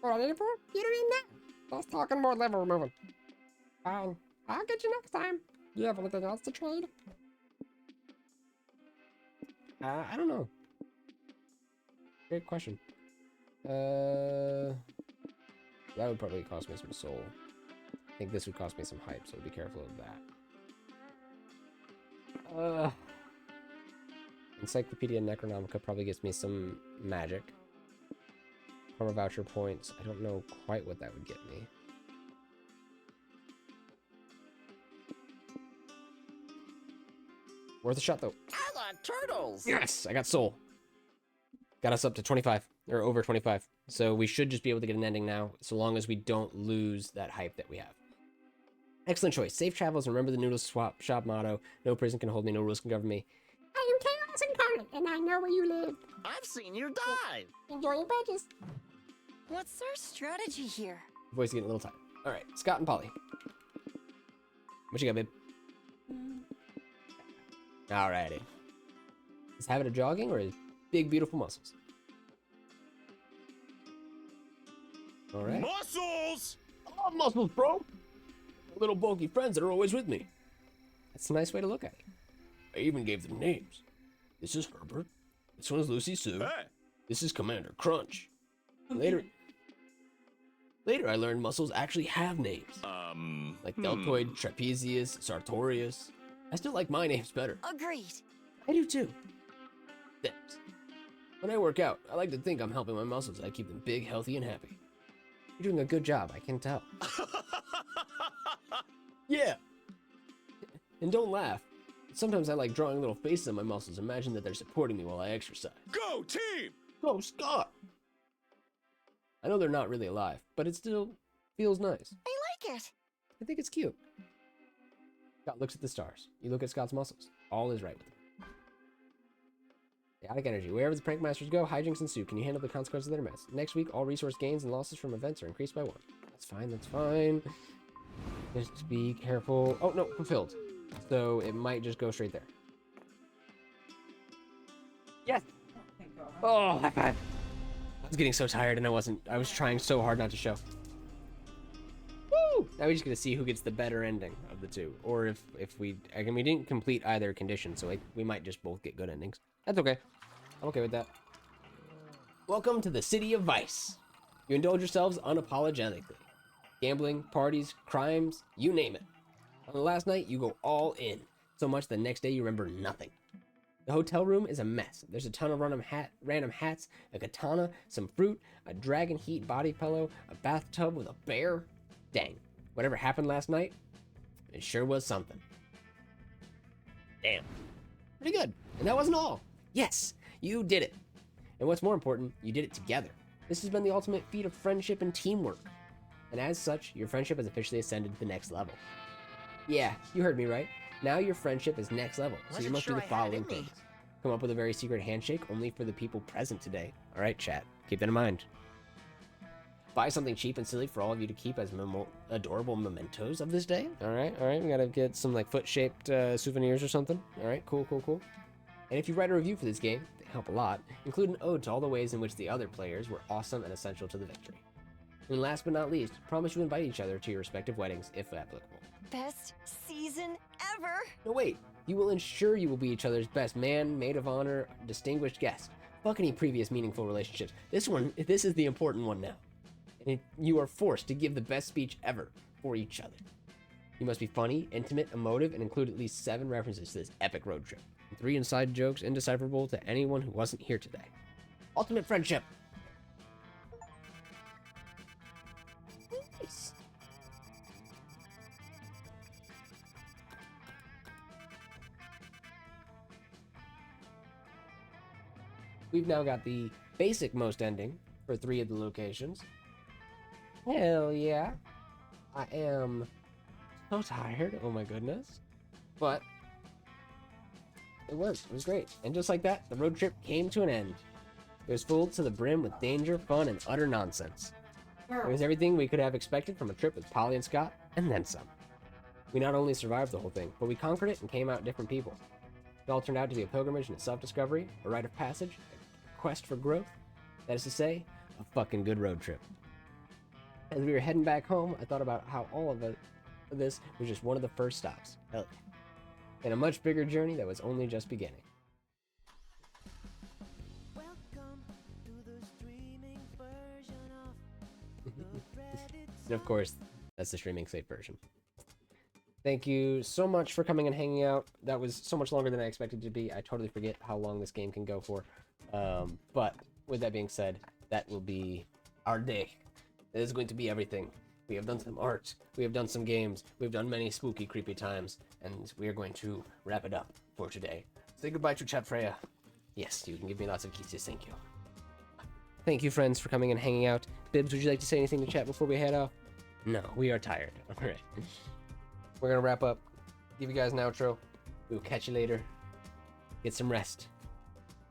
What I need it for? You don't need that. Let's talk more liver removing. Fine. I'll get you next time. Do you have anything else to trade? I don't know. Great question. That would probably cost me some soul. I think this would cost me some hype, so be careful of that. Encyclopedia Necronomica probably gets me some magic. Karma voucher points. I don't know quite what that would get me. Worth a shot though. I like turtles. Yes, I got soul. Got us up to 25 or over 25. So we should just be able to get an ending now, so long as we don't lose that hype that we have. Excellent choice. Safe travels and remember the Noodle Swap Shop motto. No prison can hold me, no rules can govern me. I am Chaos Incarnate, and I know where you live. I've seen you dive. Enjoy your badges. What's our strategy here? Voice getting a little tired. All right, Scott and Polly. What you got, babe? Alrighty. Is habit of jogging or is Big, beautiful muscles. All right. Muscles! I love muscles, bro. Little bulky friends that are always with me. That's a nice way to look at it. I even gave them names. This is Herbert. This one's Lucy Sue. Hey! This is Commander Crunch. Later, I learned muscles actually have names. Like deltoid, trapezius, sartorius. I still like my names better. Agreed. I do too. Thanks. When I work out, I like to think I'm helping my muscles. I keep them big, healthy, and happy. You're doing a good job, I can tell. Yeah. And don't laugh. Sometimes I like drawing little faces on my muscles. Imagine that they're supporting me while I exercise. Go, team! Go, Scott! I know they're not really alive, but it still feels nice. I like it. I think it's cute. Scott looks at the stars. You look at Scott's muscles. All is right with him. Chaotic energy. Wherever the prank masters go, hijinks ensue. Can you handle the consequences of their mess? Next week, all resource gains and losses from events are increased by 1. That's fine, that's fine. Just be careful. Oh, no, fulfilled. So it might just go straight there. Yes! Thank God. Oh, high five. I was getting so tired and I was trying so hard not to show. Woo! Now we just get to see who gets the better ending of the two. Or if we didn't complete either condition, so we might just both get good endings. That's okay. I'm okay with that. Welcome to the city of vice. You indulge yourselves unapologetically. Gambling, parties, crimes, you name it. On the last night, you go all in. So much the next day you remember nothing. The hotel room is a mess. There's a ton of random hats, a katana, some fruit, a dragon heat body pillow, a bathtub with a bear. Dang, whatever happened last night, it sure was something. Damn. Pretty good. And that wasn't all. Yes, you did it. And what's more important, you did it together. This has been the ultimate feat of friendship and teamwork. And as such, your friendship has officially ascended to the next level. Yeah, you heard me right. Now your friendship is next level, so you Wasn't must sure do the I had it following in me. things. Come up with a very secret handshake only for the people present today. Alright, chat. Keep that in mind. Buy something cheap and silly for all of you to keep as adorable mementos of this day. Alright, we gotta get some like foot-shaped souvenirs or something. Alright, cool. And if you write a review for this game, they help a lot. Include an ode to all the ways in which the other players were awesome and essential to the victory. And last but not least, promise you invite each other to your respective weddings if applicable. Best season ever. No, wait. You will ensure you will be each other's best man, maid of honor, distinguished guest. Fuck any previous meaningful relationships. This is the important one now. And you are forced to give the best speech ever for each other. You must be funny, intimate, emotive, and include at least 7 references to this epic road trip. And 3 inside jokes indecipherable to anyone who wasn't here today. Ultimate friendship. Nice. We've now got the basic most ending for 3 of the locations. Hell yeah. I am so tired. Oh my goodness. But it was great. And just like that, the road trip came to an end. It was full to the brim with danger, fun, and utter nonsense. It was everything we could have expected from a trip with Polly and Scott, and then some. We not only survived the whole thing, but we conquered it and came out different people. It all turned out to be a pilgrimage into self-discovery, a rite of passage, a quest for growth. That is to say, a fucking good road trip. As we were heading back home, I thought about how all of this was just one of the first stops. Hell yeah. In a much bigger journey that was only just beginning. And of course, that's the streaming safe version. Thank you so much for coming and hanging out. That was so much longer than I expected it to be. I totally forget how long this game can go for. But with that being said, that will be our day. It is going to be everything. We have done some art, we have done some games, we've done many spooky, creepy times, and we are going to wrap it up for today. Say goodbye to Chat Freya. Yes, you can give me lots of kisses, thank you. Thank you, friends, for coming and hanging out. Bibs, would you like to say anything to chat before we head off? No, we are tired. All right. We're going to wrap up. Give you guys an outro. We'll catch you later. Get some rest.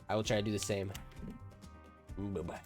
I will try to do the same. Bye-bye.